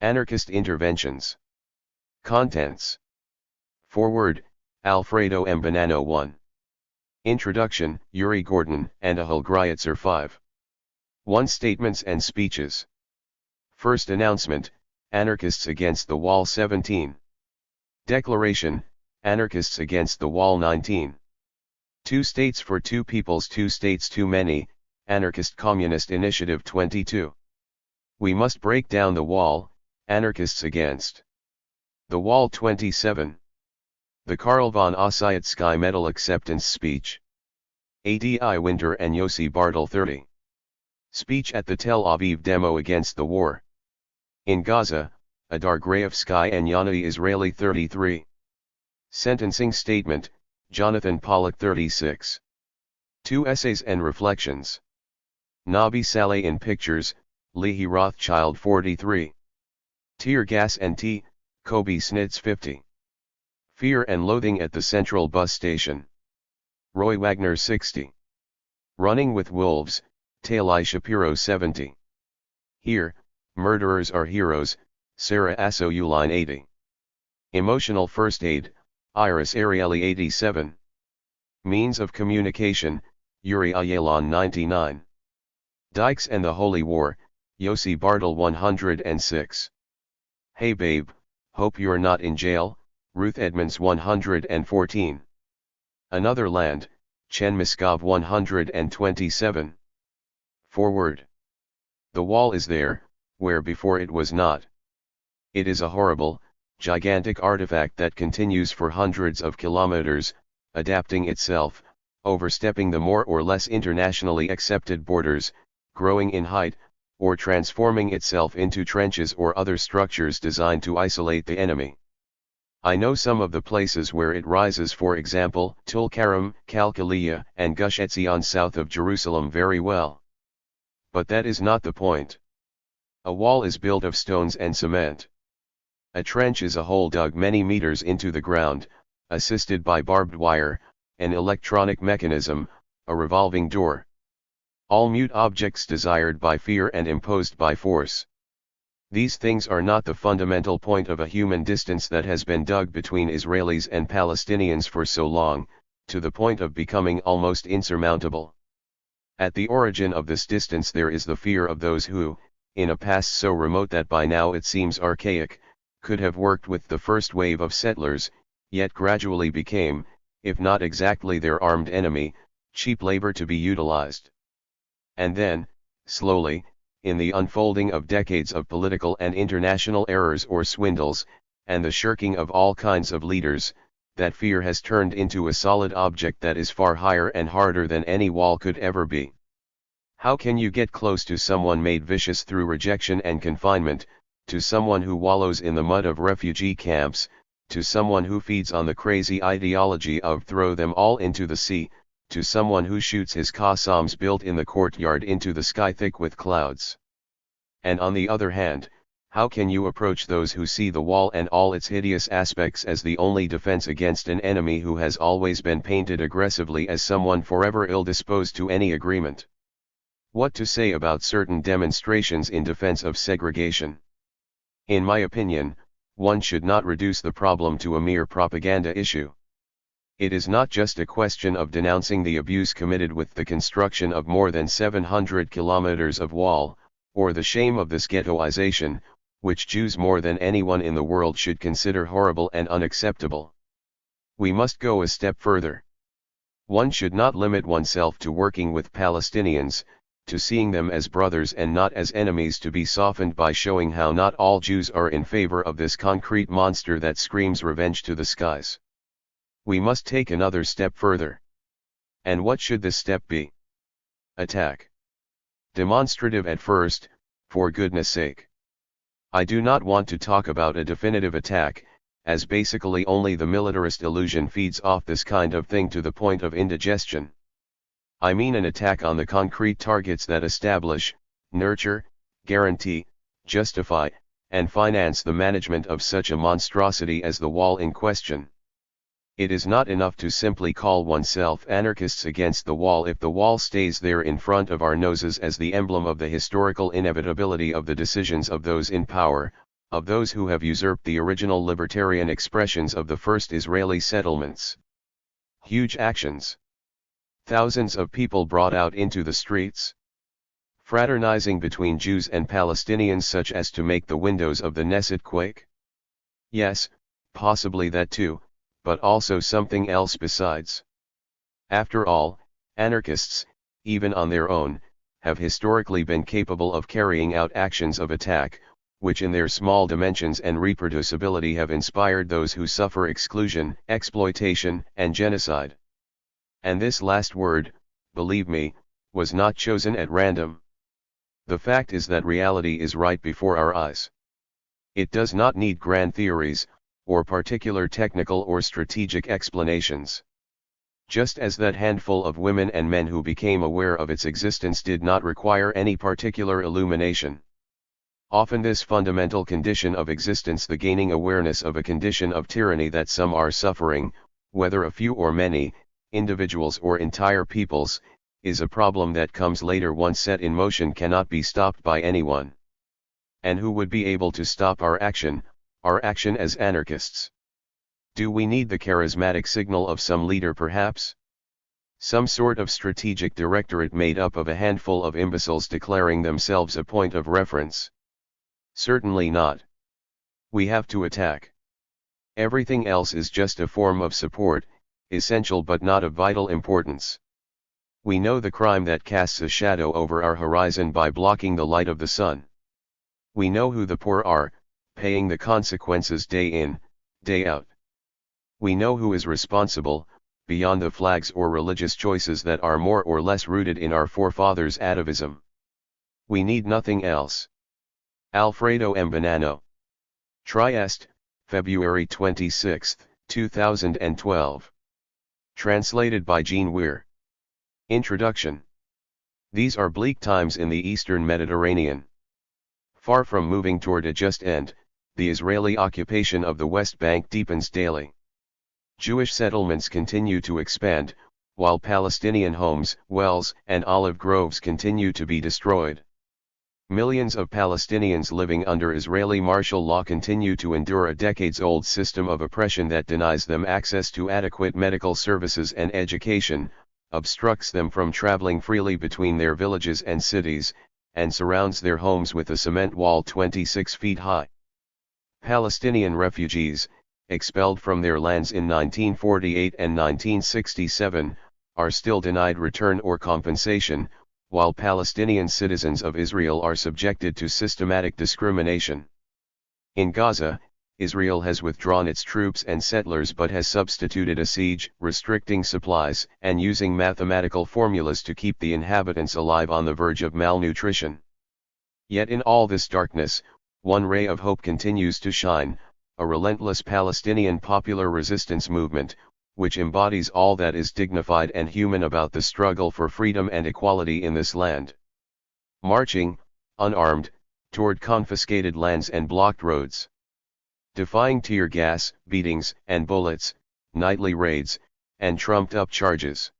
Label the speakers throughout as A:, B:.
A: Anarchist interventions. Contents. Foreword, Alfredo M. Bonanno 1. Introduction, Uri Gordon and O. 5. 1. Statements and speeches. First announcement, Anarchists against the Wall 17. Declaration, Anarchists against the Wall 19. 2 states for 2 peoples, 2 states too many, Anarchist Communist Initiative 22. We must break down the wall, Anarchists against the Wall 27. The Karl von Ossietzky Medal Acceptance Speech. Adi Winter and Yossi Bartel 30. Speech at the Tel Aviv Demo against the war. In Gaza, Adar Graevsky and Yana Israeli 33. Sentencing Statement, Jonathan Pollock 36. 2 Essays and Reflections. Nabi Saleh in Pictures, Lehi Rothschild 43. Tear Gas and Tea, Kobe Snitz 50. Fear and Loathing at the Central Bus Station. Roy Wagner 60. Running with Wolves, Talai Shapiro 70. Here, Murderers Are Heroes, Sarah Aso-Uline 80. Emotional First Aid, Iris Arieli 87. Means of Communication, Yuri Ayalon 99. Dykes and the Holy War, Yossi Bartel 106. Hey Babe, Hope You're Not in Jail, Ruth Edmonds 114. Another Land, Chen Miskov 127. Foreword. The wall is there, where before it was not. It is a horrible, gigantic artifact that continues for hundreds of kilometers, adapting itself, overstepping the more or less internationally accepted borders, growing in height, or transforming itself into trenches or other structures designed to isolate the enemy. I know some of the places where it rises, for example, Tulkarem, Kalkalia, and Gush Etzion south of Jerusalem very well. But that is not the point. A wall is built of stones and cement. A trench is a hole dug many meters into the ground, assisted by barbed wire, an electronic mechanism, a revolving door. All mute objects desired by fear and imposed by force. These things are not the fundamental point of a human distance that has been dug between Israelis and Palestinians for so long, to the point of becoming almost insurmountable. At the origin of this distance there is the fear of those who, in a past so remote that by now it seems archaic, could have worked with the first wave of settlers, yet gradually became, if not exactly their armed enemy, cheap labor to be utilized. And then, slowly, in the unfolding of decades of political and international errors or swindles, and the shirking of all kinds of leaders, that fear has turned into a solid object that is far higher and harder than any wall could ever be. How can you get close to someone made vicious through rejection and confinement, to someone who wallows in the mud of refugee camps, to someone who feeds on the crazy ideology of throw them all into the sea, to someone who shoots his Qassams built in the courtyard into the sky thick with clouds? And on the other hand, how can you approach those who see the wall and all its hideous aspects as the only defense against an enemy who has always been painted aggressively as someone forever ill-disposed to any agreement? What to say about certain demonstrations in defense of segregation? In my opinion, one should not reduce the problem to a mere propaganda issue. It is not just a question of denouncing the abuse committed with the construction of more than 700 kilometers of wall, or the shame of this ghettoization, which Jews more than anyone in the world should consider horrible and unacceptable. We must go a step further. One should not limit oneself to working with Palestinians, to seeing them as brothers and not as enemies, to be softened by showing how not all Jews are in favor of this concrete monster that screams revenge to the skies. We must take another step further. And what should this step be? Attack. Demonstrative at first, for goodness sake. I do not want to talk about a definitive attack, as basically only the militarist illusion feeds off this kind of thing to the point of indigestion. I mean an attack on the concrete targets that establish, nurture, guarantee, justify, and finance the management of such a monstrosity as the wall in question. It is not enough to simply call oneself anarchists against the wall if the wall stays there in front of our noses as the emblem of the historical inevitability of the decisions of those in power, of those who have usurped the original libertarian expressions of the first Israeli settlements. Huge actions. Thousands of people brought out into the streets, fraternizing between Jews and Palestinians such as to make the windows of the Knesset quake? Yes, possibly that too, but also something else besides. After all, anarchists, even on their own, have historically been capable of carrying out actions of attack, which in their small dimensions and reproducibility have inspired those who suffer exclusion, exploitation, and genocide. And this last word, believe me, was not chosen at random. The fact is that reality is right before our eyes. It does not need grand theories, or particular technical or strategic explanations. Just as that handful of women and men who became aware of its existence did not require any particular illumination. Often this fundamental condition of existence, the gaining awareness of a condition of tyranny that some are suffering, whether a few or many, individuals or entire peoples, is a problem that comes later. Once set in motion cannot be stopped by anyone. And who would be able to stop our action as anarchists? Do we need the charismatic signal of some leader perhaps? Some sort of strategic directorate made up of a handful of imbeciles declaring themselves a point of reference? Certainly not. We have to attack. Everything else is just a form of support, essential but not of vital importance. We know the crime that casts a shadow over our horizon by blocking the light of the sun. We know who the poor are, paying the consequences day in, day out. We know who is responsible, beyond the flags or religious choices that are more or less rooted in our forefathers' atavism. We need nothing else. Alfredo M. Bonanno. Trieste, February 26, 2012. Translated by Jean Weir. Introduction. These are bleak times in the eastern Mediterranean. Far from moving toward a just end, the Israeli occupation of the West Bank deepens daily. Jewish settlements continue to expand, while Palestinian homes, wells, and olive groves continue to be destroyed. Millions of Palestinians living under Israeli martial law continue to endure a decades-old system of oppression that denies them access to adequate medical services and education, obstructs them from traveling freely between their villages and cities, and surrounds their homes with a cement wall 26 feet high. Palestinian refugees, expelled from their lands in 1948 and 1967, are still denied return or compensation, while Palestinian citizens of Israel are subjected to systematic discrimination. In Gaza, Israel has withdrawn its troops and settlers but has substituted a siege, restricting supplies, and using mathematical formulas to keep the inhabitants alive on the verge of malnutrition. Yet in all this darkness, one ray of hope continues to shine, a relentless Palestinian popular resistance movement, which embodies all that is dignified and human about the struggle for freedom and equality in this land. Marching, unarmed, toward confiscated lands and blocked roads. Defying tear gas, beatings, and bullets, nightly raids, and trumped-up charges.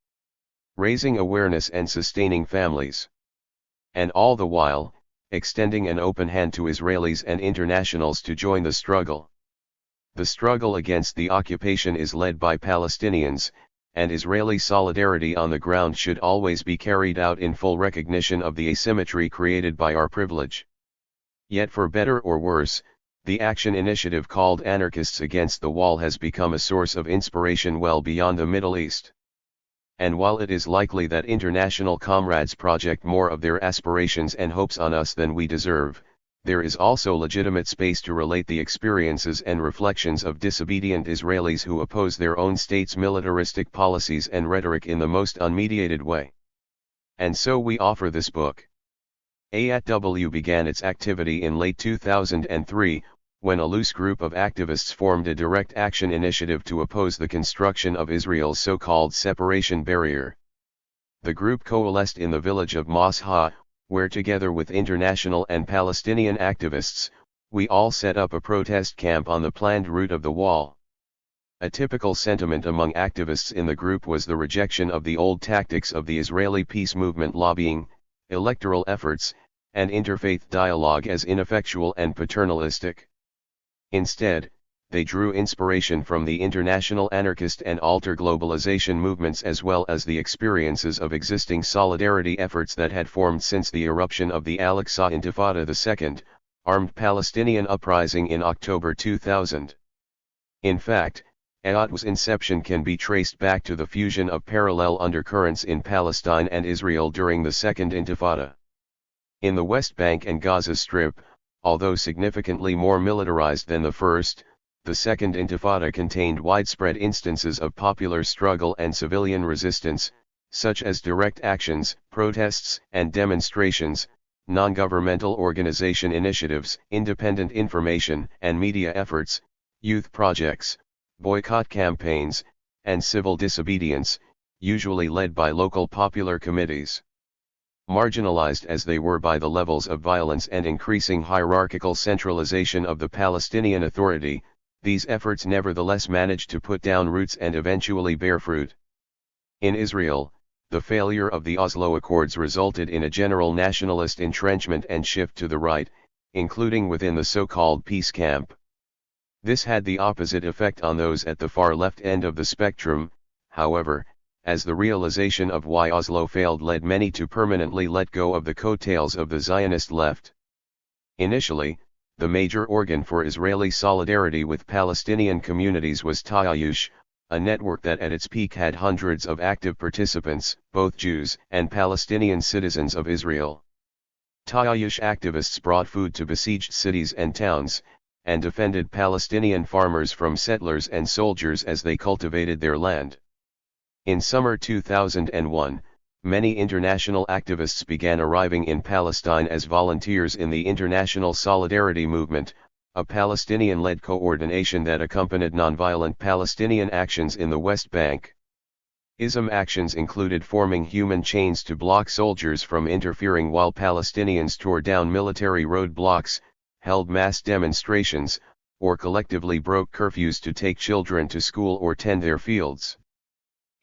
A: Raising awareness and sustaining families. And all the while, extending an open hand to Israelis and internationals to join the struggle. The struggle against the occupation is led by Palestinians, and Israeli solidarity on the ground should always be carried out in full recognition of the asymmetry created by our privilege. Yet for better or worse, the action initiative called Anarchists Against the Wall has become a source of inspiration well beyond the Middle East. And while it is likely that international comrades project more of their aspirations and hopes on us than we deserve, there is also legitimate space to relate the experiences and reflections of disobedient Israelis who oppose their own state's militaristic policies and rhetoric in the most unmediated way. And so we offer this book. AATW began its activity in late 2003, when a loose group of activists formed a direct action initiative to oppose the construction of Israel's so-called separation barrier. The group coalesced in the village of Masha, where together with international and Palestinian activists, we all set up a protest camp on the planned route of the wall. A typical sentiment among activists in the group was the rejection of the old tactics of the Israeli peace movement lobbying, electoral efforts, and interfaith dialogue as ineffectual and paternalistic. Instead, they drew inspiration from the international anarchist and alter globalization movements as well as the experiences of existing solidarity efforts that had formed since the eruption of the Al-Aqsa Intifada II, armed Palestinian uprising in October 2000. In fact, EAT's inception can be traced back to the fusion of parallel undercurrents in Palestine and Israel during the Second Intifada. In the West Bank and Gaza Strip, although significantly more militarized than the first, the Second Intifada contained widespread instances of popular struggle and civilian resistance, such as direct actions, protests and demonstrations, non-governmental organization initiatives, independent information and media efforts, youth projects, boycott campaigns, and civil disobedience, usually led by local popular committees. Marginalized as they were by the levels of violence and increasing hierarchical centralization of the Palestinian Authority, these efforts nevertheless managed to put down roots and eventually bear fruit. In Israel, the failure of the Oslo Accords resulted in a general nationalist entrenchment and shift to the right, including within the so-called peace camp. This had the opposite effect on those at the far left end of the spectrum, however, as the realization of why Oslo failed led many to permanently let go of the coattails of the Zionist left. Initially, the major organ for Israeli solidarity with Palestinian communities was THIRD, a network that at its peak had hundreds of active participants, both Jews and Palestinian citizens of Israel. THIRD activists brought food to besieged cities and towns, and defended Palestinian farmers from settlers and soldiers as they cultivated their land. In summer 2001, many international activists began arriving in Palestine as volunteers in the International Solidarity Movement, a Palestinian-led coordination that accompanied nonviolent Palestinian actions in the West Bank. ISM actions included forming human chains to block soldiers from interfering while Palestinians tore down military roadblocks, held mass demonstrations, or collectively broke curfews to take children to school or tend their fields.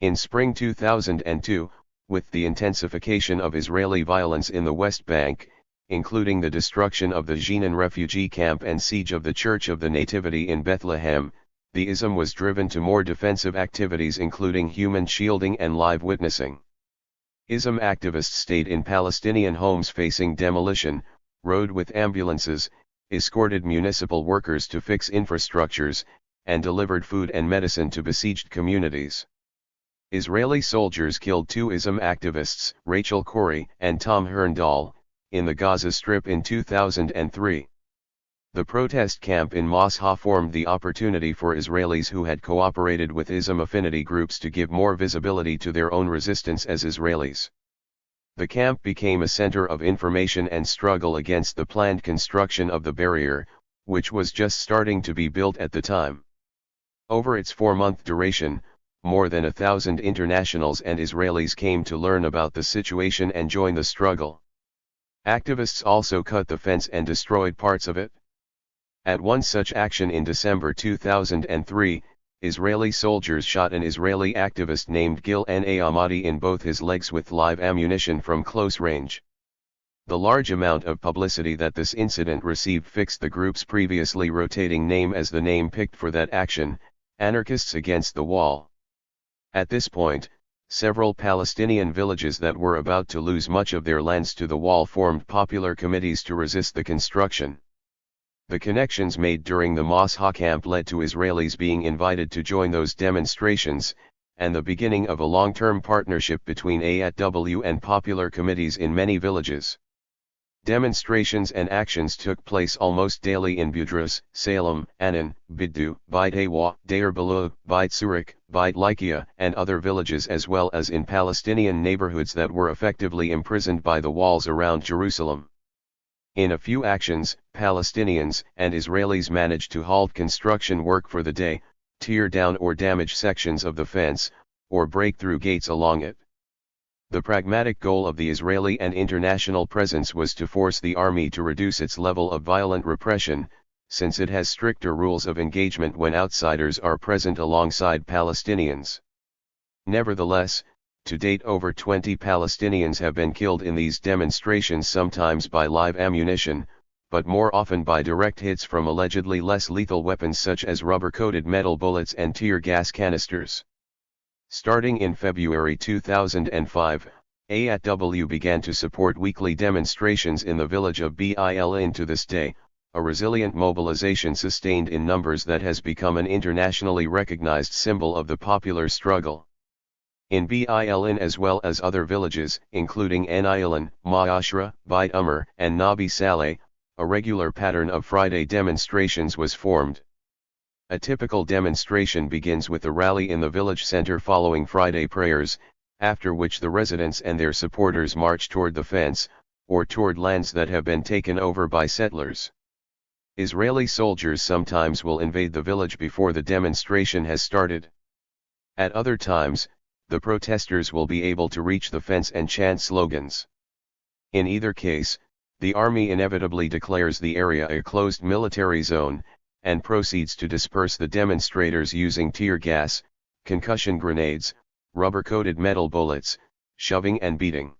A: In spring 2002, with the intensification of Israeli violence in the West Bank, including the destruction of the Jenin refugee camp and siege of the Church of the Nativity in Bethlehem, the ISM was driven to more defensive activities including human shielding and live witnessing. ISM activists stayed in Palestinian homes facing demolition, rode with ambulances, escorted municipal workers to fix infrastructures, and delivered food and medicine to besieged communities. Israeli soldiers killed two ISM activists, Rachel Corrie and Tom Herndal, in the Gaza Strip in 2003. The protest camp in Masha formed the opportunity for Israelis who had cooperated with ISM affinity groups to give more visibility to their own resistance as Israelis. The camp became a center of information and struggle against the planned construction of the barrier, which was just starting to be built at the time. Over its 4-month duration, more than 1,000 internationals and Israelis came to learn about the situation and join the struggle. Activists also cut the fence and destroyed parts of it. At one such action in December 2003, Israeli soldiers shot an Israeli activist named Gil Ahmadi in both his legs with live ammunition from close range. The large amount of publicity that this incident received fixed the group's previously rotating name as the name picked for that action, Anarchists Against the Wall. At this point, several Palestinian villages that were about to lose much of their lands to the wall formed popular committees to resist the construction. The connections made during the Masha camp led to Israelis being invited to join those demonstrations, and the beginning of a long-term partnership between AATW and popular committees in many villages. Demonstrations and actions took place almost daily in Budrus, Salem, Anan, Biddu, Beit Awa, Deir Balu, Beit Surik, Beit Likia, and other villages as well as in Palestinian neighborhoods that were effectively imprisoned by the walls around Jerusalem. In a few actions, Palestinians and Israelis managed to halt construction work for the day, tear down or damage sections of the fence, or break through gates along it. The pragmatic goal of the Israeli and international presence was to force the army to reduce its level of violent repression, since it has stricter rules of engagement when outsiders are present alongside Palestinians. Nevertheless, to date over 20 Palestinians have been killed in these demonstrations, sometimes by live ammunition, but more often by direct hits from allegedly less lethal weapons such as rubber-coated metal bullets and tear gas canisters. Starting in February 2005, AATW began to support weekly demonstrations in the village of Bilin. To this day, a resilient mobilization sustained in numbers that has become an internationally recognized symbol of the popular struggle. In Bilin as well as other villages, including Anilan, Maashra, Beit Umar, and Nabi Saleh, a regular pattern of Friday demonstrations was formed. A typical demonstration begins with a rally in the village center following Friday prayers, after which the residents and their supporters march toward the fence, or toward lands that have been taken over by settlers. Israeli soldiers sometimes will invade the village before the demonstration has started. At other times, the protesters will be able to reach the fence and chant slogans. In either case, the army inevitably declares the area a closed military zone, and proceeds to disperse the demonstrators using tear gas, concussion grenades, rubber-coated metal bullets, shoving and beating.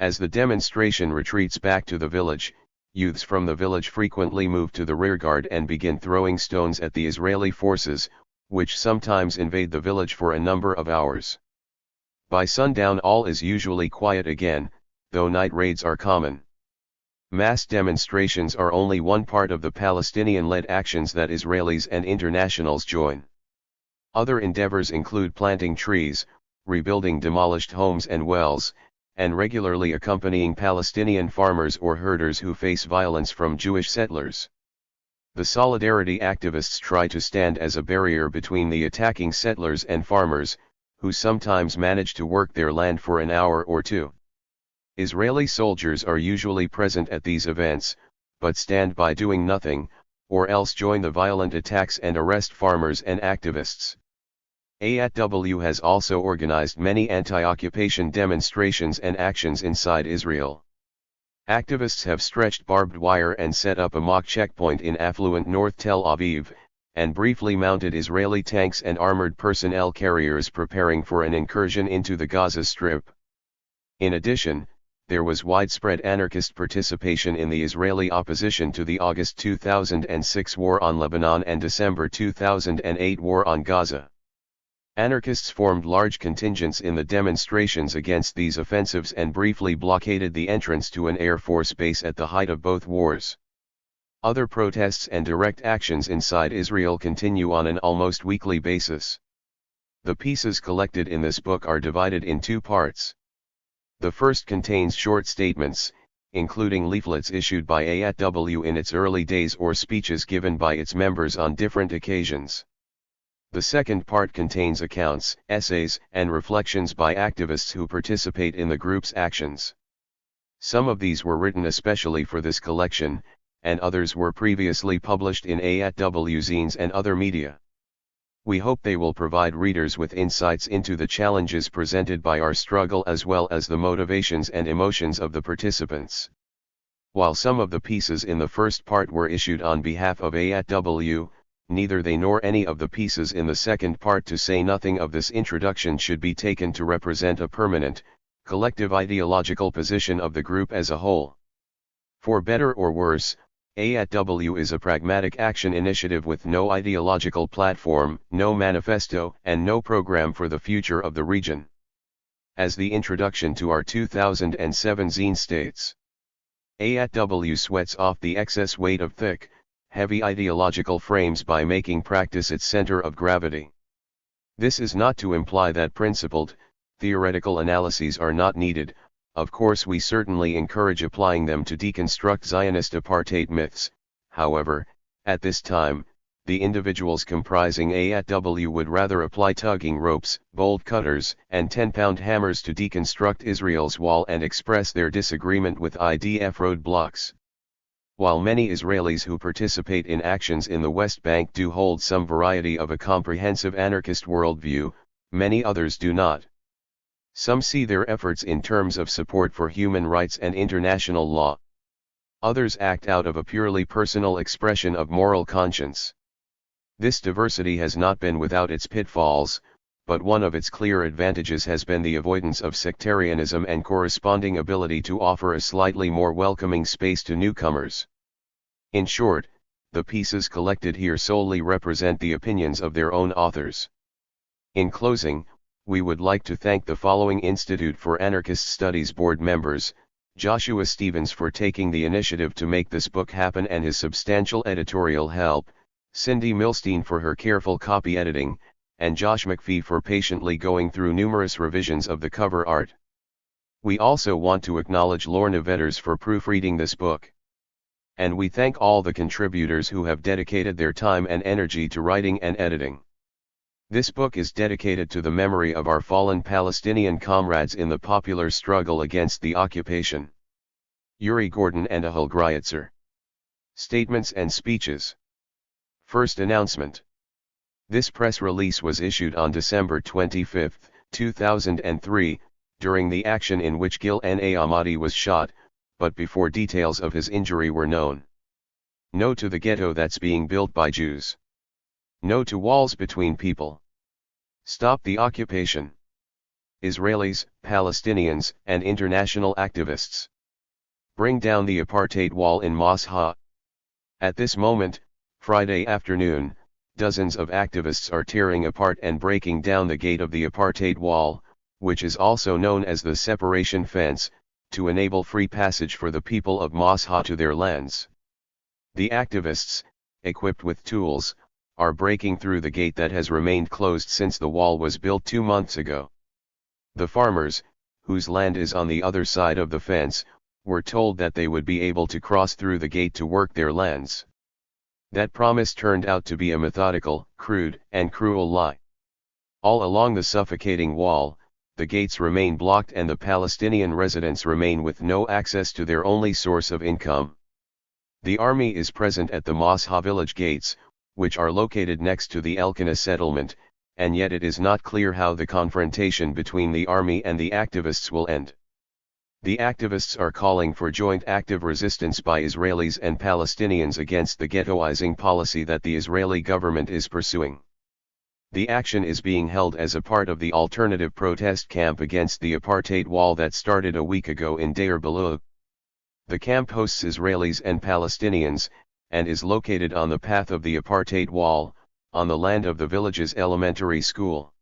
A: As the demonstration retreats back to the village, youths from the village frequently move to the rearguard and begin throwing stones at the Israeli forces, which sometimes invade the village for a number of hours. By sundown all is usually quiet again, though night raids are common. Mass demonstrations are only one part of the Palestinian-led actions that Israelis and internationals join. Other endeavors include planting trees, rebuilding demolished homes and wells, and regularly accompanying Palestinian farmers or herders who face violence from Jewish settlers. The solidarity activists try to stand as a barrier between the attacking settlers and farmers, who sometimes manage to work their land for an hour or two. Israeli soldiers are usually present at these events, but stand by doing nothing, or else join the violent attacks and arrest farmers and activists. AATW has also organized many anti-occupation demonstrations and actions inside Israel. Activists have stretched barbed wire and set up a mock checkpoint in affluent North Tel Aviv, and briefly mounted Israeli tanks and armored personnel carriers preparing for an incursion into the Gaza Strip. In addition, there was widespread anarchist participation in the Israeli opposition to the August 2006 war on Lebanon and December 2008 war on Gaza. Anarchists formed large contingents in the demonstrations against these offensives and briefly blockaded the entrance to an Air Force base at the height of both wars. Other protests and direct actions inside Israel continue on an almost weekly basis. The pieces collected in this book are divided in two parts. The first contains short statements, including leaflets issued by AATW in its early days or speeches given by its members on different occasions. The second part contains accounts, essays, and reflections by activists who participate in the group's actions. Some of these were written especially for this collection, and others were previously published in AATW zines and other media. We hope they will provide readers with insights into the challenges presented by our struggle as well as the motivations and emotions of the participants. While some of the pieces in the first part were issued on behalf of AATW, neither they nor any of the pieces in the second part, to say nothing of this introduction, should be taken to represent a permanent, collective ideological position of the group as a whole. For better or worse, AATW is a pragmatic action initiative with no ideological platform, no manifesto, and no program for the future of the region. As the introduction to our 2007 zine states, AATW sweats off the excess weight of thick, heavy ideological frames by making practice its center of gravity. This is not to imply that principled, theoretical analyses are not needed. Of course we certainly encourage applying them to deconstruct Zionist apartheid myths. However, at this time, the individuals comprising AATW would rather apply tugging ropes, bolt cutters, and 10-pound hammers to deconstruct Israel's wall and express their disagreement with IDF roadblocks. While many Israelis who participate in actions in the West Bank do hold some variety of a comprehensive anarchist worldview, many others do not. Some see their efforts in terms of support for human rights and international law. Others act out of a purely personal expression of moral conscience. This diversity has not been without its pitfalls, but one of its clear advantages has been the avoidance of sectarianism and corresponding ability to offer a slightly more welcoming space to newcomers. In short, the pieces collected here solely represent the opinions of their own authors. In closing, we would like to thank the following Institute for Anarchist Studies board members: Joshua Stevens for taking the initiative to make this book happen and his substantial editorial help, Cindy Milstein for her careful copy editing, and Josh McPhee for patiently going through numerous revisions of the cover art. We also want to acknowledge Lorna Vetters for proofreading this book. And we thank all the contributors who have dedicated their time and energy to writing and editing. This book is dedicated to the memory of our fallen Palestinian comrades in the popular struggle against the occupation. Uri Gordon and O. Statements and speeches. First announcement. This press release was issued on December 25, 2003, during the action in which Gil N.A. Ahmadi was shot, but before details of his injury were known. No to the ghetto that's being built by Jews. No to walls between people. Stop the occupation. Israelis, Palestinians, and international activists. Bring down the apartheid wall in Masha. At this moment, Friday afternoon, dozens of activists are tearing apart and breaking down the gate of the apartheid wall, which is also known as the separation fence, to enable free passage for the people of Masha to their lands. The activists, equipped with tools, are breaking through the gate that has remained closed since the wall was built 2 months ago. The farmers, whose land is on the other side of the fence, were told that they would be able to cross through the gate to work their lands. That promise turned out to be a methodical, crude, and cruel lie. All along the suffocating wall, the gates remain blocked and the Palestinian residents remain with no access to their only source of income. The army is present at the Masha village gates, which are located next to the Elkanah settlement, and yet it is not clear how the confrontation between the army and the activists will end. The activists are calling for joint active resistance by Israelis and Palestinians against the ghettoizing policy that the Israeli government is pursuing. The action is being held as a part of the alternative protest camp against the apartheid wall that started a week ago in Deir Baluch. The camp hosts Israelis and Palestinians, and is located on the path of the apartheid wall, on the land of the village's elementary school.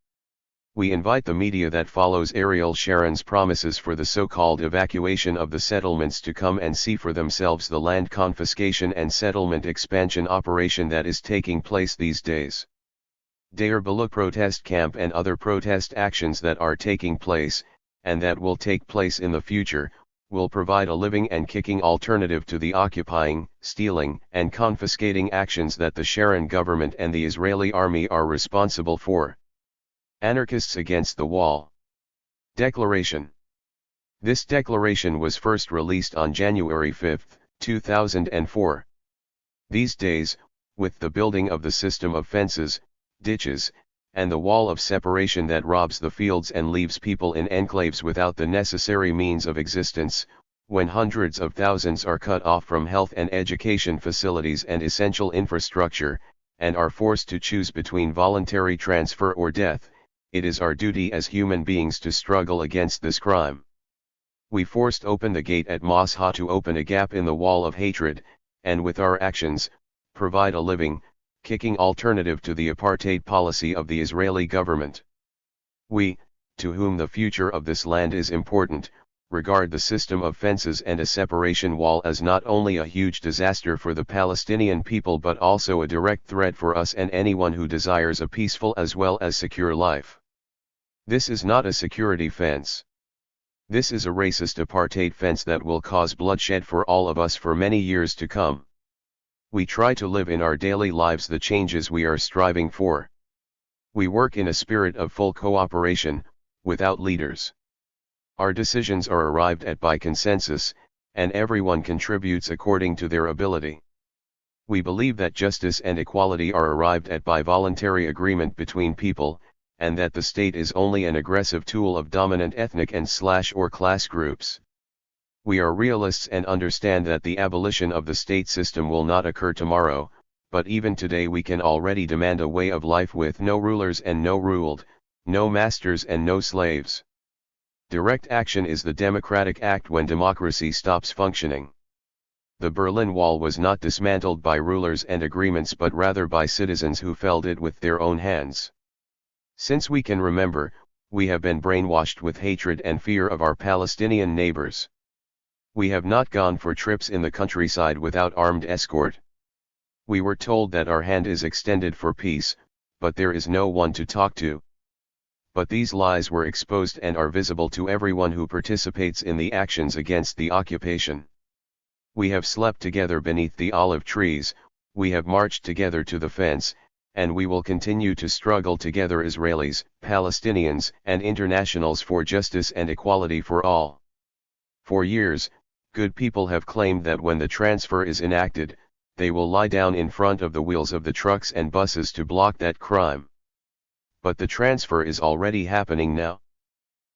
A: We invite the media that follows Ariel Sharon's promises for the so-called evacuation of the settlements to come and see for themselves the land confiscation and settlement expansion operation that is taking place these days. Deir Baluch protest camp and other protest actions that are taking place, and that will take place in the future, will provide a living and kicking alternative to the occupying, stealing, and confiscating actions that the Sharon government and the Israeli army are responsible for. Anarchists Against the Wall. Declaration. This declaration was first released on January 5, 2004. These days, with the building of the system of fences, ditches, and the wall of separation that robs the fields and leaves people in enclaves without the necessary means of existence, when hundreds of thousands are cut off from health and education facilities and essential infrastructure, and are forced to choose between voluntary transfer or death, it is our duty as human beings to struggle against this crime. We forced open the gate at Masha to open a gap in the wall of hatred, and with our actions, provide a living, kicking alternative to the apartheid policy of the Israeli government. We, to whom the future of this land is important, regard the system of fences and a separation wall as not only a huge disaster for the Palestinian people but also a direct threat for us and anyone who desires a peaceful as well as secure life. This is not a security fence. This is a racist apartheid fence that will cause bloodshed for all of us for many years to come. We try to live in our daily lives the changes we are striving for. We work in a spirit of full cooperation, without leaders. Our decisions are arrived at by consensus, and everyone contributes according to their ability. We believe that justice and equality are arrived at by voluntary agreement between people, and that the state is only an aggressive tool of dominant ethnic and/or class groups. We are realists and understand that the abolition of the state system will not occur tomorrow, but even today we can already demand a way of life with no rulers and no ruled, no masters and no slaves. Direct action is the democratic act when democracy stops functioning. The Berlin Wall was not dismantled by rulers and agreements but rather by citizens who felled it with their own hands. Since we can remember, we have been brainwashed with hatred and fear of our Palestinian neighbors. We have not gone for trips in the countryside without armed escort. We were told that our hand is extended for peace, but there is no one to talk to. But these lies were exposed and are visible to everyone who participates in the actions against the occupation. We have slept together beneath the olive trees, we have marched together to the fence, and we will continue to struggle together, Israelis, Palestinians, and internationals, for justice and equality for all. For years, good people have claimed that when the transfer is enacted, they will lie down in front of the wheels of the trucks and buses to block that crime. But the transfer is already happening now.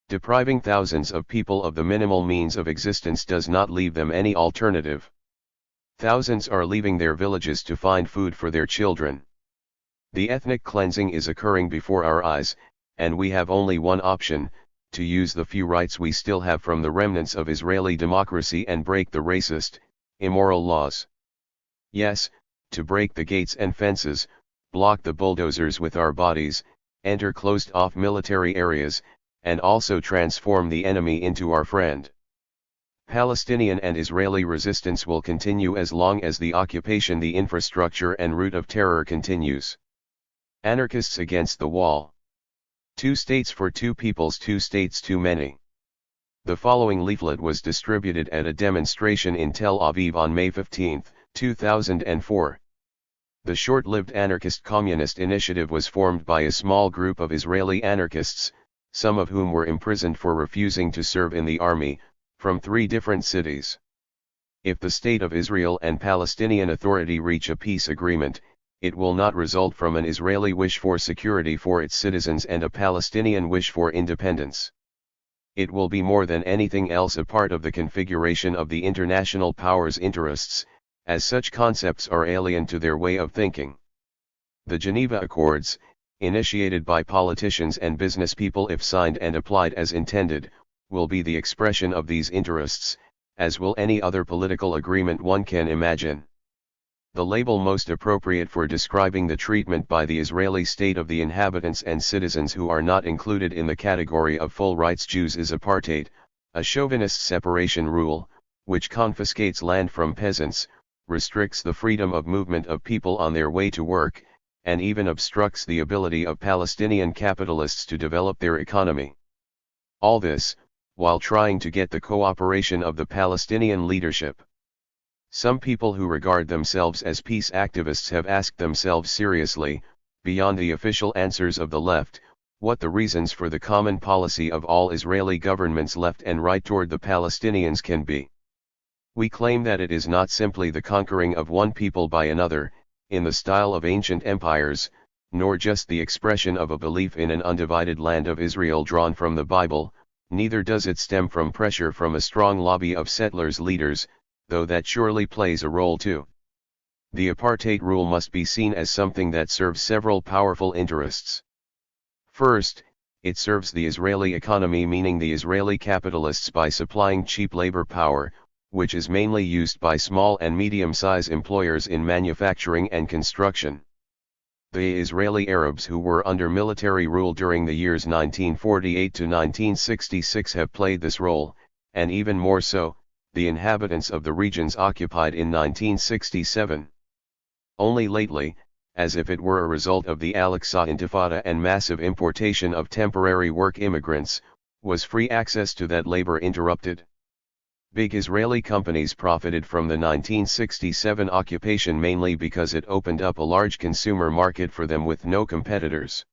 A: Depriving thousands of people of the minimal means of existence does not leave them any alternative. Thousands are leaving their villages to find food for their children. The ethnic cleansing is occurring before our eyes, and we have only one option: to use the few rights we still have from the remnants of Israeli democracy and break the racist, immoral laws. Yes, to break the gates and fences, block the bulldozers with our bodies, enter closed-off military areas, and also transform the enemy into our friend. Palestinian and Israeli resistance will continue as long as the occupation, the infrastructure and route of terror continues. Anarchists against the wall. 2 states for 2 peoples, 2 states too many. The following leaflet was distributed at a demonstration in Tel Aviv on May 15, 2004. The short-lived anarchist communist initiative was formed by a small group of Israeli anarchists, some of whom were imprisoned for refusing to serve in the army, from 3 different cities. If the State of Israel and Palestinian Authority reach a peace agreement, it will not result from an Israeli wish for security for its citizens and a Palestinian wish for independence. It will be more than anything else a part of the configuration of the international powers' interests, as such concepts are alien to their way of thinking. The Geneva Accords, initiated by politicians and business people, if signed and applied as intended, will be the expression of these interests, as will any other political agreement one can imagine. The label most appropriate for describing the treatment by the Israeli state of the inhabitants and citizens who are not included in the category of full rights Jews is apartheid, a chauvinist separation rule, which confiscates land from peasants, restricts the freedom of movement of people on their way to work, and even obstructs the ability of Palestinian capitalists to develop their economy. All this, while trying to get the cooperation of the Palestinian leadership. Some people who regard themselves as peace activists have asked themselves seriously, beyond the official answers of the left, what the reasons for the common policy of all Israeli governments, left and right, toward the Palestinians can be. We claim that it is not simply the conquering of one people by another, in the style of ancient empires, nor just the expression of a belief in an undivided land of Israel drawn from the Bible, neither does it stem from pressure from a strong lobby of settlers' leaders, though that surely plays a role too. The apartheid rule must be seen as something that serves several powerful interests. First, it serves the Israeli economy, meaning the Israeli capitalists, by supplying cheap labor power, which is mainly used by small and medium-sized employers in manufacturing and construction. The Israeli Arabs who were under military rule during the years 1948 to 1966 have played this role, and even more so, the inhabitants of the regions occupied in 1967. Only lately, as if it were a result of the Al-Aqsa Intifada and massive importation of temporary work immigrants, was free access to that labor interrupted. Big Israeli companies profited from the 1967 occupation mainly because it opened up a large consumer market for them with no competitors.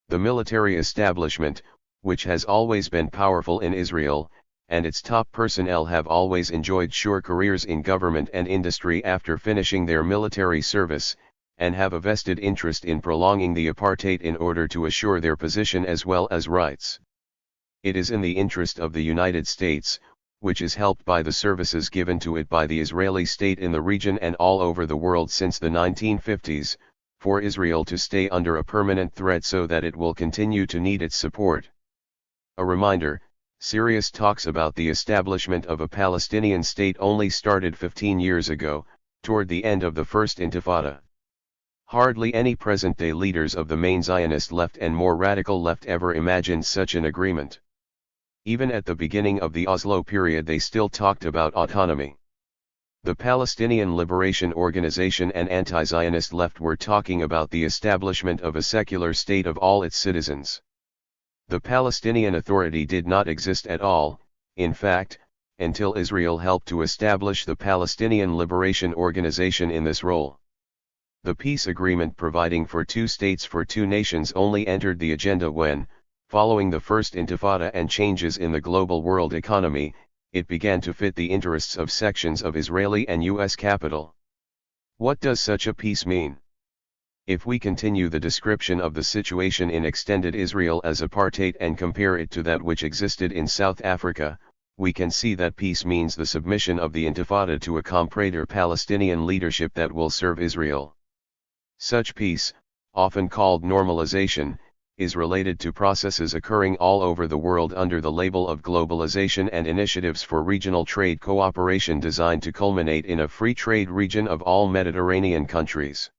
A: The military establishment, which has always been powerful in Israel, and its top personnel have always enjoyed sure careers in government and industry after finishing their military service, and have a vested interest in prolonging the apartheid in order to assure their position as well as rights. It is in the interest of the United States, which is helped by the services given to it by the Israeli state in the region and all over the world since the 1950s, for Israel to stay under a permanent threat so that it will continue to need its support. A reminder, Serious talks about the establishment of a Palestinian state only started 15 years ago, toward the end of the First Intifada. Hardly any present-day leaders of the main Zionist left and more radical left ever imagined such an agreement. Even at the beginning of the Oslo period they still talked about autonomy. The Palestinian Liberation Organization and anti-Zionist left were talking about the establishment of a secular state of all its citizens. The Palestinian Authority did not exist at all, in fact, until Israel helped to establish the Palestinian Liberation Organization in this role. The peace agreement providing for two states for two nations only entered the agenda when, following the First Intifada and changes in the global world economy, it began to fit the interests of sections of Israeli and U.S. capital. What does such a peace mean? If we continue the description of the situation in extended Israel as apartheid and compare it to that which existed in South Africa, we can see that peace means the submission of the Intifada to a comprador Palestinian leadership that will serve Israel. Such peace, often called normalization, is related to processes occurring all over the world under the label of globalization and initiatives for regional trade cooperation designed to culminate in a free trade region of all Mediterranean countries.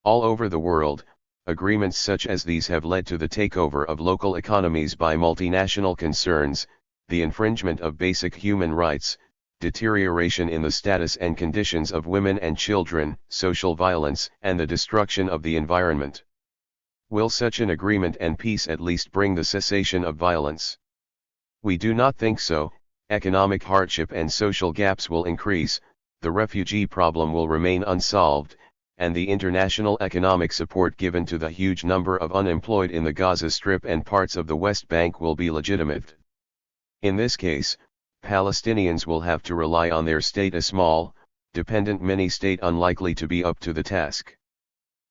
A: All over the world, agreements such as these have led to the takeover of local economies by multinational concerns, the infringement of basic human rights, deterioration in the status and conditions of women and children, social violence, and the destruction of the environment. Will such an agreement and peace at least bring the cessation of violence? We do not think so. Economic hardship and social gaps will increase, the refugee problem will remain unsolved, and the international economic support given to the huge number of unemployed in the Gaza Strip and parts of the West Bank will be legitimate. In this case, Palestinians will have to rely on their state, a small, dependent mini-state unlikely to be up to the task.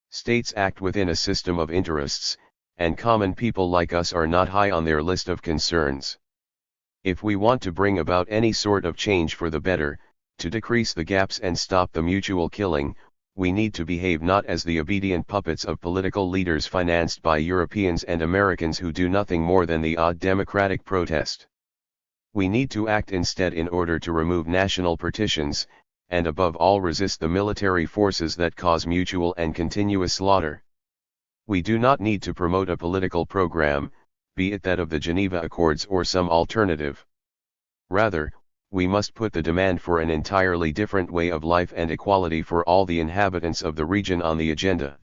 A: States act within a system of interests, and common people like us are not high on their list of concerns. If we want to bring about any sort of change for the better, to decrease the gaps and stop the mutual killing, we need to behave not as the obedient puppets of political leaders financed by Europeans and Americans who do nothing more than the odd democratic protest. We need to act instead in order to remove national partitions, and above all resist the military forces that cause mutual and continuous slaughter. We do not need to promote a political program, be it that of the Geneva Accords or some alternative. Rather, we must put the demand for an entirely different way of life and equality for all the inhabitants of the region on the agenda.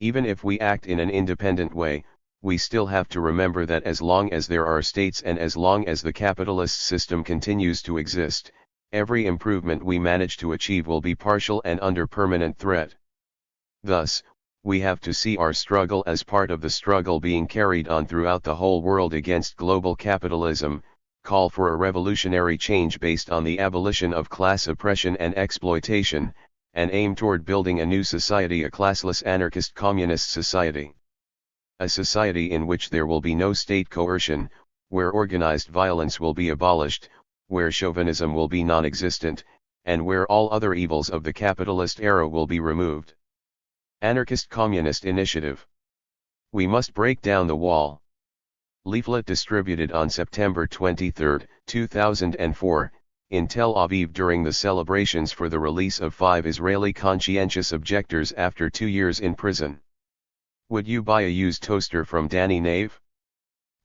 A: Even if we act in an independent way, we still have to remember that as long as there are states and as long as the capitalist system continues to exist, every improvement we manage to achieve will be partial and under permanent threat. Thus, we have to see our struggle as part of the struggle being carried on throughout the whole world against global capitalism, call for a revolutionary change based on the abolition of class oppression and exploitation, and aim toward building a new society, a classless anarchist communist society. A society in which there will be no state coercion, where organized violence will be abolished, where chauvinism will be non-existent, and where all other evils of the capitalist era will be removed. Anarchist Communist Initiative. We must break down the wall. Leaflet distributed on September 23, 2004, in Tel Aviv during the celebrations for the release of 5 Israeli conscientious objectors after 2 years in prison. Would you buy a used toaster from Danny Nave?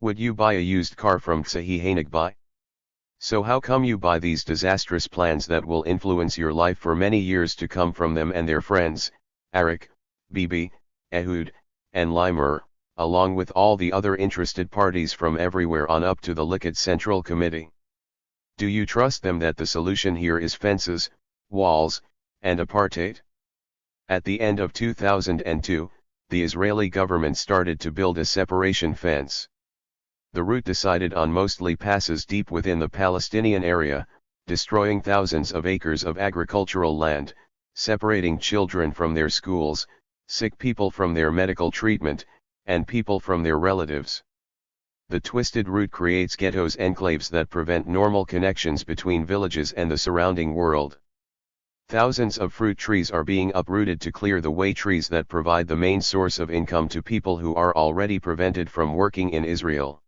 A: Would you buy a used car from Tsahi Hanegbai? So how come you buy these disastrous plans that will influence your life for many years to come from them and their friends, Arik, Bibi, Ehud, and Limer, along with all the other interested parties from everywhere on up to the Likud Central Committee? Do you trust them that the solution here is fences, walls, and apartheid? At the end of 2002, the Israeli government started to build a separation fence. The route decided on mostly passes deep within the Palestinian area, destroying thousands of acres of agricultural land, separating children from their schools, sick people from their medical treatment, and people from their relatives. The twisted route creates ghettos, enclaves that prevent normal connections between villages and the surrounding world. Thousands of fruit trees are being uprooted to clear the way, trees that provide the main source of income to people who are already prevented from working in Israel.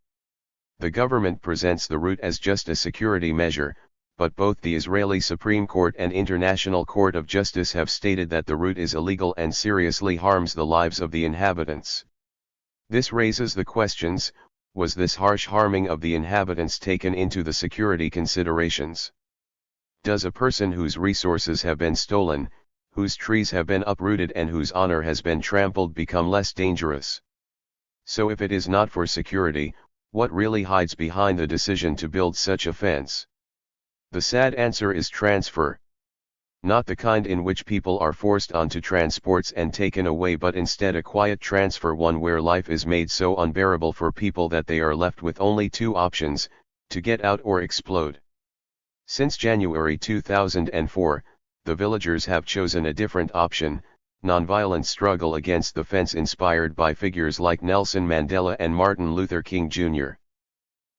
A: The government presents the route as just a security measure, but both the Israeli Supreme Court and International Court of Justice have stated that the route is illegal and seriously harms the lives of the inhabitants. This raises the questions: was this harsh harming of the inhabitants taken into the security considerations? Does a person whose resources have been stolen, whose trees have been uprooted and whose honor has been trampled become less dangerous? So if it is not for security, what really hides behind the decision to build such a fence? The sad answer is transfer. Not the kind in which people are forced onto transports and taken away, but instead a quiet transfer, one where life is made so unbearable for people that they are left with only two options: to get out or explode. Since January 2004, the villagers have chosen a different option: nonviolent struggle against the fence, inspired by figures like Nelson Mandela and Martin Luther King Jr.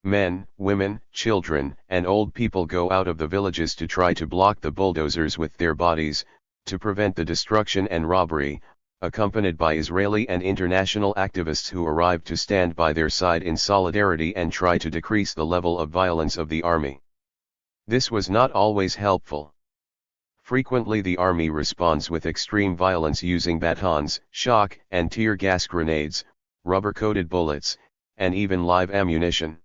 A: Men, women, children, and old people go out of the villages to try to block the bulldozers with their bodies, to prevent the destruction and robbery, accompanied by Israeli and international activists who arrive to stand by their side in solidarity and try to decrease the level of violence of the army. This was not always helpful. Frequently the army responds with extreme violence, using batons, shock and tear gas grenades, rubber-coated bullets, and even live ammunition.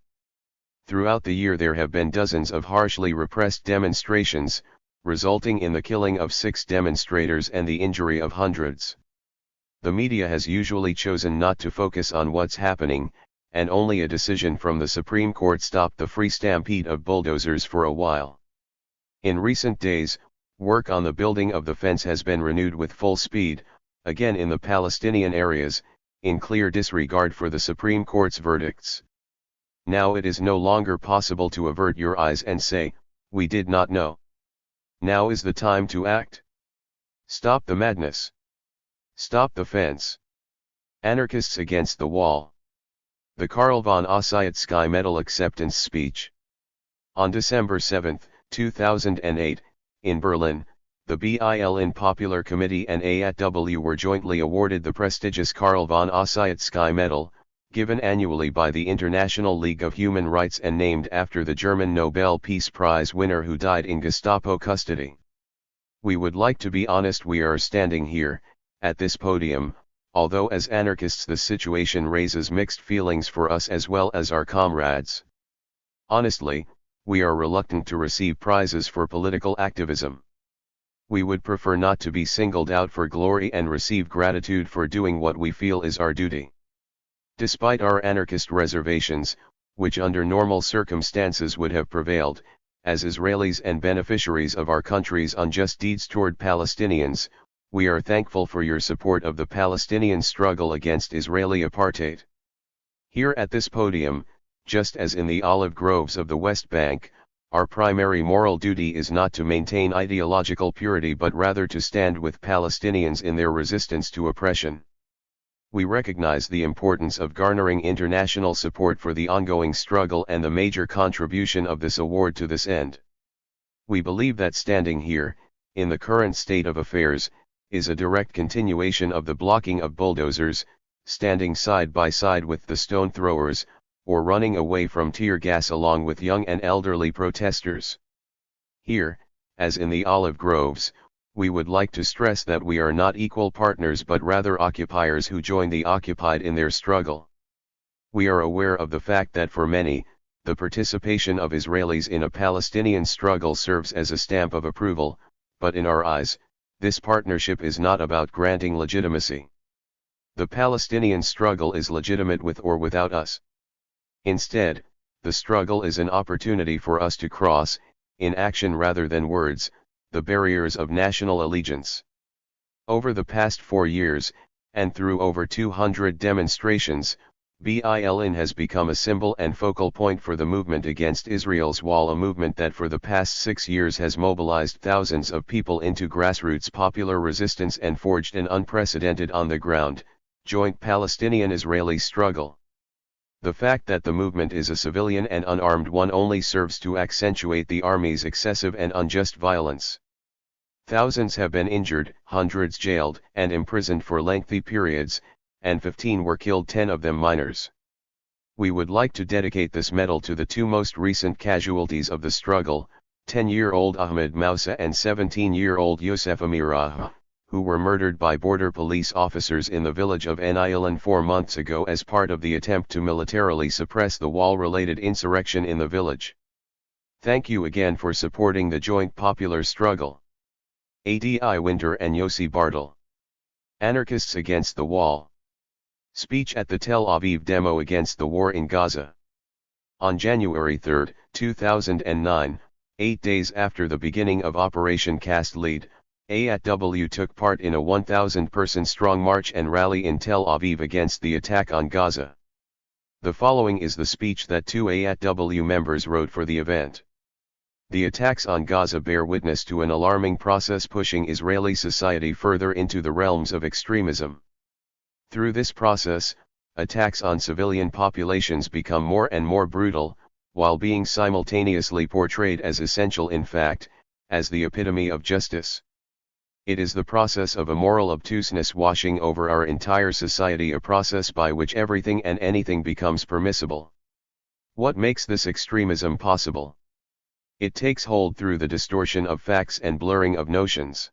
A: Throughout the year there have been dozens of harshly repressed demonstrations, resulting in the killing of 6 demonstrators and the injury of hundreds. The media has usually chosen not to focus on what's happening, and only a decision from the Supreme Court stopped the free stampede of bulldozers for a while. In recent days, work on the building of the fence has been renewed with full speed, again in the Palestinian areas, in clear disregard for the Supreme Court's verdicts. Now it is no longer possible to avert your eyes and say, "We did not know." Now is the time to act. Stop the madness. Stop the fence. Anarchists against the wall. The Karl von Ossietzky Medal acceptance speech. On December 7, 2008, in Berlin, the BILN Popular Committee and AATW were jointly awarded the prestigious Karl von Ossietzky Medal, given annually by the International League of Human Rights and named after the German Nobel Peace Prize winner who died in Gestapo custody. We would like to be honest: we are standing here, at this podium, although as anarchists the situation raises mixed feelings for us as well as our comrades. Honestly, we are reluctant to receive prizes for political activism. We would prefer not to be singled out for glory and receive gratitude for doing what we feel is our duty. Despite our anarchist reservations, which under normal circumstances would have prevailed, as Israelis and beneficiaries of our country's unjust deeds toward Palestinians, we are thankful for your support of the Palestinian struggle against Israeli apartheid. Here at this podium, just as in the olive groves of the West Bank, our primary moral duty is not to maintain ideological purity but rather to stand with Palestinians in their resistance to oppression. We recognize the importance of garnering international support for the ongoing struggle and the major contribution of this award to this end. We believe that standing here, in the current state of affairs, is a direct continuation of the blocking of bulldozers, standing side by side with the stone throwers, or running away from tear gas along with young and elderly protesters. Here, as in the olive groves, we would like to stress that we are not equal partners but rather occupiers who join the occupied in their struggle. We are aware of the fact that for many, the participation of Israelis in a Palestinian struggle serves as a stamp of approval, but in our eyes, this partnership is not about granting legitimacy. The Palestinian struggle is legitimate with or without us. Instead, the struggle is an opportunity for us to cross, in action rather than words, the barriers of national allegiance. Over the past 4 years, and through over 200 demonstrations, BILN has become a symbol and focal point for the movement against Israel's wall, a movement that for the past 6 years has mobilized thousands of people into grassroots popular resistance and forged an unprecedented on-the-ground, joint Palestinian-Israeli struggle. The fact that the movement is a civilian and unarmed one only serves to accentuate the army's excessive and unjust violence. Thousands have been injured, hundreds jailed and imprisoned for lengthy periods, and 15 were killed, 10 of them minors. We would like to dedicate this medal to the two most recent casualties of the struggle, 10-year-old Ahmed Mousa and 17-year-old Youssef Amirah, who were murdered by border police officers in the village of Enilan 4 months ago as part of the attempt to militarily suppress the wall-related insurrection in the village. Thank you again for supporting the joint popular struggle. Adi Winter and Yossi Bartel. Anarchists against the wall. Speech at the Tel Aviv demo against the war in Gaza. On January 3, 2009, 8 days after the beginning of Operation Cast Lead, AATW took part in a 1,000-person strong march and rally in Tel Aviv against the attack on Gaza. The following is the speech that two AATW members wrote for the event. The attacks on Gaza bear witness to an alarming process pushing Israeli society further into the realms of extremism. Through this process, attacks on civilian populations become more and more brutal, while being simultaneously portrayed as essential, in fact, as the epitome of justice. It is the process of a moral obtuseness washing over our entire society, a process by which everything and anything becomes permissible. What makes this extremism possible? It takes hold through the distortion of facts and blurring of notions.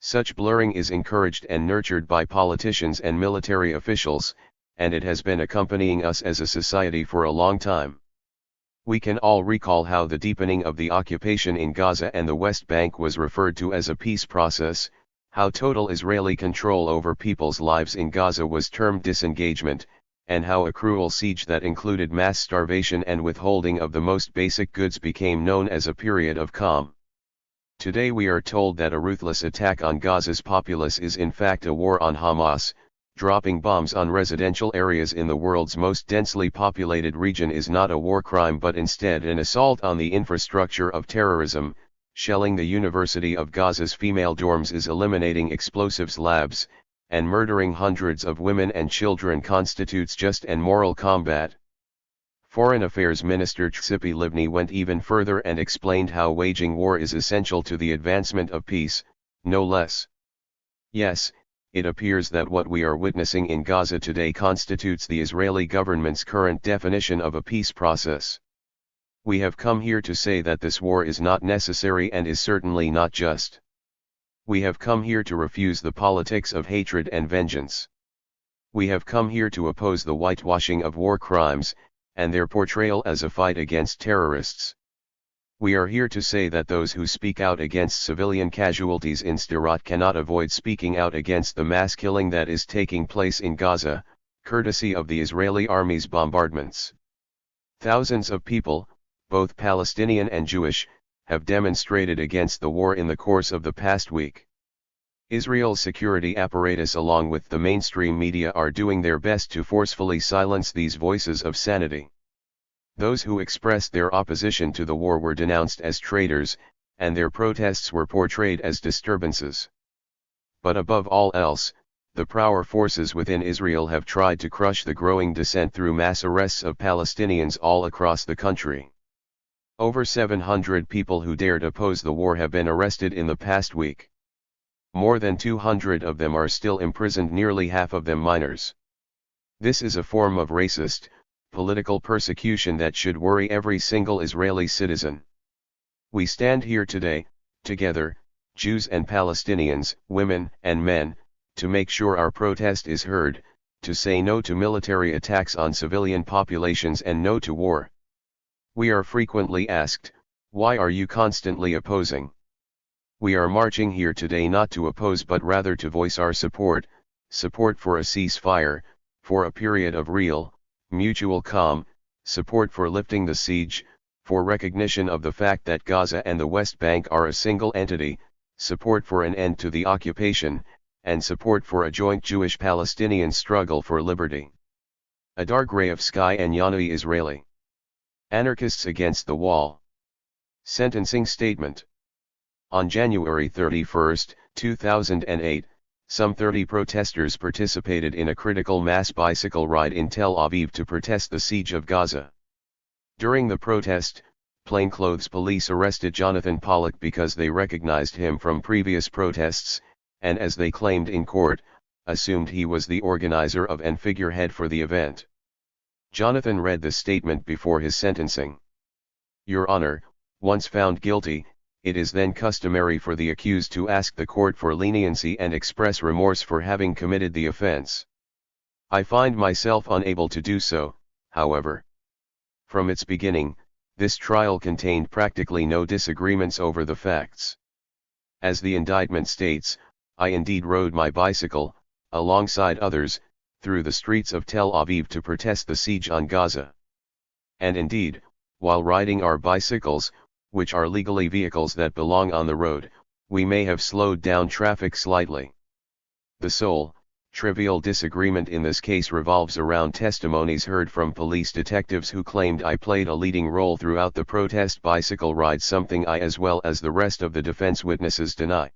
A: Such blurring is encouraged and nurtured by politicians and military officials, and it has been accompanying us as a society for a long time. We can all recall how the deepening of the occupation in Gaza and the West Bank was referred to as a peace process, how total Israeli control over people's lives in Gaza was termed disengagement, and how a cruel siege that included mass starvation and withholding of the most basic goods became known as a period of calm. Today we are told that a ruthless attack on Gaza's populace is in fact a war on Hamas. Dropping bombs on residential areas in the world's most densely populated region is not a war crime but instead an assault on the infrastructure of terrorism. Shelling the University of Gaza's female dorms is eliminating explosives labs, and murdering hundreds of women and children constitutes just and moral combat. Foreign Affairs Minister Tzipi Livni went even further and explained how waging war is essential to the advancement of peace, no less. Yes, it appears that what we are witnessing in Gaza today constitutes the Israeli government's current definition of a peace process. We have come here to say that this war is not necessary and is certainly not just. We have come here to refuse the politics of hatred and vengeance. We have come here to oppose the whitewashing of war crimes, and their portrayal as a fight against terrorists. We are here to say that those who speak out against civilian casualties in Sderot cannot avoid speaking out against the mass killing that is taking place in Gaza, courtesy of the Israeli army's bombardments. Thousands of people, both Palestinian and Jewish, have demonstrated against the war in the course of the past week. Israel's security apparatus along with the mainstream media are doing their best to forcefully silence these voices of sanity. Those who expressed their opposition to the war were denounced as traitors, and their protests were portrayed as disturbances. But above all else, the power forces within Israel have tried to crush the growing dissent through mass arrests of Palestinians all across the country. Over 700 people who dared oppose the war have been arrested in the past week. More than 200 of them are still imprisoned, nearly half of them minors. This is a form of racist, political persecution that should worry every single Israeli citizen. We stand here today, together, Jews and Palestinians, women and men, to make sure our protest is heard, to say no to military attacks on civilian populations and no to war. We are frequently asked, why are you constantly opposing? We are marching here today not to oppose but rather to voice our support for a ceasefire, for a period of real, mutual calm, support for lifting the siege, for recognition of the fact that Gaza and the West Bank are a single entity, support for an end to the occupation, and support for a joint Jewish-Palestinian struggle for liberty. Adar Gray of Sky and Yanai Israeli. Anarchists against the wall. Sentencing statement. On January 31, 2008, some 30 protesters participated in a critical mass bicycle ride in Tel Aviv to protest the siege of Gaza. During the protest, plainclothes police arrested Jonathan Pollock because they recognized him from previous protests, and as they claimed in court, assumed he was the organizer of and figurehead for the event. Jonathan read the statement before his sentencing. Your Honor, once found guilty, it is then customary for the accused to ask the court for leniency and express remorse for having committed the offense. I find myself unable to do so, however. From its beginning, this trial contained practically no disagreements over the facts. As the indictment states, I indeed rode my bicycle, alongside others, through the streets of Tel Aviv to protest the siege on Gaza. And indeed, while riding our bicycles, which are legally vehicles that belong on the road, we may have slowed down traffic slightly. The sole, trivial disagreement in this case revolves around testimonies heard from police detectives who claimed I played a leading role throughout the protest bicycle ride, something I as well as the rest of the defense witnesses deny.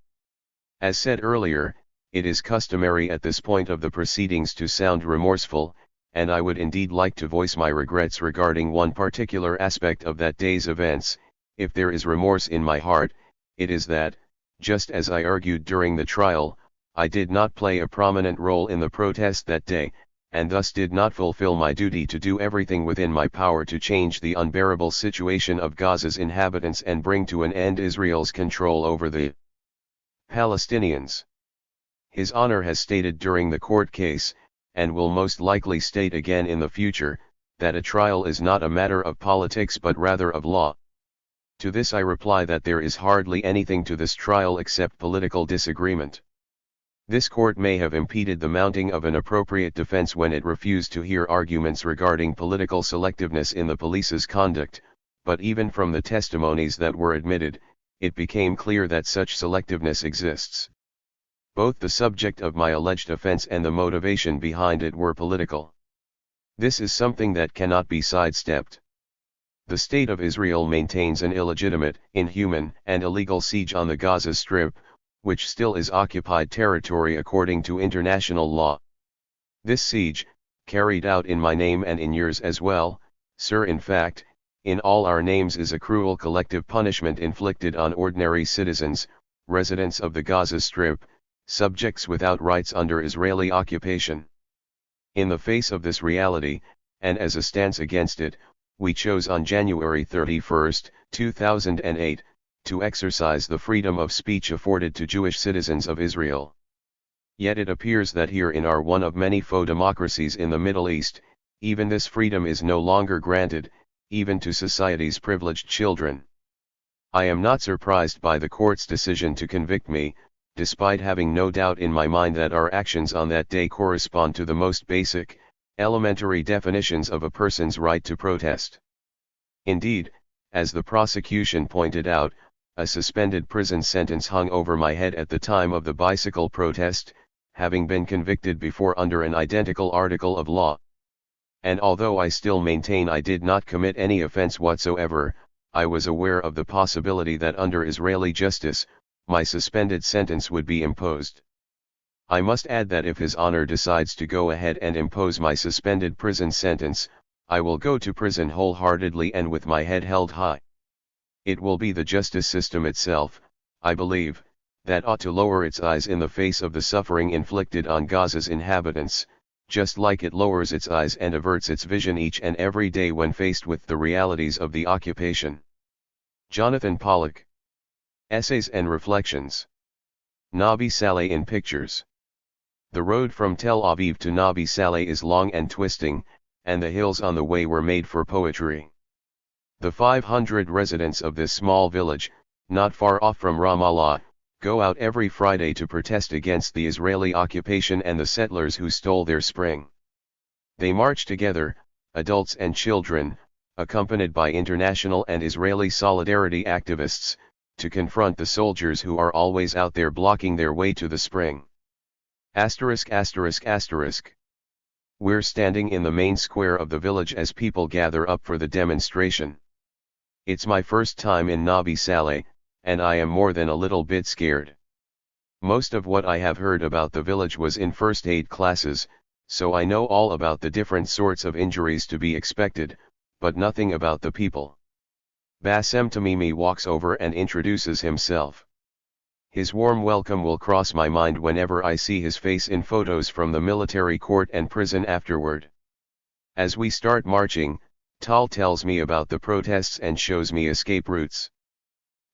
A: As said earlier, it is customary at this point of the proceedings to sound remorseful, and I would indeed like to voice my regrets regarding one particular aspect of that day's events. If there is remorse in my heart, it is that, just as I argued during the trial, I did not play a prominent role in the protest that day, and thus did not fulfill my duty to do everything within my power to change the unbearable situation of Gaza's inhabitants and bring to an end Israel's control over the Palestinians. His Honor has stated during the court case, and will most likely state again in the future, that a trial is not a matter of politics but rather of law. To this I reply that there is hardly anything to this trial except political disagreement. This court may have impeded the mounting of an appropriate defense when it refused to hear arguments regarding political selectiveness in the police's conduct, but even from the testimonies that were admitted, it became clear that such selectiveness exists. Both the subject of my alleged offense and the motivation behind it were political. This is something that cannot be sidestepped. The State of Israel maintains an illegitimate, inhuman, and illegal siege on the Gaza Strip, which still is occupied territory according to international law. This siege, carried out in my name and in yours as well, sir, in fact, in all our names, is a cruel collective punishment inflicted on ordinary citizens, residents of the Gaza Strip, subjects without rights under Israeli occupation. In the face of this reality, and as a stance against it, we chose on January 31, 2008, to exercise the freedom of speech afforded to Jewish citizens of Israel. Yet it appears that here in our one of many faux democracies in the Middle East, even this freedom is no longer granted, even to society's privileged children. I am not surprised by the court's decision to convict me, despite having no doubt in my mind that our actions on that day correspond to the most basic, elementary definitions of a person's right to protest. Indeed, as the prosecution pointed out, a suspended prison sentence hung over my head at the time of the bicycle protest, having been convicted before under an identical article of law. And although I still maintain I did not commit any offense whatsoever, I was aware of the possibility that under Israeli justice, my suspended sentence would be imposed. I must add that if His Honor decides to go ahead and impose my suspended prison sentence, I will go to prison wholeheartedly and with my head held high. It will be the justice system itself, I believe, that ought to lower its eyes in the face of the suffering inflicted on Gaza's inhabitants, just like it lowers its eyes and averts its vision each and every day when faced with the realities of the occupation. Jonathan Pollock. Essays and Reflections. Nabi Saleh in Pictures. The road from Tel Aviv to Nabi Saleh is long and twisting, and the hills on the way were made for poetry. The 500 residents of this small village, not far off from Ramallah, go out every Friday to protest against the Israeli occupation and the settlers who stole their spring. They march together, adults and children, accompanied by international and Israeli solidarity activists, to confront the soldiers who are always out there blocking their way to the spring. We're standing in the main square of the village as people gather up for the demonstration. It's my first time in Nabi Saleh, and I am more than a little bit scared. Most of what I have heard about the village was in first aid classes, so I know all about the different sorts of injuries to be expected, but nothing about the people. Bassem Tamimi walks over and introduces himself. His warm welcome will cross my mind whenever I see his face in photos from the military court and prison afterward. As we start marching, Tal tells me about the protests and shows me escape routes.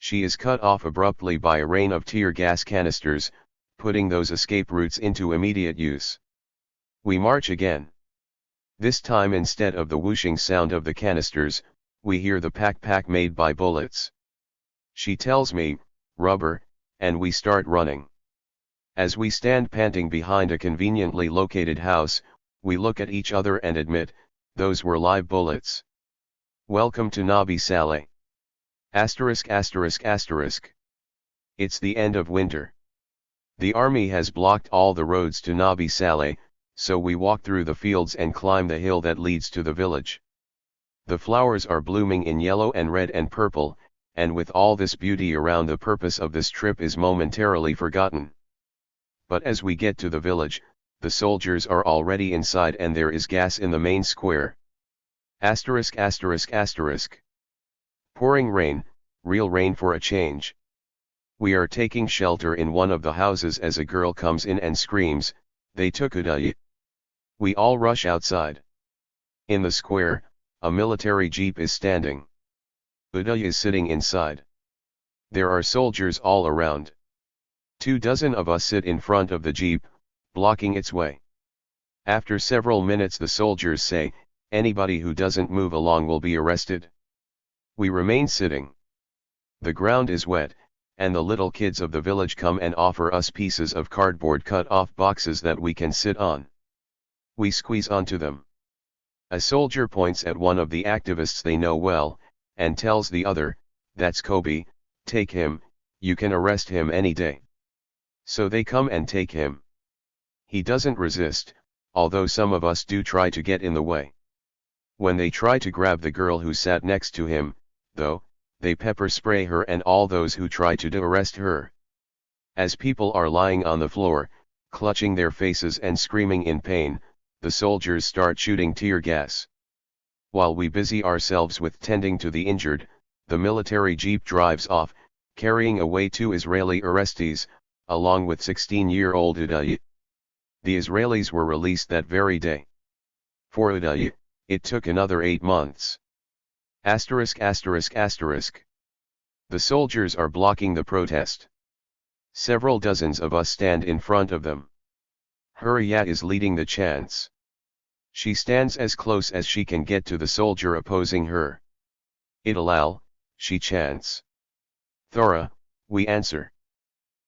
A: She is cut off abruptly by a rain of tear gas canisters, putting those escape routes into immediate use. We march again. This time, instead of the whooshing sound of the canisters, we hear the pack made by bullets. She tells me, rubber, and we start running. As we stand panting behind a conveniently located house, we look at each other and admit, those were live bullets. Welcome to Nabi Saleh. ****. It's the end of winter. The army has blocked all the roads to Nabi Saleh, so we walk through the fields and climb the hill that leads to the village. The flowers are blooming in yellow and red and purple, and with all this beauty around, the purpose of this trip is momentarily forgotten. But as we get to the village, the soldiers are already inside and there is gas in the main square. ****. Pouring rain, real rain for a change. We are taking shelter in one of the houses as a girl comes in and screams, "They took Uday." We all rush outside. In the square, a military jeep is standing. Uday is sitting inside. There are soldiers all around. 24 of us sit in front of the jeep, blocking its way. After several minutes the soldiers say, "Anybody who doesn't move along will be arrested." We remain sitting. The ground is wet, and the little kids of the village come and offer us pieces of cardboard cut off boxes that we can sit on. We squeeze onto them. A soldier points at one of the activists they know well, and tells the other, "That's Kobe, take him, you can arrest him any day." So they come and take him. He doesn't resist, although some of us do try to get in the way. When they try to grab the girl who sat next to him, though, they pepper spray her and all those who try to arrest her. As people are lying on the floor, clutching their faces and screaming in pain, the soldiers start shooting tear gas. While we busy ourselves with tending to the injured, the military jeep drives off, carrying away 2 Israeli arrestees, along with 16-year-old Uday. The Israelis were released that very day. For Uday, it took another 8 months. *****. The soldiers are blocking the protest. Several dozens of us stand in front of them. Hurriyat is leading the chants. She stands as close as she can get to the soldier opposing her. "Italal," she chants. "Thora," we answer.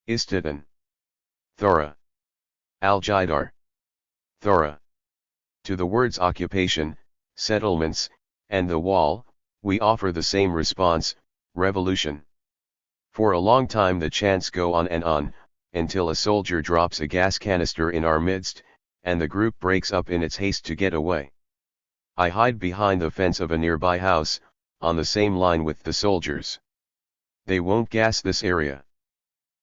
A: "Istidan." "Thora." "Al-Jidar." "Thora." To the words occupation, settlements, and the wall, we offer the same response, revolution. For a long time the chants go on and on, until a soldier drops a gas canister in our midst, and the group breaks up in its haste to get away. I hide behind the fence of a nearby house, on the same line with the soldiers. They won't gas this area.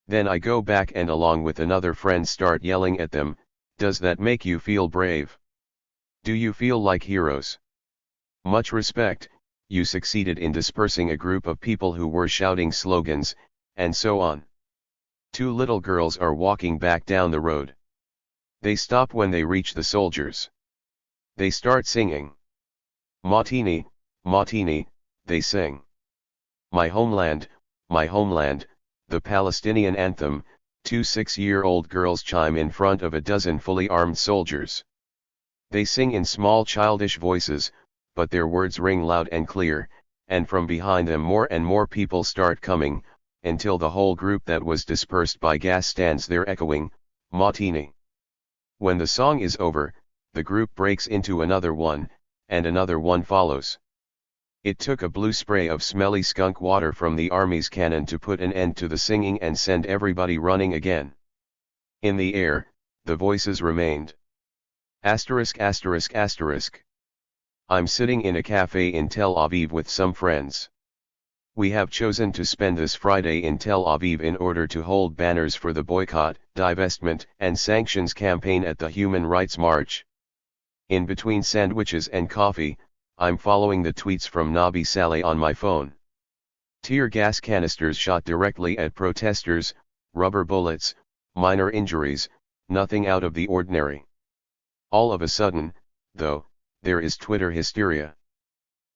A: Then I go back and along with another friend start yelling at them, "Does that make you feel brave? Do you feel like heroes? Much respect, you succeeded in dispersing a group of people who were shouting slogans," and so on. 2 little girls are walking back down the road. They stop when they reach the soldiers. They start singing. "Matini, Matini," they sing. My homeland, the Palestinian anthem, 2 6-year-old girls chime in front of a dozen fully armed soldiers. They sing in small childish voices, but their words ring loud and clear, and from behind them more and more people start coming, until the whole group that was dispersed by gas stands there echoing, "Matini." When the song is over, the group breaks into another one, and another one follows. It took a blue spray of smelly skunk water from the army's cannon to put an end to the singing and send everybody running again. In the air, the voices remained. *****. I'm sitting in a cafe in Tel Aviv with some friends. We have chosen to spend this Friday in Tel Aviv in order to hold banners for the boycott, divestment, and sanctions campaign at the Human Rights March. In between sandwiches and coffee, I'm following the tweets from Nabi Saleh on my phone. Tear gas canisters shot directly at protesters, rubber bullets, minor injuries, nothing out of the ordinary. All of a sudden, though, there is Twitter hysteria.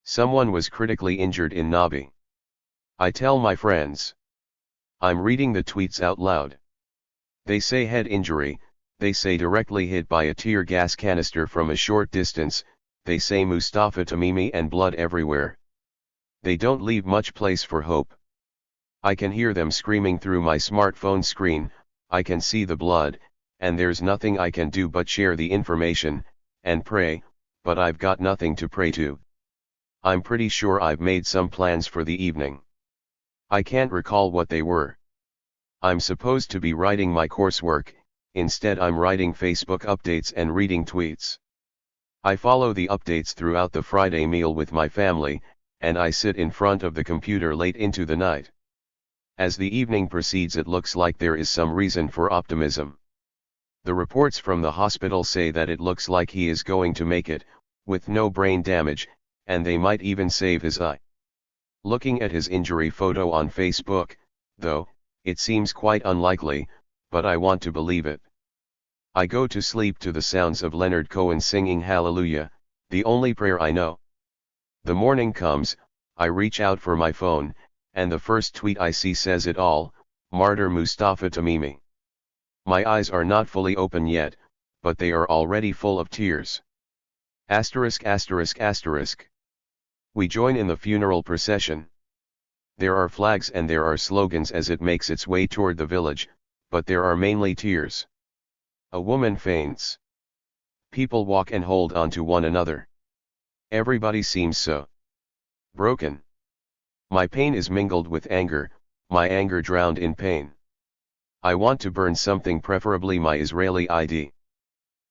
A: Someone was critically injured in Nabi. I tell my friends. I'm reading the tweets out loud. They say head injury, they say directly hit by a tear gas canister from a short distance, they say Mustafa Tamimi and blood everywhere. They don't leave much place for hope. I can hear them screaming through my smartphone screen, I can see the blood, and there's nothing I can do but share the information, and pray, but I've got nothing to pray to. I'm pretty sure I've made some plans for the evening. I can't recall what they were. I'm supposed to be writing my coursework, instead I'm writing Facebook updates and reading tweets. I follow the updates throughout the Friday meal with my family, and I sit in front of the computer late into the night. As the evening proceeds, it looks like there is some reason for optimism. The reports from the hospital say that it looks like he is going to make it, with no brain damage, and they might even save his eye. Looking at his injury photo on Facebook, though, it seems quite unlikely, but I want to believe it. I go to sleep to the sounds of Leonard Cohen singing Hallelujah, the only prayer I know. The morning comes, I reach out for my phone, and the first tweet I see says it all, Martyr Mustafa Tamimi. My eyes are not fully open yet, but they are already full of tears. Asterisk asterisk asterisk. We join in the funeral procession. There are flags and there are slogans as it makes its way toward the village, but there are mainly tears. A woman faints. People walk and hold on to one another. Everybody seems so broken. My pain is mingled with anger, my anger drowned in pain. I want to burn something, preferably my Israeli ID.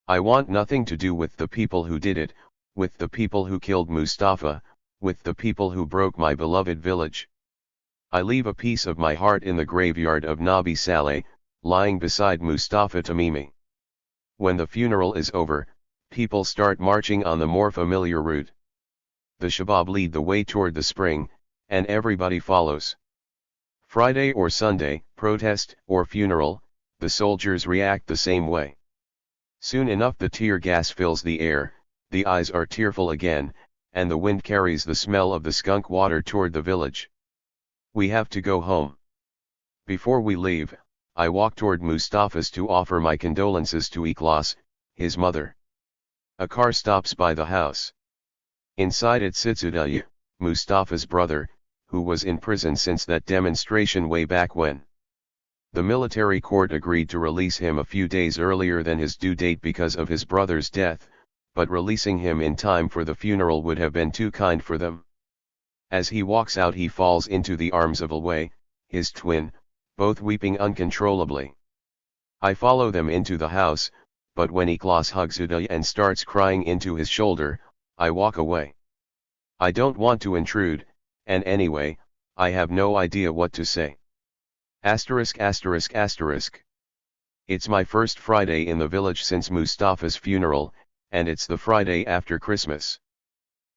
A: I want nothing to do with the people who did it, with the people who killed Mustafa, with the people who broke my beloved village. I leave a piece of my heart in the graveyard of Nabi Saleh, lying beside Mustafa Tamimi. When the funeral is over, people start marching on the more familiar route. The Shabab lead the way toward the spring, and everybody follows. Friday or Sunday, protest or funeral, the soldiers react the same way. Soon enough the tear gas fills the air, the eyes are tearful again, and the wind carries the smell of the skunk water toward the village. We have to go home. Before we leave, I walk toward Mustafa's to offer my condolences to Ikhlas, his mother. A car stops by the house. Inside it sits Uday, Mustafa's brother, who was in prison since that demonstration way back when. The military court agreed to release him a few days earlier than his due date because of his brother's death, but releasing him in time for the funeral would have been too kind for them. As he walks out he falls into the arms of Uday, his twin, both weeping uncontrollably. I follow them into the house, but when Ikhlas hugs Uday and starts crying into his shoulder, I walk away. I don't want to intrude, and anyway, I have no idea what to say. Asterisk asterisk asterisk. It's my first Friday in the village since Mustafa's funeral, and it's the Friday after Christmas.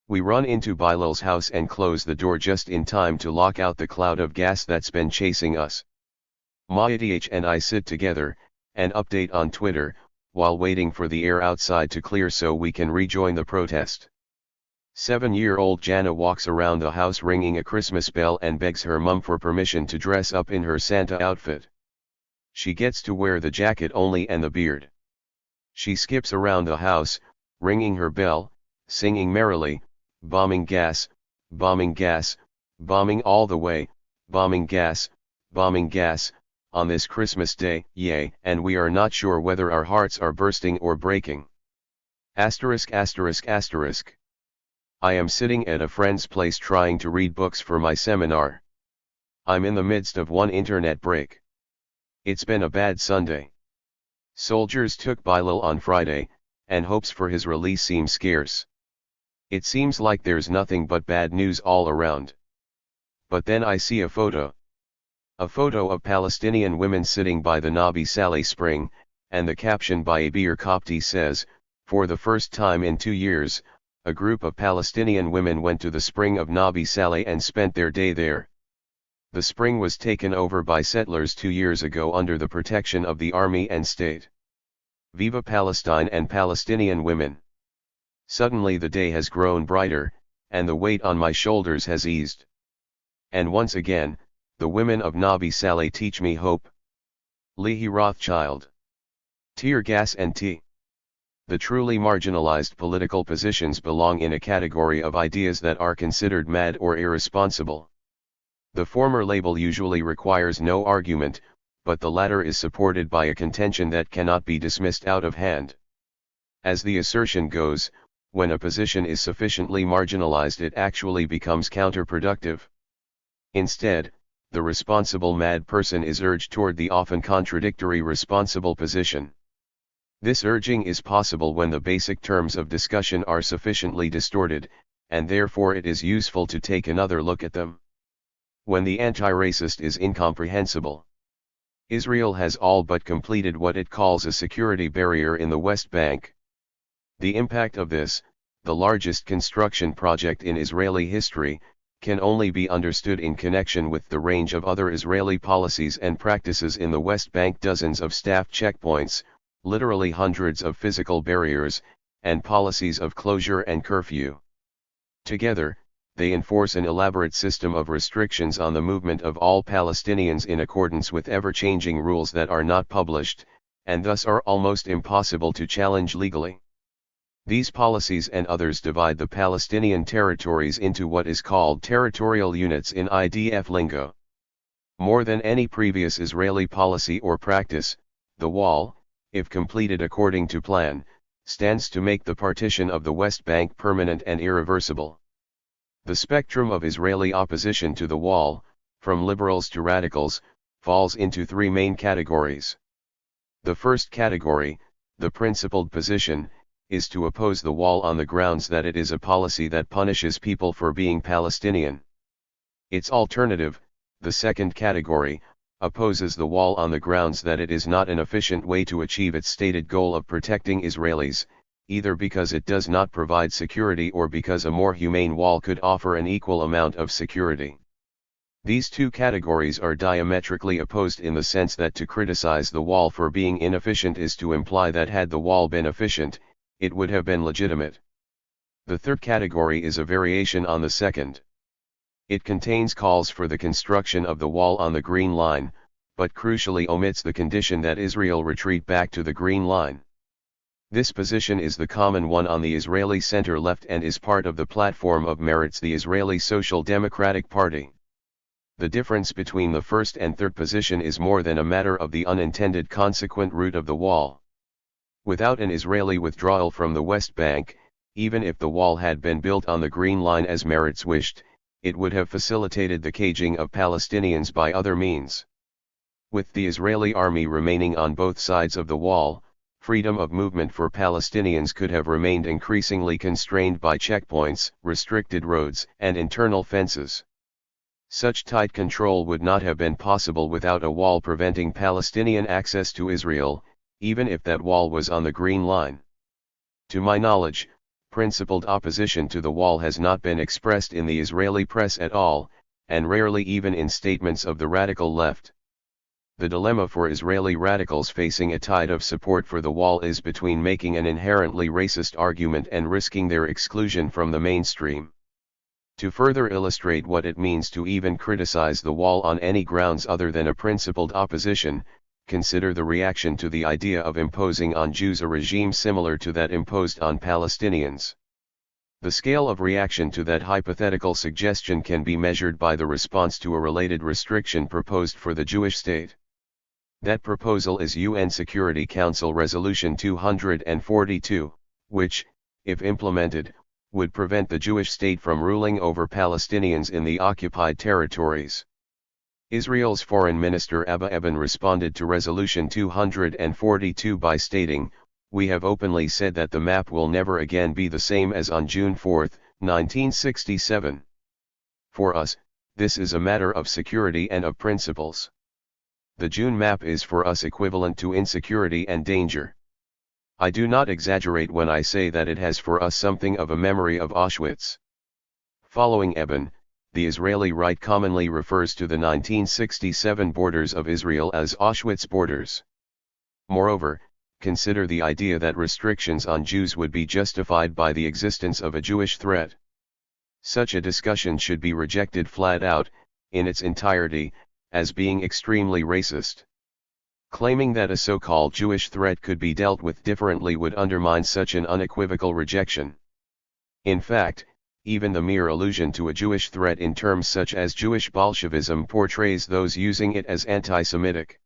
A: We run into Bilal's house and close the door just in time to lock out the cloud of gas that's been chasing us. Maidh and I sit together, and update on Twitter, while waiting for the air outside to clear so we can rejoin the protest. 7-year-old Jana walks around the house ringing a Christmas bell and begs her mum for permission to dress up in her Santa outfit. She gets to wear the jacket only and the beard. She skips around the house, ringing her bell, singing merrily, bombing gas, bombing all the way, bombing gas, on this Christmas day, yay, and we are not sure whether our hearts are bursting or breaking. Asterisk asterisk asterisk. I am sitting at a friend's place trying to read books for my seminar. I'm in the midst of one internet break. It's been a bad Sunday. Soldiers took Bilal on Friday, and hopes for his release seem scarce. It seems like there's nothing but bad news all around. But then I see a photo. A photo of Palestinian women sitting by the Nabi Saleh spring, and the caption by Abir Kopti says, "For the first time in 2 years, a group of Palestinian women went to the spring of Nabi Saleh and spent their day there." The spring was taken over by settlers 2 years ago under the protection of the army and state. Viva Palestine and Palestinian women! Suddenly the day has grown brighter, and the weight on my shoulders has eased. And once again, the women of Nabi Saleh teach me hope. Leahy Rothschild. Tear gas and tea. The truly marginalized political positions belong in a category of ideas that are considered mad or irresponsible. The former label usually requires no argument, but the latter is supported by a contention that cannot be dismissed out of hand. As the assertion goes, when a position is sufficiently marginalized, it actually becomes counterproductive. Instead, the responsible mad person is urged toward the often contradictory responsible position. This urging is possible when the basic terms of discussion are sufficiently distorted, and therefore it is useful to take another look at them. When the anti-racist is incomprehensible. Israel has all but completed what it calls a security barrier in the West Bank. The impact of this, the largest construction project in Israeli history, can only be understood in connection with the range of other Israeli policies and practices in the West Bank: dozens of staffed checkpoints, literally hundreds of physical barriers, and policies of closure and curfew. Together, they enforce an elaborate system of restrictions on the movement of all Palestinians in accordance with ever-changing rules that are not published, and thus are almost impossible to challenge legally. These policies and others divide the Palestinian territories into what is called territorial units in IDF lingo. More than any previous Israeli policy or practice, the wall, if completed according to plan, stands to make the partition of the West Bank permanent and irreversible. The spectrum of Israeli opposition to the wall, from liberals to radicals, falls into three main categories. The first category, the principled position, is to oppose the wall on the grounds that it is a policy that punishes people for being Palestinian. Its alternative, the second category, opposes the wall on the grounds that it is not an efficient way to achieve its stated goal of protecting Israelis, either because it does not provide security or because a more humane wall could offer an equal amount of security. These two categories are diametrically opposed in the sense that to criticize the wall for being inefficient is to imply that had the wall been efficient, it would have been legitimate. The third category is a variation on the second. It contains calls for the construction of the wall on the Green Line, but crucially omits the condition that Israel retreat back to the Green Line. This position is the common one on the Israeli center-left and is part of the platform of Meretz, the Israeli Social Democratic Party. The difference between the first and third position is more than a matter of the unintended consequent route of the wall. Without an Israeli withdrawal from the West Bank, even if the wall had been built on the Green Line as Meretz wished, it would have facilitated the caging of Palestinians by other means. With the Israeli army remaining on both sides of the wall, freedom of movement for Palestinians could have remained increasingly constrained by checkpoints, restricted roads, and internal fences. Such tight control would not have been possible without a wall preventing Palestinian access to Israel, even if that wall was on the Green Line. To my knowledge, principled opposition to the wall has not been expressed in the Israeli press at all, and rarely even in statements of the radical left. The dilemma for Israeli radicals facing a tide of support for the wall is between making an inherently racist argument and risking their exclusion from the mainstream. To further illustrate what it means to even criticize the wall on any grounds other than a principled opposition, consider the reaction to the idea of imposing on Jews a regime similar to that imposed on Palestinians. The scale of reaction to that hypothetical suggestion can be measured by the response to a related restriction proposed for the Jewish state. That proposal is UN Security Council Resolution 242, which, if implemented, would prevent the Jewish state from ruling over Palestinians in the occupied territories. Israel's Foreign Minister Abba Eban responded to Resolution 242 by stating, "We have openly said that the map will never again be the same as on June 4, 1967. For us, this is a matter of security and of principles. The June map is for us equivalent to insecurity and danger. I do not exaggerate when I say that it has for us something of a memory of Auschwitz." Following Eban, the Israeli right commonly refers to the 1967 borders of Israel as Auschwitz borders. Moreover, consider the idea that restrictions on Jews would be justified by the existence of a Jewish threat. Such a discussion should be rejected flat out, in its entirety, as being extremely racist. Claiming that a so-called Jewish threat could be dealt with differently would undermine such an unequivocal rejection. In fact, even the mere allusion to a Jewish threat in terms such as Jewish Bolshevism portrays those using it as anti-Semitic.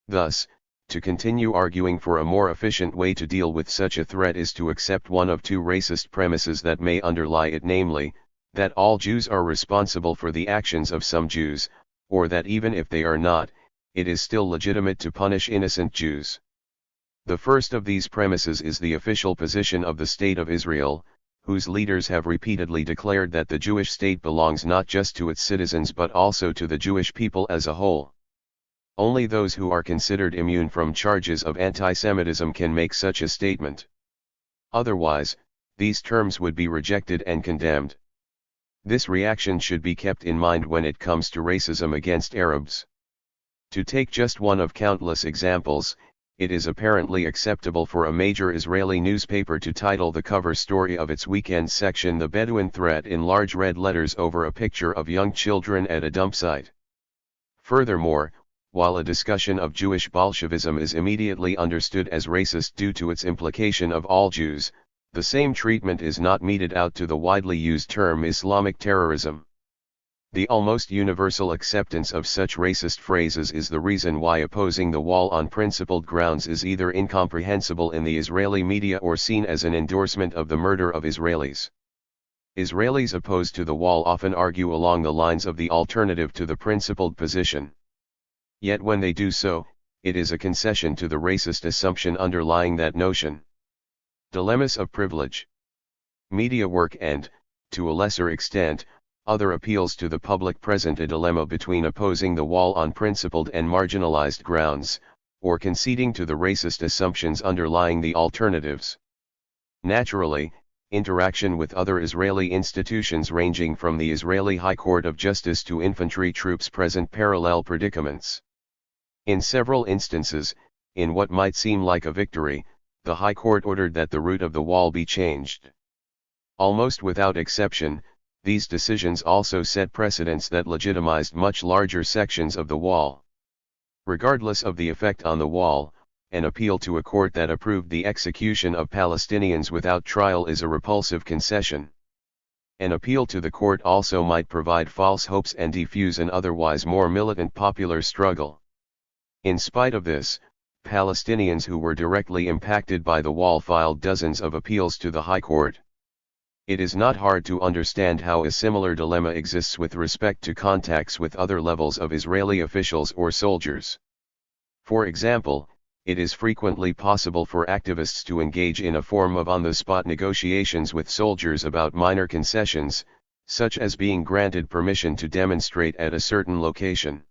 A: Thus, to continue arguing for a more efficient way to deal with such a threat is to accept one of two racist premises that may underlie it, namely, that all Jews are responsible for the actions of some Jews, or that even if they are not, it is still legitimate to punish innocent Jews. The first of these premises is the official position of the State of Israel, whose leaders have repeatedly declared that the Jewish state belongs not just to its citizens but also to the Jewish people as a whole. Only those who are considered immune from charges of anti-Semitism can make such a statement. Otherwise, these terms would be rejected and condemned. This reaction should be kept in mind when it comes to racism against Arabs. To take just one of countless examples, it is apparently acceptable for a major Israeli newspaper to title the cover story of its weekend section "The Bedouin Threat" in large red letters over a picture of young children at a dump site. Furthermore, while a discussion of Jewish Bolshevism is immediately understood as racist due to its implication of all Jews, the same treatment is not meted out to the widely used term Islamic terrorism. The almost universal acceptance of such racist phrases is the reason why opposing the wall on principled grounds is either incomprehensible in the Israeli media or seen as an endorsement of the murder of Israelis. Israelis opposed to the wall often argue along the lines of the alternative to the principled position. Yet when they do so, it is a concession to the racist assumption underlying that notion. Dilemmas of privilege. Media work and, to a lesser extent, other appeals to the public present a dilemma between opposing the wall on principled and marginalized grounds, or conceding to the racist assumptions underlying the alternatives. Naturally, interaction with other Israeli institutions ranging from the Israeli High Court of Justice to infantry troops present parallel predicaments. In several instances, in what might seem like a victory, the High Court ordered that the route of the wall be changed. Almost without exception, these decisions also set precedents that legitimized much larger sections of the wall. Regardless of the effect on the wall, an appeal to a court that approved the execution of Palestinians without trial is a repulsive concession. An appeal to the court also might provide false hopes and defuse an otherwise more militant popular struggle. In spite of this, Palestinians who were directly impacted by the wall filed dozens of appeals to the High Court. It is not hard to understand how a similar dilemma exists with respect to contacts with other levels of Israeli officials or soldiers. For example, it is frequently possible for activists to engage in a form of on-the-spot negotiations with soldiers about minor concessions, such as being granted permission to demonstrate at a certain location.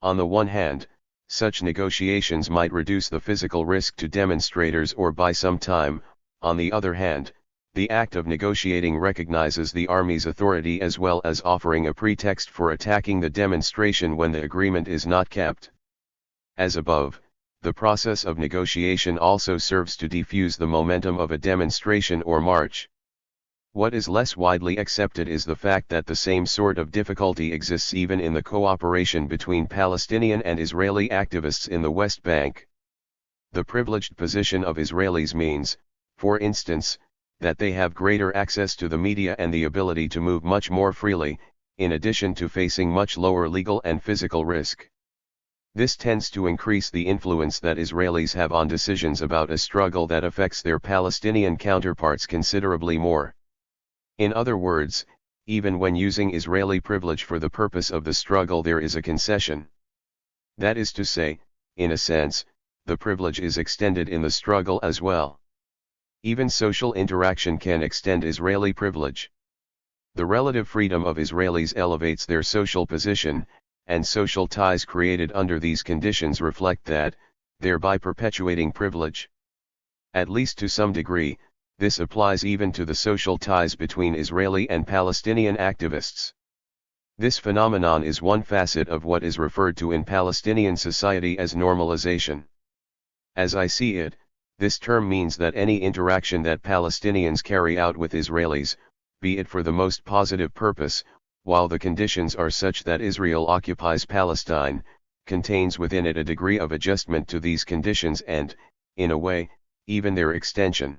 A: On the one hand, such negotiations might reduce the physical risk to demonstrators or buy some time. On the other hand, the act of negotiating recognizes the army's authority as well as offering a pretext for attacking the demonstration when the agreement is not kept. As above, the process of negotiation also serves to defuse the momentum of a demonstration or march. What is less widely accepted is the fact that the same sort of difficulty exists even in the cooperation between Palestinian and Israeli activists in the West Bank. The privileged position of Israelis means, for instance, that they have greater access to the media and the ability to move much more freely, in addition to facing much lower legal and physical risk. This tends to increase the influence that Israelis have on decisions about a struggle that affects their Palestinian counterparts considerably more. In other words, even when using Israeli privilege for the purpose of the struggle, there is a concession. That is to say, in a sense, the privilege is extended in the struggle as well. Even social interaction can extend Israeli privilege. The relative freedom of Israelis elevates their social position, and social ties created under these conditions reflect that, thereby perpetuating privilege. At least to some degree, this applies even to the social ties between Israeli and Palestinian activists. This phenomenon is one facet of what is referred to in Palestinian society as normalization. As I see it, this term means that any interaction that Palestinians carry out with Israelis, be it for the most positive purpose, while the conditions are such that Israel occupies Palestine, contains within it a degree of adjustment to these conditions and, in a way, even their extension.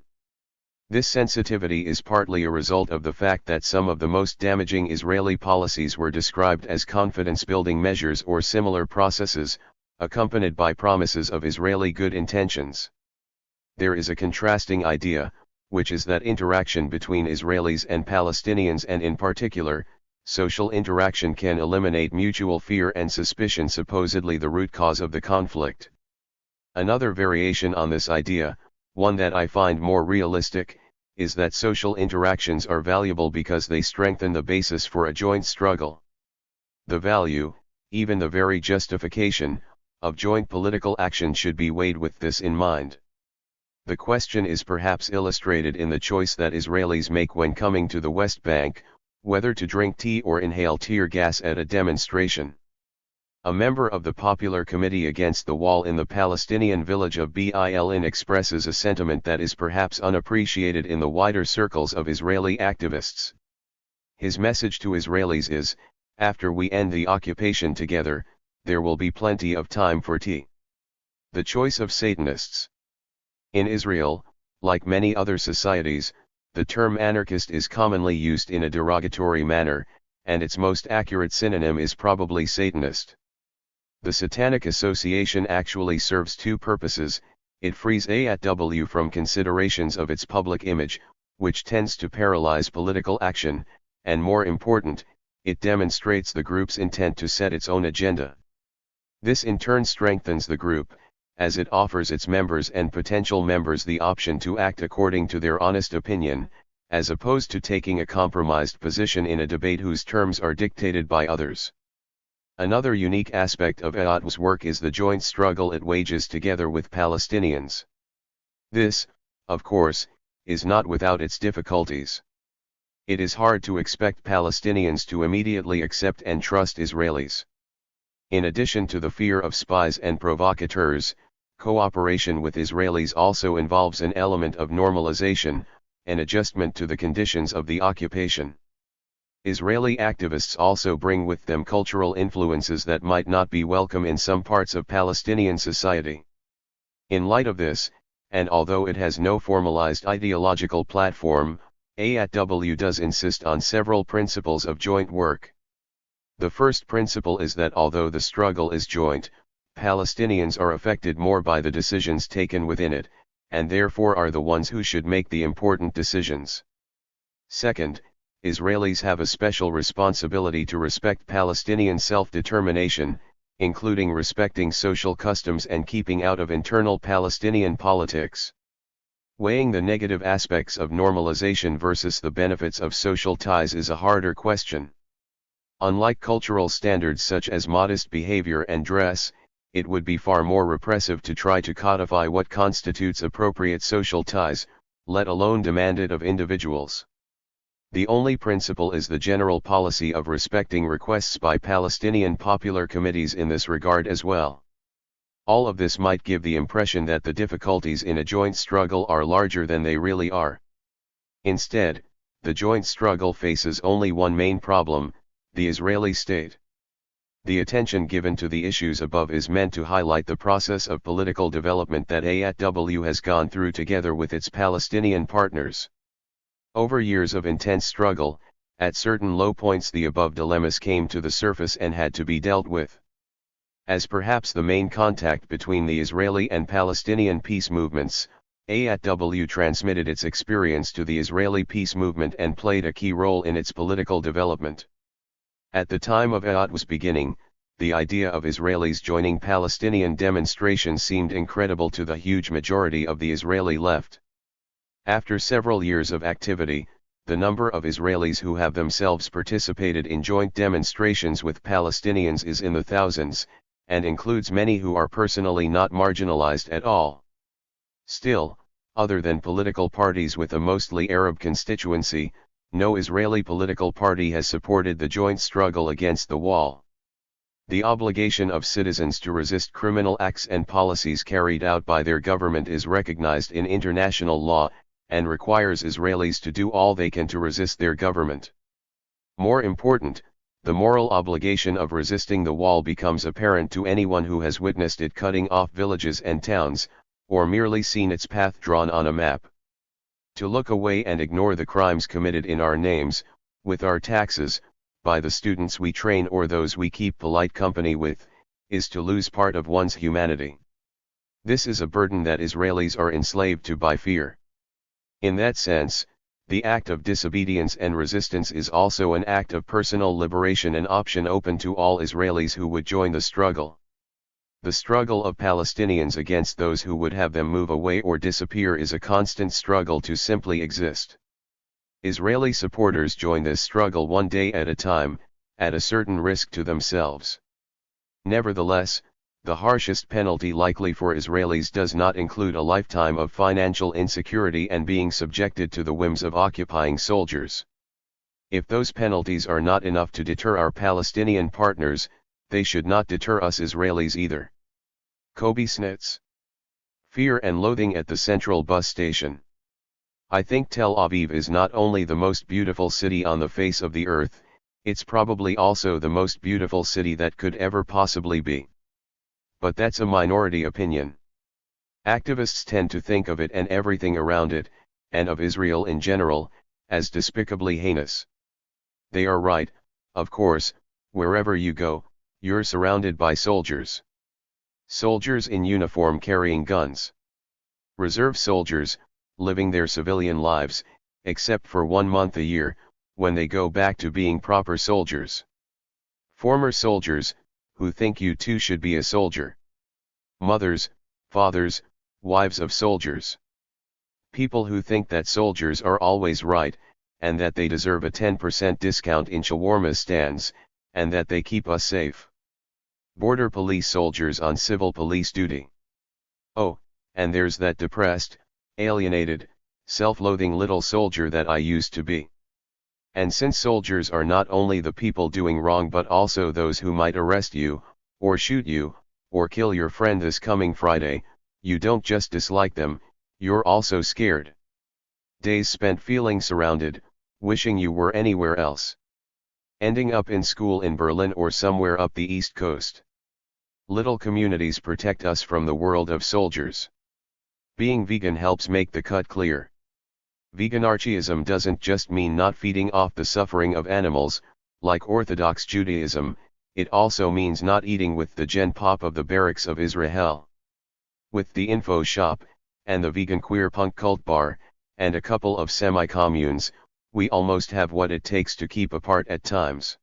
A: This sensitivity is partly a result of the fact that some of the most damaging Israeli policies were described as confidence-building measures or similar processes, accompanied by promises of Israeli good intentions. There is a contrasting idea, which is that interaction between Israelis and Palestinians, and in particular, social interaction, can eliminate mutual fear and suspicion, supposedly the root cause of the conflict. Another variation on this idea, one that I find more realistic, is that social interactions are valuable because they strengthen the basis for a joint struggle. The value, even the very justification, of joint political action should be weighed with this in mind. The question is perhaps illustrated in the choice that Israelis make when coming to the West Bank, whether to drink tea or inhale tear gas at a demonstration. A member of the Popular Committee Against the Wall in the Palestinian village of Bilin expresses a sentiment that is perhaps unappreciated in the wider circles of Israeli activists. His message to Israelis is, after we end the occupation together, there will be plenty of time for tea. The choice of Satanists. In Israel, like many other societies, the term anarchist is commonly used in a derogatory manner, and its most accurate synonym is probably Satanist. The Satanic Association actually serves two purposes: it frees AAW from considerations of its public image, which tends to paralyze political action, and more important, it demonstrates the group's intent to set its own agenda. This in turn strengthens the group, as it offers its members and potential members the option to act according to their honest opinion, as opposed to taking a compromised position in a debate whose terms are dictated by others. Another unique aspect of AAW's work is the joint struggle it wages together with Palestinians. This, of course, is not without its difficulties. It is hard to expect Palestinians to immediately accept and trust Israelis. In addition to the fear of spies and provocateurs, cooperation with Israelis also involves an element of normalization, an adjustment to the conditions of the occupation. Israeli activists also bring with them cultural influences that might not be welcome in some parts of Palestinian society. In light of this, and although it has no formalized ideological platform, AAW does insist on several principles of joint work. The first principle is that although the struggle is joint, Palestinians are affected more by the decisions taken within it, and therefore are the ones who should make the important decisions. Second, Israelis have a special responsibility to respect Palestinian self-determination, including respecting social customs and keeping out of internal Palestinian politics. Weighing the negative aspects of normalization versus the benefits of social ties is a harder question. Unlike cultural standards such as modest behavior and dress, it would be far more repressive to try to codify what constitutes appropriate social ties, let alone demand it of individuals. The only principle is the general policy of respecting requests by Palestinian popular committees in this regard as well. All of this might give the impression that the difficulties in a joint struggle are larger than they really are. Instead, the joint struggle faces only one main problem: the Israeli state. The attention given to the issues above is meant to highlight the process of political development that AAW has gone through together with its Palestinian partners. Over years of intense struggle, at certain low points the above dilemmas came to the surface and had to be dealt with. As perhaps the main contact between the Israeli and Palestinian peace movements, AAW transmitted its experience to the Israeli peace movement and played a key role in its political development. At the time of AAW's beginning, the idea of Israelis joining Palestinian demonstrations seemed incredible to the huge majority of the Israeli left. After several years of activity, the number of Israelis who have themselves participated in joint demonstrations with Palestinians is in the thousands, and includes many who are personally not marginalized at all. Still, other than political parties with a mostly Arab constituency, no Israeli political party has supported the joint struggle against the wall. The obligation of citizens to resist criminal acts and policies carried out by their government is recognized in international law, and requires Israelis to do all they can to resist their government. More important, the moral obligation of resisting the wall becomes apparent to anyone who has witnessed it cutting off villages and towns, or merely seen its path drawn on a map. To look away and ignore the crimes committed in our names, with our taxes, by the students we train or those we keep polite company with, is to lose part of one's humanity. This is a burden that Israelis are enslaved to by fear. In that sense, the act of disobedience and resistance is also an act of personal liberation, an option open to all Israelis who would join the struggle. The struggle of Palestinians against those who would have them move away or disappear is a constant struggle to simply exist. Israeli supporters join this struggle one day at a time, at a certain risk to themselves. Nevertheless, the harshest penalty likely for Israelis does not include a lifetime of financial insecurity and being subjected to the whims of occupying soldiers. If those penalties are not enough to deter our Palestinian partners, they should not deter us Israelis either. Kobe Snitz. Fear and loathing at the central bus station. I think Tel Aviv is not only the most beautiful city on the face of the earth, it's probably also the most beautiful city that could ever possibly be. But that's a minority opinion. Activists tend to think of it and everything around it, and of Israel in general, as despicably heinous. They are right, of course. Wherever you go, you're surrounded by soldiers. Soldiers in uniform carrying guns. Reserve soldiers, living their civilian lives, except for 1 month a year, when they go back to being proper soldiers. Former soldiers, who think you too should be a soldier. Mothers, fathers, wives of soldiers. People who think that soldiers are always right, and that they deserve a 10% discount in shawarma stands, and that they keep us safe. Border police soldiers on civil police duty. Oh, and there's that depressed, alienated, self-loathing little soldier that I used to be. And since soldiers are not only the people doing wrong but also those who might arrest you, or shoot you, or kill your friend this coming Friday, you don't just dislike them, you're also scared. Days spent feeling surrounded, wishing you were anywhere else. Ending up in school in Berlin or somewhere up the East Coast. Little communities protect us from the world of soldiers. Being vegan helps make the cut clear. Veganarchism doesn't just mean not feeding off the suffering of animals, like Orthodox Judaism, it also means not eating with the Gen Pop of the barracks of Israel. With the info shop, and the vegan queer punk cult bar, and a couple of semi-communes, we almost have what it takes to keep apart at times.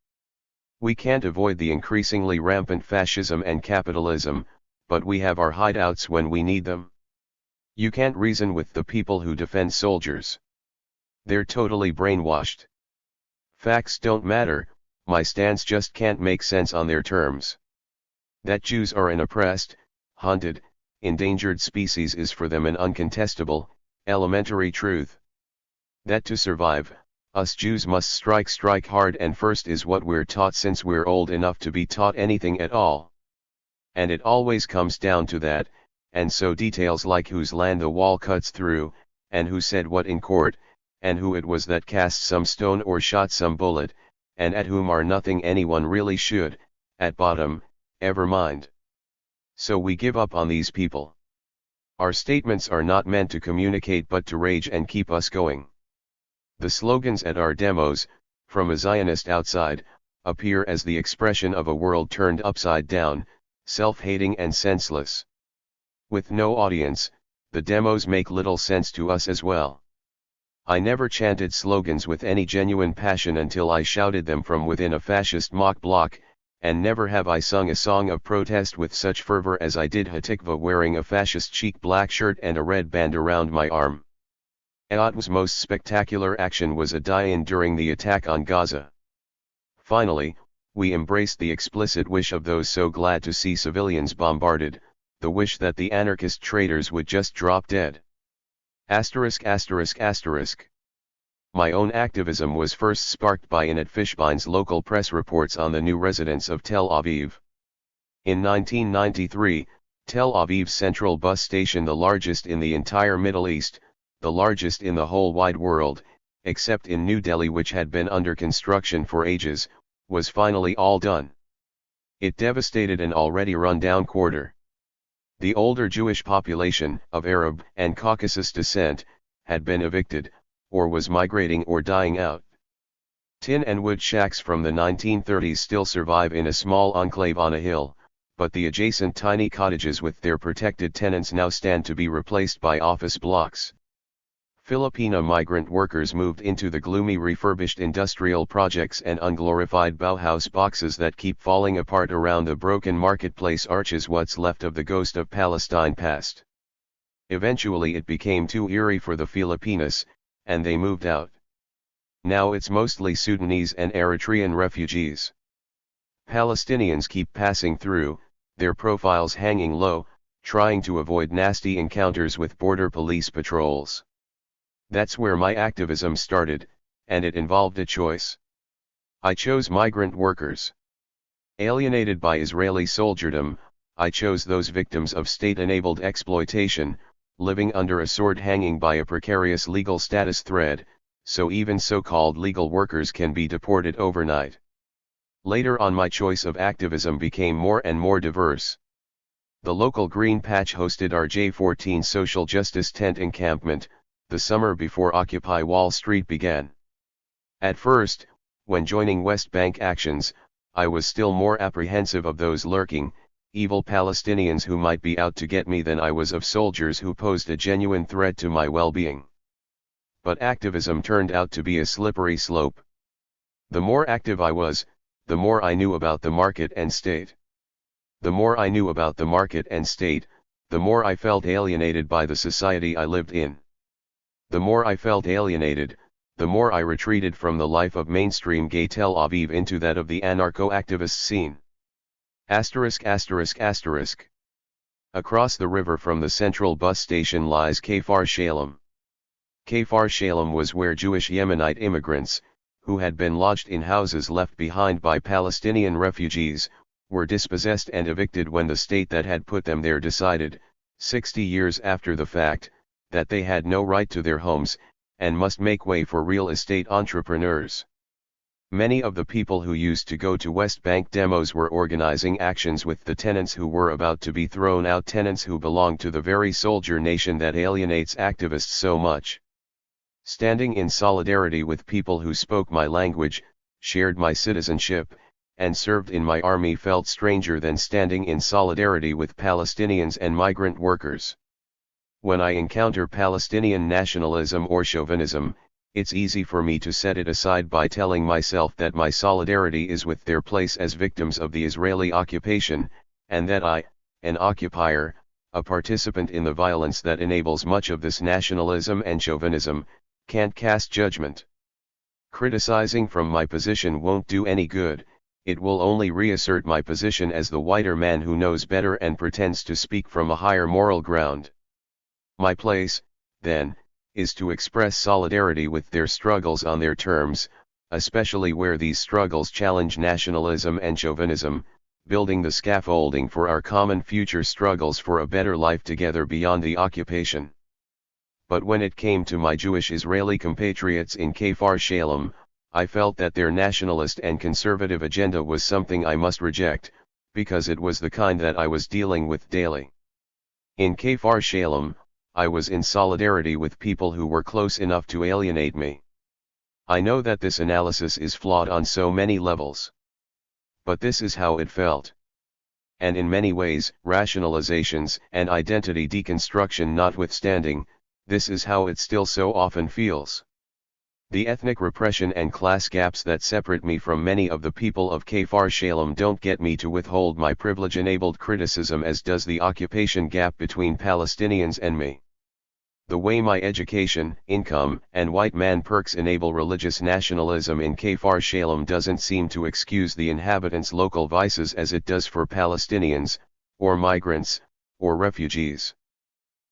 A: We can't avoid the increasingly rampant fascism and capitalism, but we have our hideouts when we need them. You can't reason with the people who defend soldiers. They're totally brainwashed. Facts don't matter, my stance just can't make sense on their terms. That Jews are an oppressed, hunted, endangered species is for them an uncontestable, elementary truth. That to survive, us Jews must strike hard and first is what we're taught since we're old enough to be taught anything at all. And it always comes down to that, and so details like whose land the wall cuts through, and who said what in court, and who it was that cast some stone or shot some bullet, and at whom are nothing anyone really should, at bottom, ever mind. So we give up on these people. Our statements are not meant to communicate but to rage and keep us going. The slogans at our demos, from a Zionist outside, appear as the expression of a world turned upside down, self-hating and senseless. With no audience, the demos make little sense to us as well. I never chanted slogans with any genuine passion until I shouted them from within a fascist mock block, and never have I sung a song of protest with such fervor as I did Hatikva wearing a fascist chic black shirt and a red band around my arm. Eot's most spectacular action was a die-in during the attack on Gaza. Finally, we embraced the explicit wish of those so glad to see civilians bombarded, the wish that the anarchist traitors would just drop dead. ******. My own activism was first sparked by Inat Fishbein's local press reports on the new residents of Tel Aviv. In 1993, Tel Aviv's central bus station, the largest in the entire Middle East, the largest in the whole wide world, except in New Delhi, which had been under construction for ages, was finally all done. It devastated an already run-down quarter. The older Jewish population, of Arab and Caucasus descent, had been evicted, or was migrating or dying out. Tin and wood shacks from the 1930s still survive in a small enclave on a hill, but the adjacent tiny cottages with their protected tenants now stand to be replaced by office blocks. Filipino migrant workers moved into the gloomy refurbished industrial projects and unglorified Bauhaus boxes that keep falling apart around the broken marketplace arches, what's left of the ghost of Palestine past. Eventually it became too eerie for the Filipinos, and they moved out. Now it's mostly Sudanese and Eritrean refugees. Palestinians keep passing through, their profiles hanging low, trying to avoid nasty encounters with border police patrols. That's where my activism started, and it involved a choice. I chose migrant workers. Alienated by Israeli soldierdom, I chose those victims of state-enabled exploitation, living under a sword hanging by a precarious legal status thread, so even so-called legal workers can be deported overnight. Later on, my choice of activism became more and more diverse. The local Green Patch hosted our J14 social justice tent encampment, the summer before Occupy Wall Street began. At first, when joining West Bank actions, I was still more apprehensive of those lurking, evil Palestinians who might be out to get me than I was of soldiers who posed a genuine threat to my well-being. But activism turned out to be a slippery slope. The more active I was, the more I knew about the market and state. The more I knew about the market and state, the more I felt alienated by the society I lived in. The more I felt alienated, the more I retreated from the life of mainstream gay Tel Aviv into that of the anarcho-activist scene. Asterisk. Across the river from the central bus station lies Kfar Shalem. Kfar Shalem was where Jewish Yemenite immigrants, who had been lodged in houses left behind by Palestinian refugees, were dispossessed and evicted when the state that had put them there decided, 60 years after the fact, that they had no right to their homes, and must make way for real estate entrepreneurs. Many of the people who used to go to West Bank demos were organizing actions with the tenants who were about to be thrown out, tenants who belonged to the very soldier nation that alienates activists so much. Standing in solidarity with people who spoke my language, shared my citizenship, and served in my army felt stranger than standing in solidarity with Palestinians and migrant workers. When I encounter Palestinian nationalism or chauvinism, it's easy for me to set it aside by telling myself that my solidarity is with their place as victims of the Israeli occupation, and that I, an occupier, a participant in the violence that enables much of this nationalism and chauvinism, can't cast judgment. Criticizing from my position won't do any good, it will only reassert my position as the whiter man who knows better and pretends to speak from a higher moral ground. My place, then, is to express solidarity with their struggles on their terms, especially where these struggles challenge nationalism and chauvinism, building the scaffolding for our common future struggles for a better life together beyond the occupation. But when it came to my Jewish Israeli compatriots in Kfar Shalem, I felt that their nationalist and conservative agenda was something I must reject, because it was the kind that I was dealing with daily. In Kfar Shalem, I was in solidarity with people who were close enough to alienate me. I know that this analysis is flawed on so many levels. But this is how it felt. And in many ways, rationalizations and identity deconstruction notwithstanding, this is how it still so often feels. The ethnic repression and class gaps that separate me from many of the people of Kfar Shalem don't get me to withhold my privilege-enabled criticism as does the occupation gap between Palestinians and me. The way my education, income, and white man perks enable religious nationalism in Kfar Shalem doesn't seem to excuse the inhabitants' local vices as it does for Palestinians, or migrants, or refugees.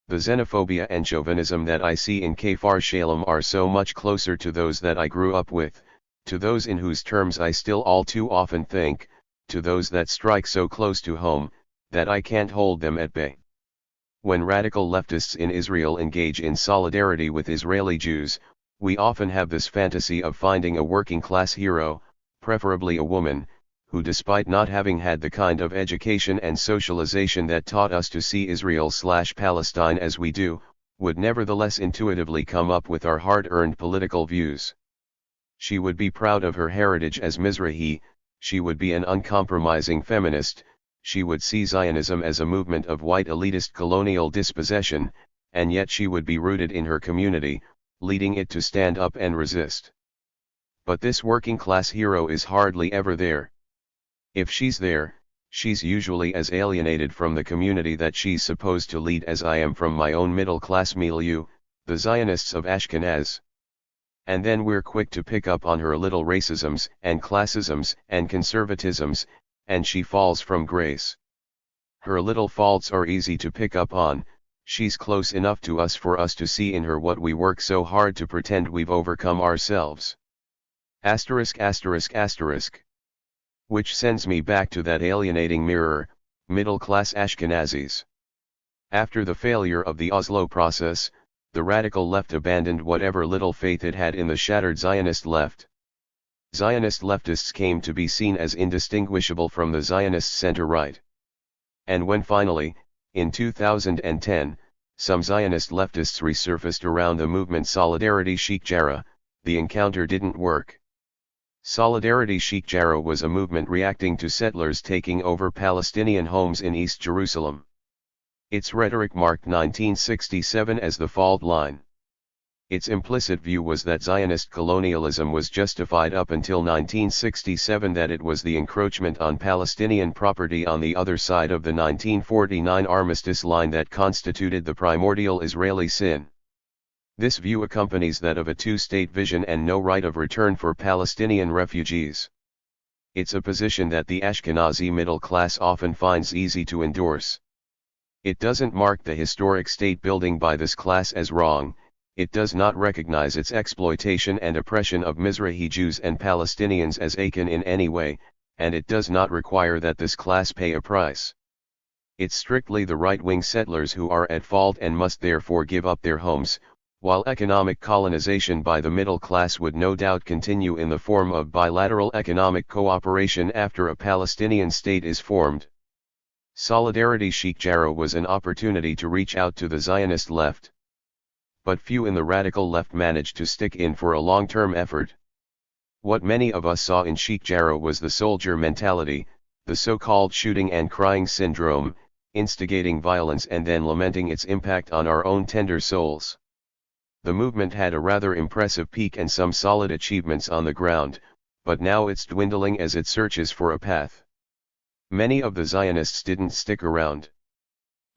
A: The xenophobia and chauvinism that I see in Kfar Shalem are so much closer to those that I grew up with, to those in whose terms I still all too often think, to those that strike so close to home, that I can't hold them at bay. When radical leftists in Israel engage in solidarity with Israeli Jews, we often have this fantasy of finding a working-class hero, preferably a woman, who despite not having had the kind of education and socialization that taught us to see Israel/Palestine as we do, would nevertheless intuitively come up with our hard-earned political views. She would be proud of her heritage as Mizrahi, she would be an uncompromising feminist, she would see Zionism as a movement of white elitist colonial dispossession, and yet she would be rooted in her community, leading it to stand up and resist. But this working-class hero is hardly ever there. If she's there, she's usually as alienated from the community that she's supposed to lead as I am from my own middle-class milieu, the Zionists of Ashkenaz. And then we're quick to pick up on her little racisms and classisms and conservatisms, and she falls from grace. Her little faults are easy to pick up on, she's close enough to us for us to see in her what we work so hard to pretend we've overcome ourselves. *****. Which sends me back to that alienating mirror, middle-class Ashkenazis. After the failure of the Oslo process, the radical left abandoned whatever little faith it had in the shattered Zionist left. Zionist leftists came to be seen as indistinguishable from the Zionist center-right. And when finally, in 2010, some Zionist leftists resurfaced around the movement Solidarity Sheikh Jarrah, the encounter didn't work. Solidarity Sheikh Jarrah was a movement reacting to settlers taking over Palestinian homes in East Jerusalem. Its rhetoric marked 1967 as the fault line. Its implicit view was that Zionist colonialism was justified up until 1967, that it was the encroachment on Palestinian property on the other side of the 1949 armistice line that constituted the primordial Israeli sin. This view accompanies that of a two-state vision and no right of return for Palestinian refugees. It's a position that the Ashkenazi middle class often finds easy to endorse. It doesn't mark the historic state building by this class as wrong, it does not recognize its exploitation and oppression of Mizrahi Jews and Palestinians as akin in any way, and it does not require that this class pay a price. It's strictly the right-wing settlers who are at fault and must therefore give up their homes, while economic colonization by the middle class would no doubt continue in the form of bilateral economic cooperation after a Palestinian state is formed. Solidarity Sheikh Jarrah was an opportunity to reach out to the Zionist left. But few in the radical left managed to stick in for a long-term effort. What many of us saw in Sheikh Jarrah was the soldier mentality, the so-called shooting and crying syndrome, instigating violence and then lamenting its impact on our own tender souls. The movement had a rather impressive peak and some solid achievements on the ground, but now it's dwindling as it searches for a path. Many of the Zionists didn't stick around.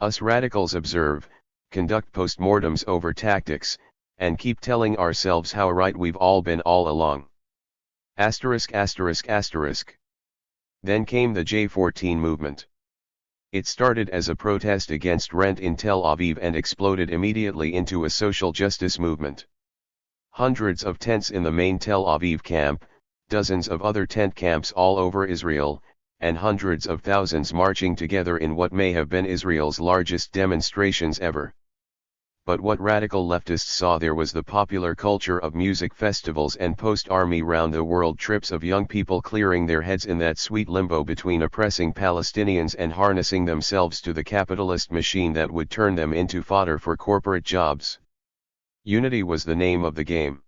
A: Us radicals observe, conduct postmortems over tactics, and keep telling ourselves how right we've all been all along. *****. Then came the J14 movement. It started as a protest against rent in Tel Aviv and exploded immediately into a social justice movement. Hundreds of tents in the main Tel Aviv camp, dozens of other tent camps all over Israel, and hundreds of thousands marching together in what may have been Israel's largest demonstrations ever. But what radical leftists saw there was the popular culture of music festivals and post-army round-the-world trips of young people clearing their heads in that sweet limbo between oppressing Palestinians and harnessing themselves to the capitalist machine that would turn them into fodder for corporate jobs. Unity was the name of the game.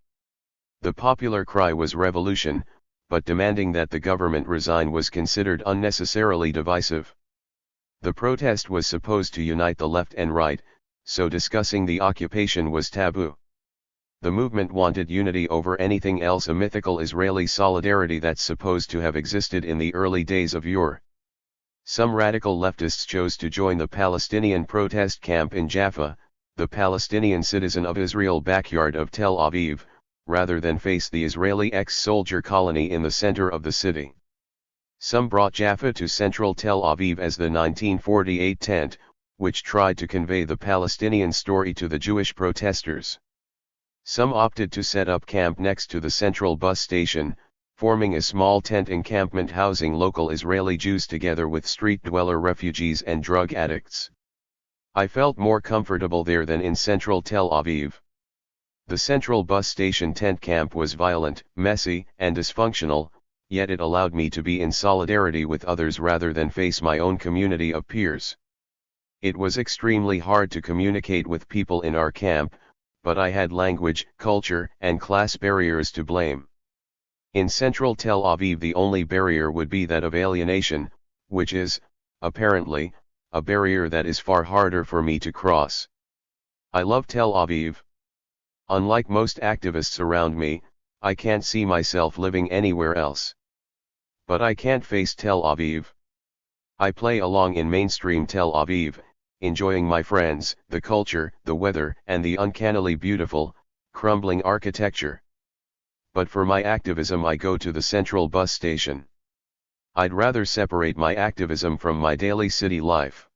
A: The popular cry was revolution, but demanding that the government resign was considered unnecessarily divisive. The protest was supposed to unite the left and right, so discussing the occupation was taboo. The movement wanted unity over anything else, a mythical Israeli solidarity that's supposed to have existed in the early days of yore. Some radical leftists chose to join the Palestinian protest camp in Jaffa, the Palestinian citizen of Israel backyard of Tel Aviv, rather than face the Israeli ex-soldier colony in the center of the city. Some brought Jaffa to central Tel Aviv as the 1948 tent, which tried to convey the Palestinian story to the Jewish protesters. Some opted to set up camp next to the central bus station, forming a small tent encampment housing local Israeli Jews together with street dweller refugees and drug addicts. I felt more comfortable there than in central Tel Aviv. The central bus station tent camp was violent, messy, and dysfunctional, yet it allowed me to be in solidarity with others rather than face my own community of peers. It was extremely hard to communicate with people in our camp, but I had language, culture, and class barriers to blame. In central Tel Aviv the only barrier would be that of alienation, which is, apparently, a barrier that is far harder for me to cross. I love Tel Aviv. Unlike most activists around me, I can't see myself living anywhere else. But I can't face Tel Aviv. I play along in mainstream Tel Aviv, enjoying my friends, the culture, the weather, and the uncannily beautiful, crumbling architecture. But for my activism I go to the central bus station. I'd rather separate my activism from my daily city life.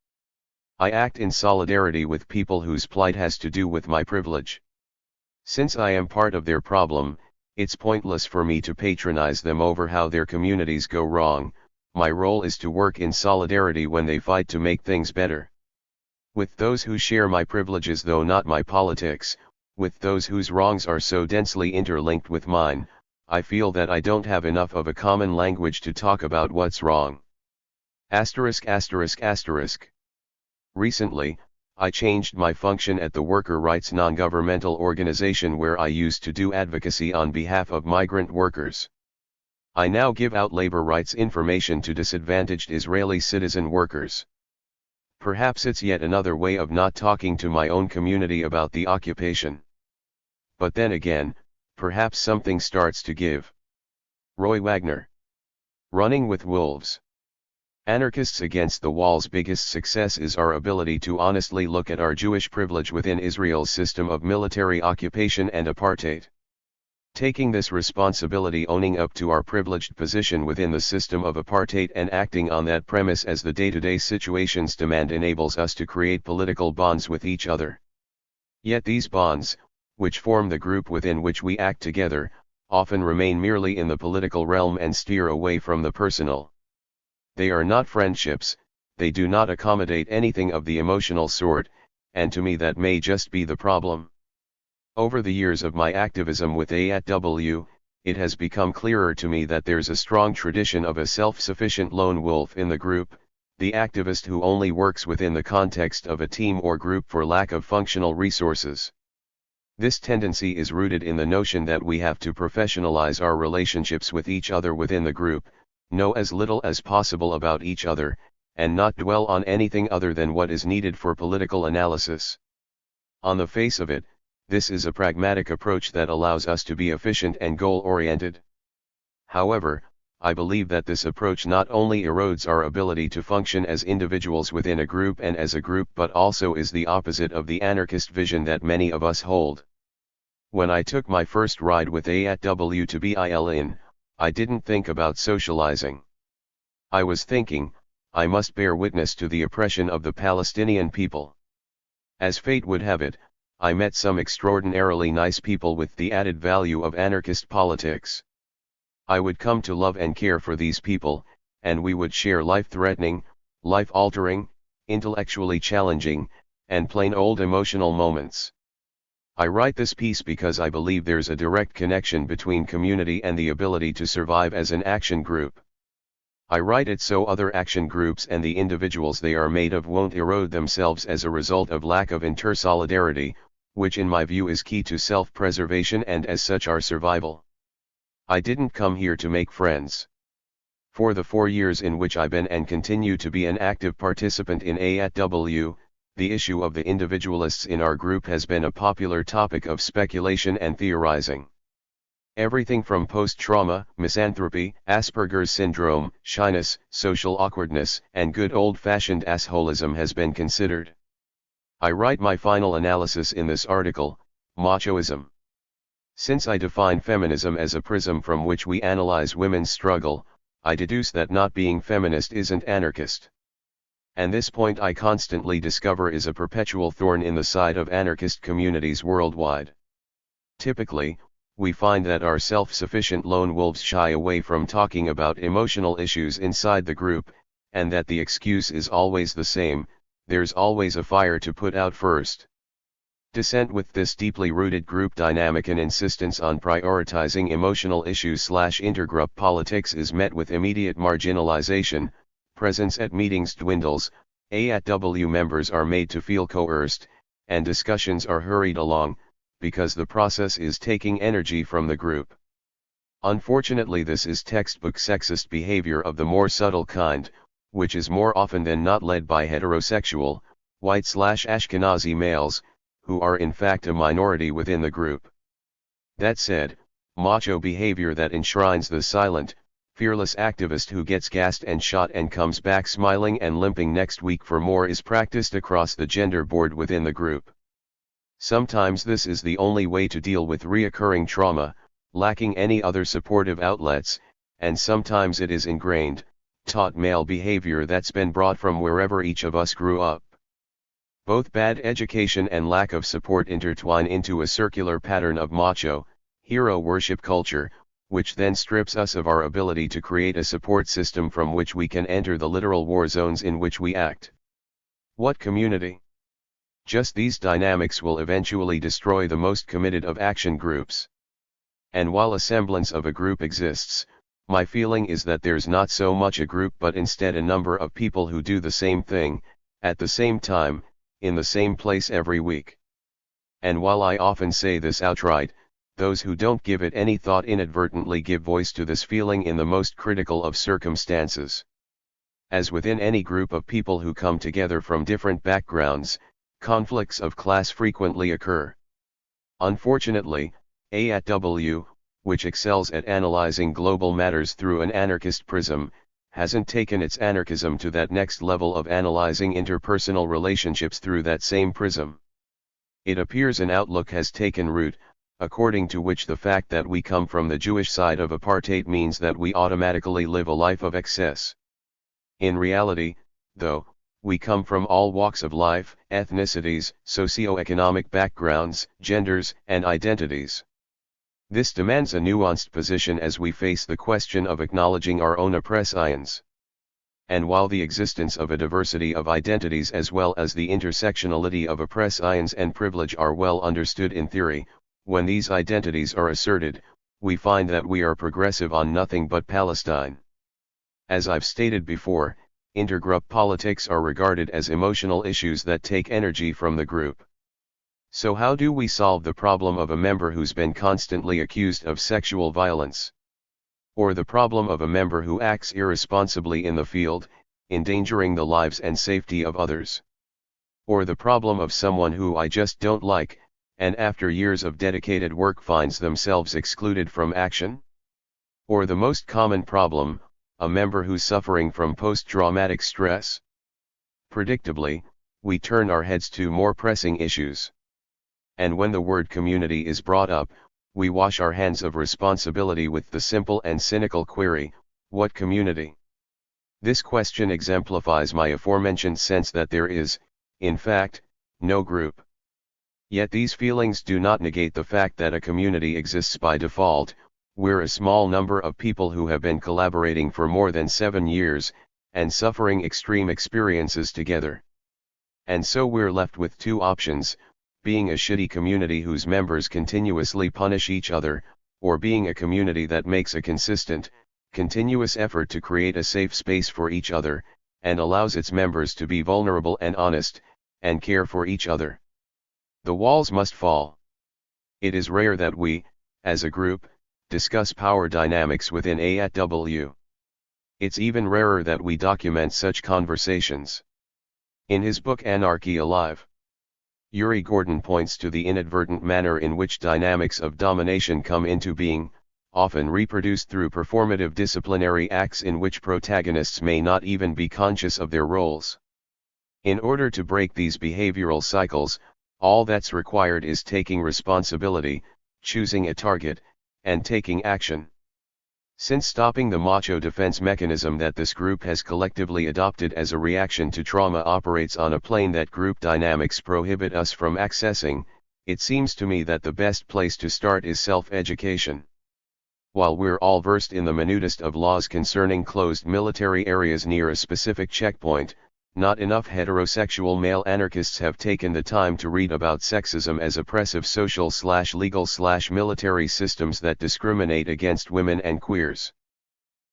A: I act in solidarity with people whose plight has to do with my privilege. Since I am part of their problem, it's pointless for me to patronize them over how their communities go wrong. My role is to work in solidarity when they fight to make things better. With those who share my privileges though not my politics, with those whose wrongs are so densely interlinked with mine, I feel that I don't have enough of a common language to talk about what's wrong. Recently, I changed my function at the worker rights non-governmental organization where I used to do advocacy on behalf of migrant workers. I now give out labor rights information to disadvantaged Israeli citizen workers. Perhaps it's yet another way of not talking to my own community about the occupation. But then again, perhaps something starts to give. Roy Wagner. Running with Wolves. Anarchists Against the Wall's biggest success is our ability to honestly look at our Jewish privilege within Israel's system of military occupation and apartheid. Taking this responsibility, owning up to our privileged position within the system of apartheid and acting on that premise as the day-to-day situations demand enables us to create political bonds with each other. Yet these bonds, which form the group within which we act together, often remain merely in the political realm and steer away from the personal. They are not friendships, they do not accommodate anything of the emotional sort, and to me that may just be the problem. Over the years of my activism with THIRD-WORLDISM, it has become clearer to me that there's a strong tradition of a self-sufficient lone wolf in the group, the activist who only works within the context of a team or group for lack of functional resources. This tendency is rooted in the notion that we have to professionalize our relationships with each other within the group, know as little as possible about each other, and not dwell on anything other than what is needed for political analysis. On the face of it, this is a pragmatic approach that allows us to be efficient and goal-oriented. However, I believe that this approach not only erodes our ability to function as individuals within a group and as a group but also is the opposite of the anarchist vision that many of us hold. When I took my first ride with THIRD to Berlin, I didn't think about socializing. I was thinking, I must bear witness to the oppression of the Palestinian people. As fate would have it, I met some extraordinarily nice people with the added value of anarchist politics. I would come to love and care for these people, and we would share life-threatening, life-altering, intellectually challenging, and plain old emotional moments. I write this piece because I believe there's a direct connection between community and the ability to survive as an action group. I write it so other action groups and the individuals they are made of won't erode themselves as a result of lack of intersolidarity, which in my view is key to self-preservation and as such our survival. I didn't come here to make friends. For the 4 years in which I've been and continue to be an active participant in THIRD-WORLDISM, the issue of the individualists in our group has been a popular topic of speculation and theorizing. Everything from post-trauma, misanthropy, Asperger's syndrome, shyness, social awkwardness, and good old-fashioned assholism has been considered. I write my final analysis in this article, Machoism. Since I define feminism as a prism from which we analyze women's struggle, I deduce that not being feminist isn't anarchist. And this point I constantly discover is a perpetual thorn in the side of anarchist communities worldwide. Typically, we find that our self-sufficient lone wolves shy away from talking about emotional issues inside the group, and that the excuse is always the same: there's always a fire to put out first. Dissent with this deeply rooted group dynamic and insistence on prioritizing emotional issues/intergroup politics is met with immediate marginalization. Presence at meetings dwindles, A@W members are made to feel coerced, and discussions are hurried along, because the process is taking energy from the group. Unfortunately, this is textbook sexist behavior of the more subtle kind, which is more often than not led by heterosexual, white/Ashkenazi males, who are in fact a minority within the group. That said, macho behavior that enshrines the silent, fearless activist who gets gassed and shot and comes back smiling and limping next week for more is practiced across the gender board within the group. Sometimes this is the only way to deal with reoccurring trauma, lacking any other supportive outlets, and sometimes it is ingrained, taught male behavior that's been brought from wherever each of us grew up. Both bad education and lack of support intertwine into a circular pattern of macho, hero worship culture, which then strips us of our ability to create a support system from which we can enter the literal war zones in which we act. What community? Just these dynamics will eventually destroy the most committed of action groups. And while a semblance of a group exists, my feeling is that there's not so much a group but instead a number of people who do the same thing, at the same time, in the same place every week. And while I often say this outright, those who don't give it any thought inadvertently give voice to this feeling in the most critical of circumstances. As within any group of people who come together from different backgrounds, conflicts of class frequently occur. Unfortunately, A@W, which excels at analyzing global matters through an anarchist prism, hasn't taken its anarchism to that next level of analyzing interpersonal relationships through that same prism. It appears an outlook has taken root, according to which the fact that we come from the Jewish side of apartheid means that we automatically live a life of excess. In reality, though, we come from all walks of life, ethnicities, socio-economic backgrounds, genders, and identities. This demands a nuanced position as we face the question of acknowledging our own oppressions. And while the existence of a diversity of identities as well as the intersectionality of oppressions and privilege are well understood in theory, when these identities are asserted, we find that we are progressive on nothing but Palestine. As I've stated before, intergroup politics are regarded as emotional issues that take energy from the group. So how do we solve the problem of a member who's been constantly accused of sexual violence? Or the problem of a member who acts irresponsibly in the field, endangering the lives and safety of others? Or the problem of someone who I just don't like, and after years of dedicated work finds themselves excluded from action? Or the most common problem, a member who's suffering from post-traumatic stress? Predictably, we turn our heads to more pressing issues. And when the word community is brought up, we wash our hands of responsibility with the simple and cynical query, what community? This question exemplifies my aforementioned sense that there is, in fact, no group. Yet these feelings do not negate the fact that a community exists by default. We're a small number of people who have been collaborating for more than 7 years, and suffering extreme experiences together. And so we're left with two options: being a shitty community whose members continuously punish each other, or being a community that makes a consistent, continuous effort to create a safe space for each other, and allows its members to be vulnerable and honest, and care for each other. The walls must fall. It is rare that we, as a group, discuss power dynamics within A@W. It's even rarer that we document such conversations. In his book Anarchy Alive, Uri Gordon points to the inadvertent manner in which dynamics of domination come into being, often reproduced through performative disciplinary acts in which protagonists may not even be conscious of their roles. In order to break these behavioral cycles, all that's required is taking responsibility, choosing a target, and taking action. Since stopping the macho defense mechanism that this group has collectively adopted as a reaction to trauma operates on a plane that group dynamics prohibit us from accessing, It seems to me that the best place to start is self-education. While we're all versed in the minutest of laws concerning closed military areas near a specific checkpoint, not enough heterosexual male anarchists have taken the time to read about sexism as oppressive social/legal/military systems that discriminate against women and queers.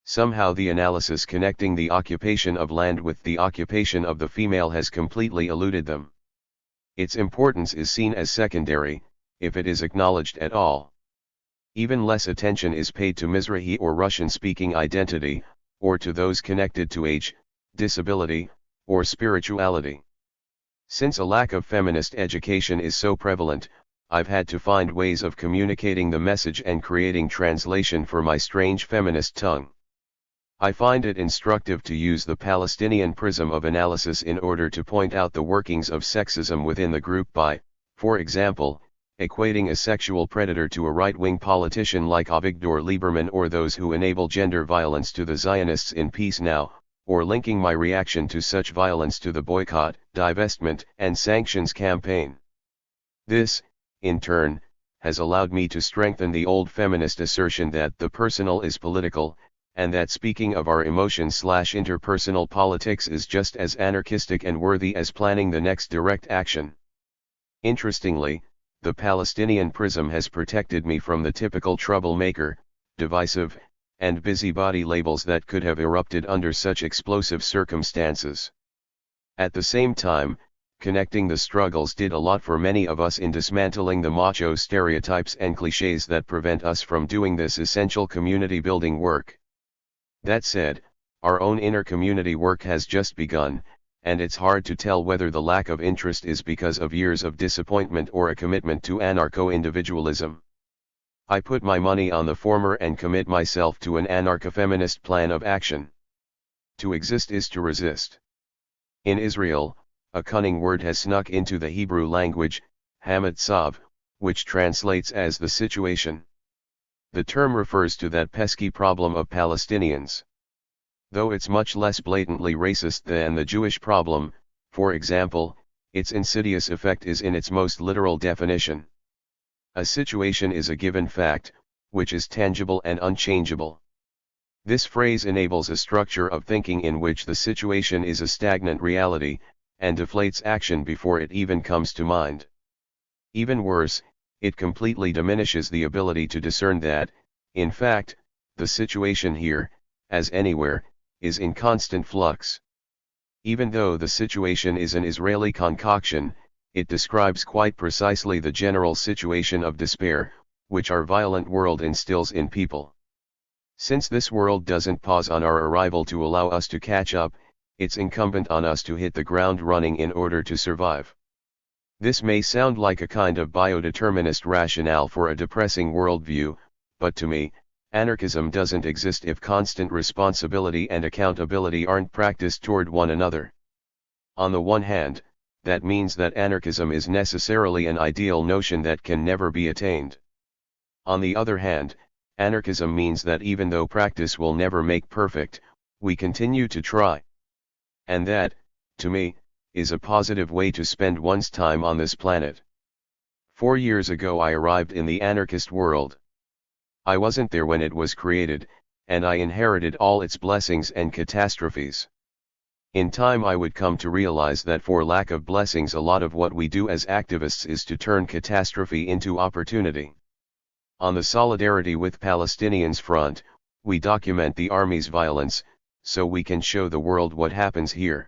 A: Somehow the analysis connecting the occupation of land with the occupation of the female has completely eluded them. Its importance is seen as secondary, if it is acknowledged at all. Even less attention is paid to Mizrahi or Russian-speaking identity, or to those connected to age, disability, or spirituality. Since a lack of feminist education is so prevalent, I've had to find ways of communicating the message and creating translation for my strange feminist tongue. I find it instructive to use the Palestinian prism of analysis in order to point out the workings of sexism within the group by, for example, equating a sexual predator to a right-wing politician like Avigdor Lieberman or those who enable gender violence to the Zionists in Peace Now, or linking my reaction to such violence to the boycott, divestment, and sanctions campaign. This, in turn, has allowed me to strengthen the old feminist assertion that the personal is political, and that speaking of our emotions/interpersonal politics is just as anarchistic and worthy as planning the next direct action. Interestingly, the Palestinian prism has protected me from the typical troublemaker, divisive, and busybody labels that could have erupted under such explosive circumstances. At the same time, connecting the struggles did a lot for many of us in dismantling the macho stereotypes and cliches that prevent us from doing this essential community-building work. That said, our own inner community work has just begun, and it's hard to tell whether the lack of interest is because of years of disappointment or a commitment to anarcho-individualism. I put my money on the former and commit myself to an anarcho-feminist plan of action. To exist is to resist. In Israel, a cunning word has snuck into the Hebrew language, hamatzav, which translates as the situation. The term refers to that pesky problem of Palestinians. Though it's much less blatantly racist than the Jewish problem, for example, its insidious effect is in its most literal definition. A situation is a given fact, which is tangible and unchangeable. This phrase enables a structure of thinking in which the situation is a stagnant reality, and deflates action before it even comes to mind. Even worse, it completely diminishes the ability to discern that, in fact, the situation here, as anywhere, is in constant flux. Even though the situation is an Israeli concoction, it describes quite precisely the general situation of despair, which our violent world instills in people. Since this world doesn't pause on our arrival to allow us to catch up, it's incumbent on us to hit the ground running in order to survive. This may sound like a kind of biodeterminist rationale for a depressing worldview, but to me, anarchism doesn't exist if constant responsibility and accountability aren't practiced toward one another. On the one hand, that means that anarchism is necessarily an ideal notion that can never be attained. On the other hand, anarchism means that even though practice will never make perfect, we continue to try. And that, to me, is a positive way to spend one's time on this planet. 4 years ago I arrived in the anarchist world. I wasn't there when it was created, and I inherited all its blessings and catastrophes. In time I would come to realize that for lack of blessings a lot of what we do as activists is to turn catastrophe into opportunity. On the solidarity with Palestinians front, we document the army's violence, so we can show the world what happens here.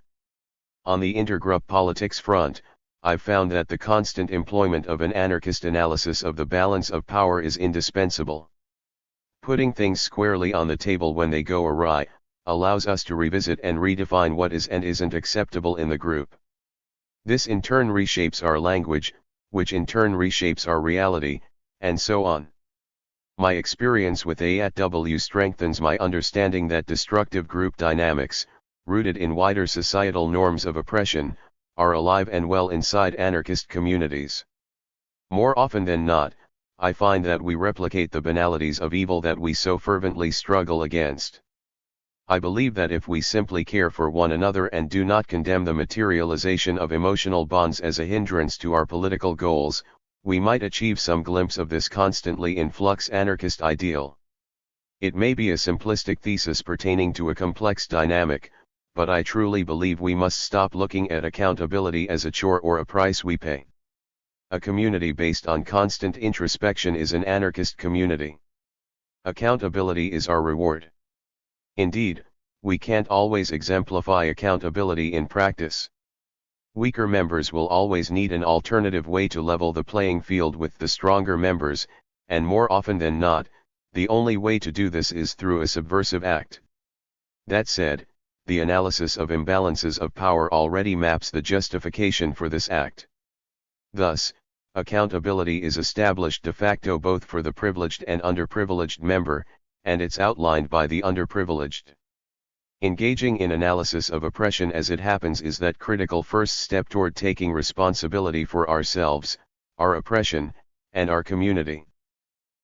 A: On the intergroup politics front, I've found that the constant employment of an anarchist analysis of the balance of power is indispensable. Putting things squarely on the table when they go awry, allows us to revisit and redefine what is and isn't acceptable in the group. This in turn reshapes our language, which in turn reshapes our reality, and so on. My experience with AAW strengthens my understanding that destructive group dynamics, rooted in wider societal norms of oppression, are alive and well inside anarchist communities. More often than not, I find that we replicate the banalities of evil that we so fervently struggle against. I believe that if we simply care for one another and do not condemn the materialization of emotional bonds as a hindrance to our political goals, we might achieve some glimpse of this constantly in flux anarchist ideal. It may be a simplistic thesis pertaining to a complex dynamic, but I truly believe we must stop looking at accountability as a chore or a price we pay. A community based on constant introspection is an anarchist community. Accountability is our reward. Indeed, we can't always exemplify accountability in practice. Weaker members will always need an alternative way to level the playing field with the stronger members, and more often than not, the only way to do this is through a subversive act. That said, the analysis of imbalances of power already maps the justification for this act. Thus, accountability is established de facto both for the privileged and underprivileged member, and it's outlined by the underprivileged. Engaging in analysis of oppression as it happens is that critical first step toward taking responsibility for ourselves, our oppression, and our community.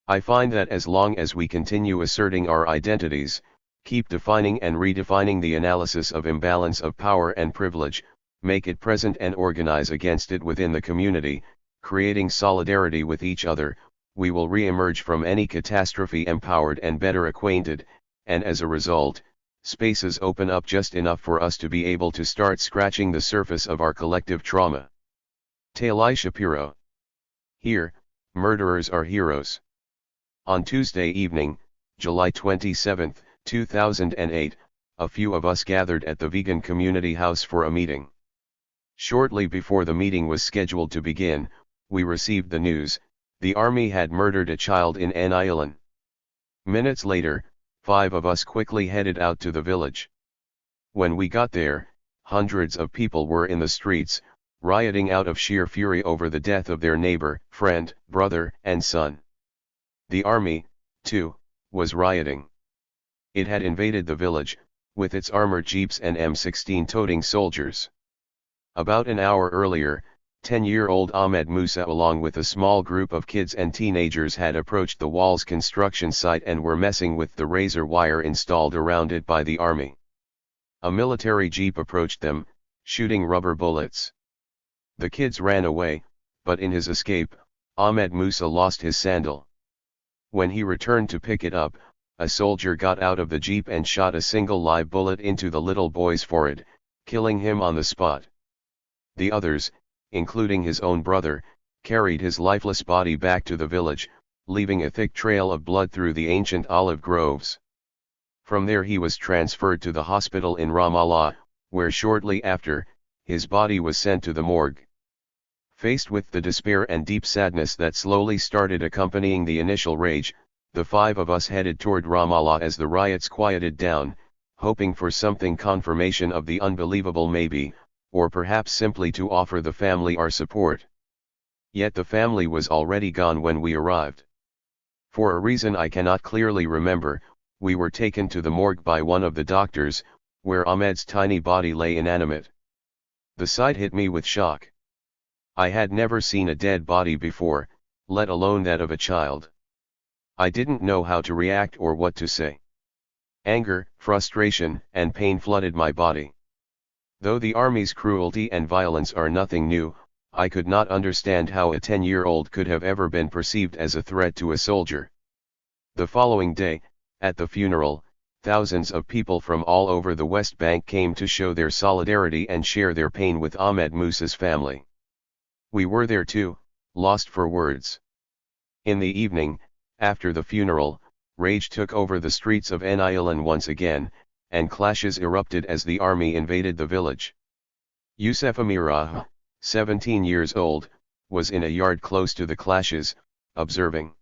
A: I find that as long as we continue asserting our identities, keep defining and redefining the analysis of imbalance of power and privilege, make it present and organize against it within the community, creating solidarity with each other, we will re-emerge from any catastrophe empowered and better acquainted, and as a result, spaces open up just enough for us to be able to start scratching the surface of our collective trauma. Talai Shapiro. Here, murderers are heroes. On Tuesday evening, July 27, 2008, a few of us gathered at the vegan community house for a meeting. Shortly before the meeting was scheduled to begin, we received the news, the army had murdered a child in Anarchists. Minutes later, 5 of us quickly headed out to the village. When we got there, hundreds of people were in the streets, rioting out of sheer fury over the death of their neighbor, friend, brother, and son. The army, too, was rioting. It had invaded the village, with its armored jeeps and M16 toting soldiers. About an hour earlier, 10-year-old Ahmed Musa along with a small group of kids and teenagers had approached the wall's construction site and were messing with the razor wire installed around it by the army. A military jeep approached them, shooting rubber bullets. The kids ran away, but in his escape, Ahmed Musa lost his sandal. When he returned to pick it up, a soldier got out of the jeep and shot a single live bullet into the little boy's forehead, killing him on the spot. The others, including his own brother, carried his lifeless body back to the village, leaving a thick trail of blood through the ancient olive groves. From there he was transferred to the hospital in Ramallah, where shortly after, his body was sent to the morgue. Faced with the despair and deep sadness that slowly started accompanying the initial rage, the 5 of us headed toward Ramallah as the riots quieted down, hoping for something confirmation of the unbelievable maybe, or perhaps simply to offer the family our support. Yet the family was already gone when we arrived. For a reason I cannot clearly remember, we were taken to the morgue by one of the doctors, where Ahmed's tiny body lay inanimate. The sight hit me with shock. I had never seen a dead body before, let alone that of a child. I didn't know how to react or what to say. Anger, frustration, and pain flooded my body. Though the army's cruelty and violence are nothing new, I could not understand how a 10-year-old could have ever been perceived as a threat to a soldier. The following day, at the funeral, thousands of people from all over the West Bank came to show their solidarity and share their pain with Ahmed Musa's family. We were there too, lost for words. In the evening, after the funeral, rage took over the streets of Anarchists once again, and clashes erupted as the army invaded the village. Youssef Amirah, 17 years old, was in a yard close to the clashes, observing.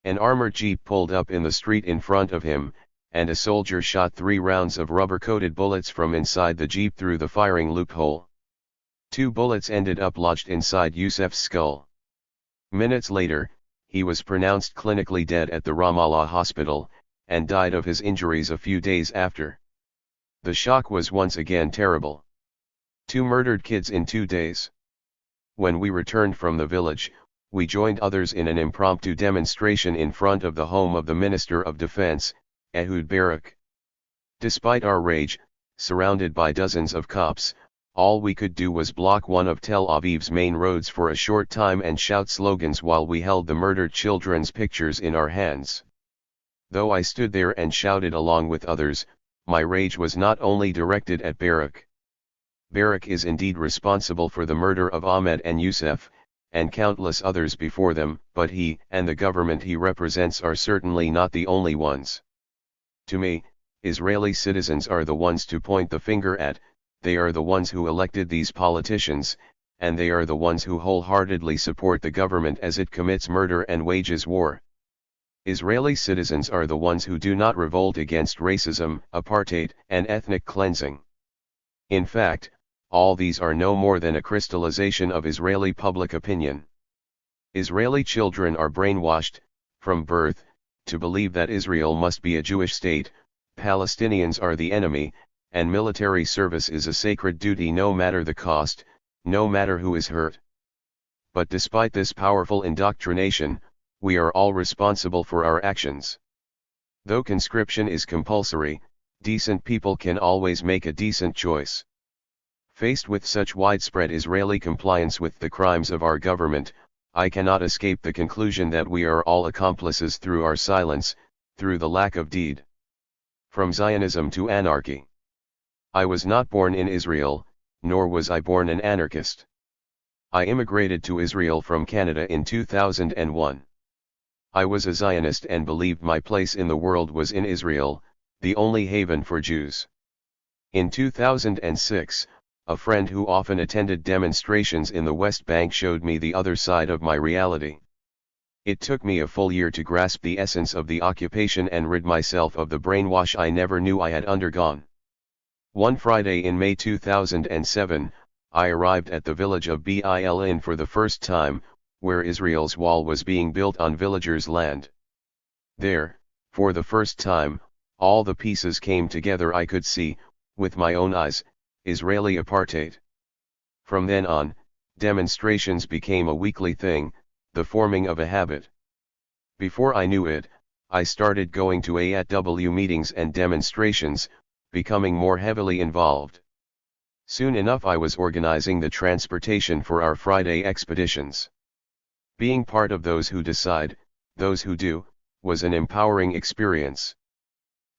A: An armored jeep pulled up in the street in front of him, and a soldier shot 3 rounds of rubber-coated bullets from inside the jeep through the firing loophole. 2 bullets ended up lodged inside Youssef's skull. Minutes later, he was pronounced clinically dead at the Ramallah hospital, and died of his injuries a few days after. The shock was once again terrible. 2 murdered kids in 2 days. When we returned from the village, we joined others in an impromptu demonstration in front of the home of the Minister of Defense, Ehud Barak. Despite our rage, surrounded by dozens of cops, all we could do was block one of Tel Aviv's main roads for a short time and shout slogans while we held the murdered children's pictures in our hands. Though I stood there and shouted along with others, my rage was not only directed at Barak. Barak is indeed responsible for the murder of Ahmed and Youssef, and countless others before them, but he and the government he represents are certainly not the only ones. To me, Israeli citizens are the ones to point the finger at. They are the ones who elected these politicians, and they are the ones who wholeheartedly support the government as it commits murder and wages war. Israeli citizens are the ones who do not revolt against racism, apartheid, and ethnic cleansing. In fact, all these are no more than a crystallization of Israeli public opinion. Israeli children are brainwashed, from birth, to believe that Israel must be a Jewish state, Palestinians are the enemy, and military service is a sacred duty no matter the cost, no matter who is hurt. But despite this powerful indoctrination, we are all responsible for our actions. Though conscription is compulsory, decent people can always make a decent choice. Faced with such widespread Israeli compliance with the crimes of our government, I cannot escape the conclusion that we are all accomplices through our silence, through the lack of deed. From Zionism to anarchy. I was not born in Israel, nor was I born an anarchist. I immigrated to Israel from Canada in 2001. I was a Zionist and believed my place in the world was in Israel, the only haven for Jews. In 2006, a friend who often attended demonstrations in the West Bank showed me the other side of my reality. It took me a full year to grasp the essence of the occupation and rid myself of the brainwash I never knew I had undergone. One Friday in May 2007, I arrived at the village of Bil'in for the first time, where Israel's wall was being built on villagers' land. There, for the first time, all the pieces came together. I could see, with my own eyes, Israeli apartheid. From then on, demonstrations became a weekly thing, the forming of a habit. Before I knew it, I started going to AAW meetings and demonstrations, becoming more heavily involved. Soon enough I was organizing the transportation for our Friday expeditions. Being part of those who decide, those who do, was an empowering experience.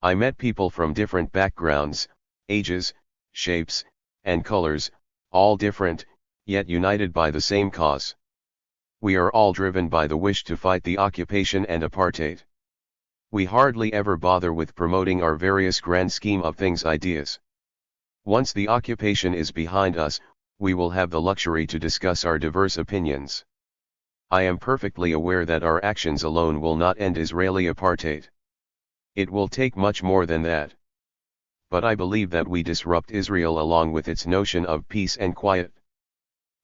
A: I met people from different backgrounds, ages, shapes, and colors, all different, yet united by the same cause. We are all driven by the wish to fight the occupation and apartheid. We hardly ever bother with promoting our various grand scheme of things ideas. Once the occupation is behind us, we will have the luxury to discuss our diverse opinions. I am perfectly aware that our actions alone will not end Israeli apartheid. It will take much more than that. But I believe that we disrupt Israel along with its notion of peace and quiet.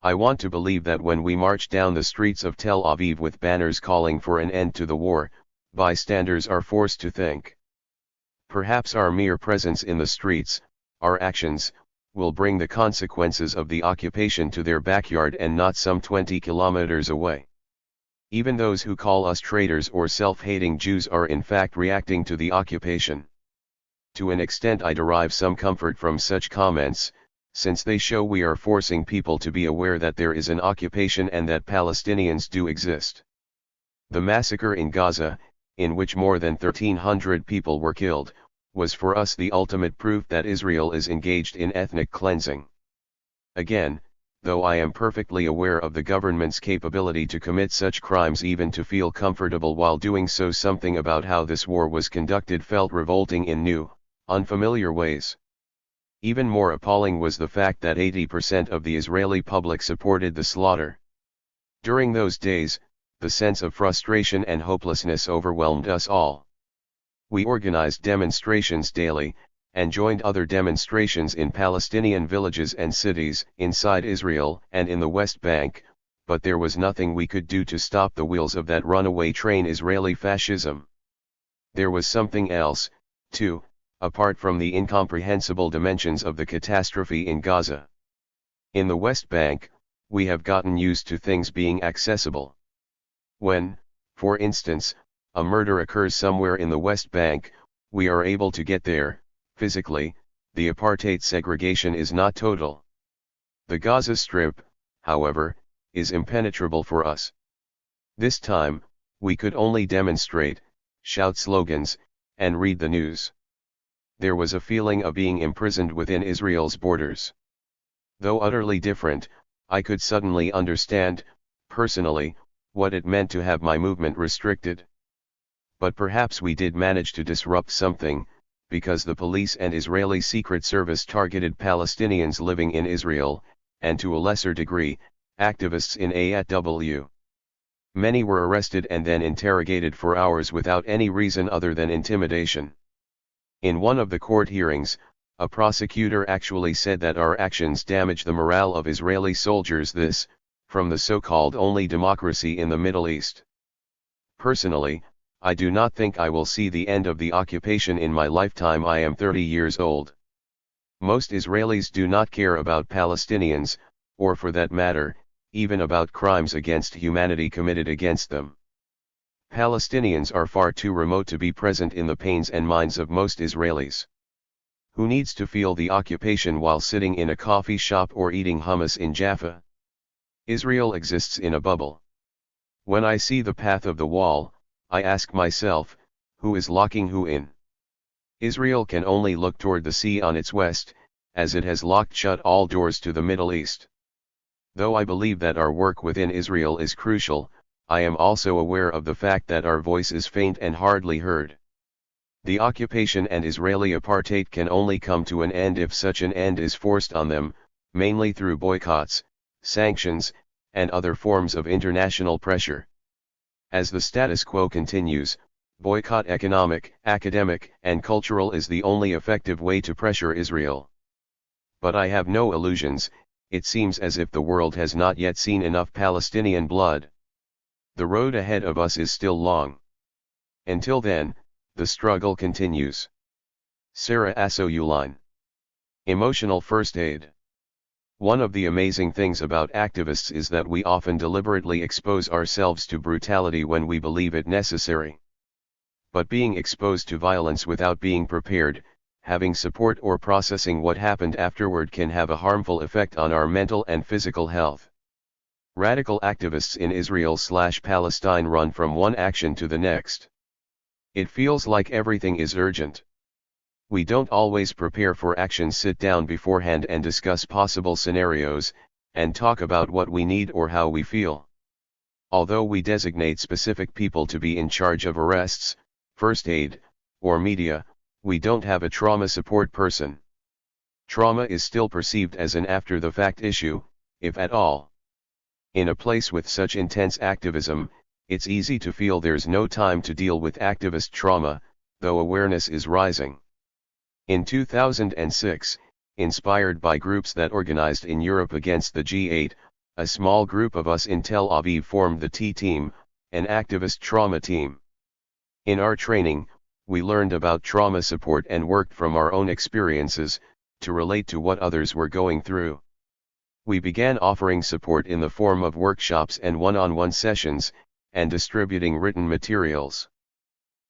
A: I want to believe that when we march down the streets of Tel Aviv with banners calling for an end to the war, bystanders are forced to think. Perhaps our mere presence in the streets, our actions, will bring the consequences of the occupation to their backyard and not some 20 kilometers away. Even those who call us traitors or self-hating Jews are in fact reacting to the occupation. To an extent I derive some comfort from such comments, since they show we are forcing people to be aware that there is an occupation and that Palestinians do exist. The massacre in Gaza, in which more than 1,300 people were killed, was for us the ultimate proof that Israel is engaged in ethnic cleansing. Again, though I am perfectly aware of the government's capability to commit such crimes, even to feel comfortable while doing so, something about how this war was conducted felt revolting in new, unfamiliar ways. Even more appalling was the fact that 80% of the Israeli public supported the slaughter. During those days, the sense of frustration and hopelessness overwhelmed us all. We organized demonstrations daily, and joined other demonstrations in Palestinian villages and cities, inside Israel and in the West Bank, but there was nothing we could do to stop the wheels of that runaway train, Israeli fascism. There was something else, too, apart from the incomprehensible dimensions of the catastrophe in Gaza. In the West Bank, we have gotten used to things being accessible. When, for instance, a murder occurs somewhere in the West Bank, we are able to get there. Physically, the apartheid segregation is not total. The Gaza Strip, however, is impenetrable for us. This time, we could only demonstrate, shout slogans, and read the news. There was a feeling of being imprisoned within Israel's borders. Though utterly different, I could suddenly understand, personally, what it meant to have my movement restricted. But perhaps we did manage to disrupt something, because the police and Israeli Secret Service targeted Palestinians living in Israel, and to a lesser degree, activists in AAW. Many were arrested and then interrogated for hours without any reason other than intimidation. In one of the court hearings, a prosecutor actually said that our actions damage the morale of Israeli soldiers, this, from the so-called only democracy in the Middle East. Personally, I do not think I will see the end of the occupation in my lifetime. I am 30 years old. Most Israelis do not care about Palestinians, or for that matter, even about crimes against humanity committed against them. Palestinians are far too remote to be present in the pains and minds of most Israelis. Who needs to feel the occupation while sitting in a coffee shop or eating hummus in Jaffa? Israel exists in a bubble. When I see the path of the wall, I ask myself, who is locking who in? Israel can only look toward the sea on its west, as it has locked shut all doors to the Middle East. Though I believe that our work within Israel is crucial, I am also aware of the fact that our voice is faint and hardly heard. The occupation and Israeli apartheid can only come to an end if such an end is forced on them, mainly through boycotts, sanctions, and other forms of international pressure. As the status quo continues, boycott economic, academic, and cultural is the only effective way to pressure Israel. But I have no illusions. It seems as if the world has not yet seen enough Palestinian blood. The road ahead of us is still long. Until then, the struggle continues. Sarah Aso-Uline. Emotional first aid. One of the amazing things about activists is that we often deliberately expose ourselves to brutality when we believe it necessary. But being exposed to violence without being prepared, having support or processing what happened afterward can have a harmful effect on our mental and physical health. Radical activists in Israel/Palestine run from one action to the next. It feels like everything is urgent. We don't always prepare for action, sit down beforehand and discuss possible scenarios, and talk about what we need or how we feel. Although we designate specific people to be in charge of arrests, first aid, or media, we don't have a trauma support person. Trauma is still perceived as an after-the-fact issue, if at all. In a place with such intense activism, it's easy to feel there's no time to deal with activist trauma, though awareness is rising. In 2006, inspired by groups that organized in Europe against the G8, a small group of us in Tel Aviv formed the T-Team, an activist trauma team. In our training, we learned about trauma support and worked from our own experiences, to relate to what others were going through. We began offering support in the form of workshops and one-on-one sessions, and distributing written materials.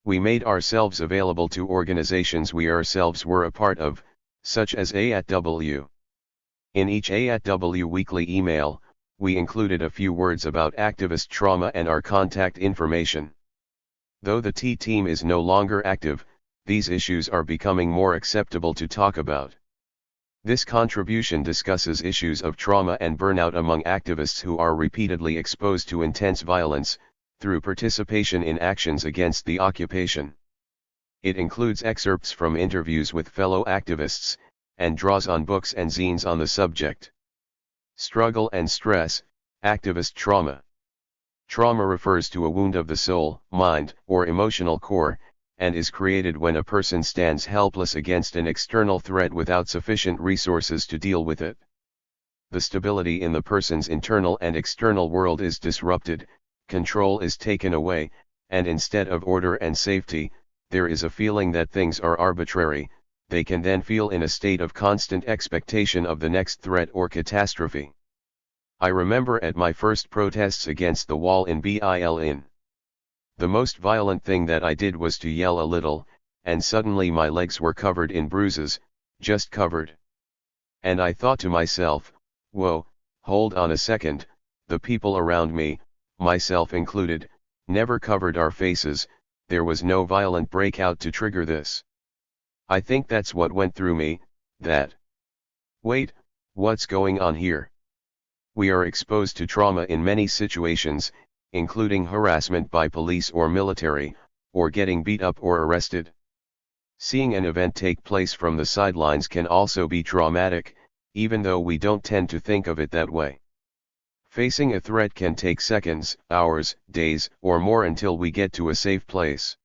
A: We made ourselves available to organizations we ourselves were a part of, such as AAW. In each AAW weekly email, we included a few words about activist trauma and our contact information. Though the T-Team is no longer active, these issues are becoming more acceptable to talk about. This contribution discusses issues of trauma and burnout among activists who are repeatedly exposed to intense violence, through participation in actions against the occupation. It includes excerpts from interviews with fellow activists, and draws on books and zines on the subject. Struggle and stress, activist trauma. Trauma refers to a wound of the soul, mind, or emotional core, and is created when a person stands helpless against an external threat without sufficient resources to deal with it. The stability in the person's internal and external world is disrupted, control is taken away, and instead of order and safety, there is a feeling that things are arbitrary. They can then feel in a state of constant expectation of the next threat or catastrophe. I remember at my first protests against the wall in Berlin. The most violent thing that I did was to yell a little, and suddenly my legs were covered in bruises, just covered. And I thought to myself, whoa, hold on a second, the people around me, myself included, never covered our faces, there was no violent breakout to trigger this. I think that's what went through me, that. Wait, what's going on here? We are exposed to trauma in many situations, including harassment by police or military, or getting beat up or arrested. Seeing an event take place from the sidelines can also be traumatic, even though we don't tend to think of it that way. Facing a threat can take seconds, hours, days, or more until we get to a safe place.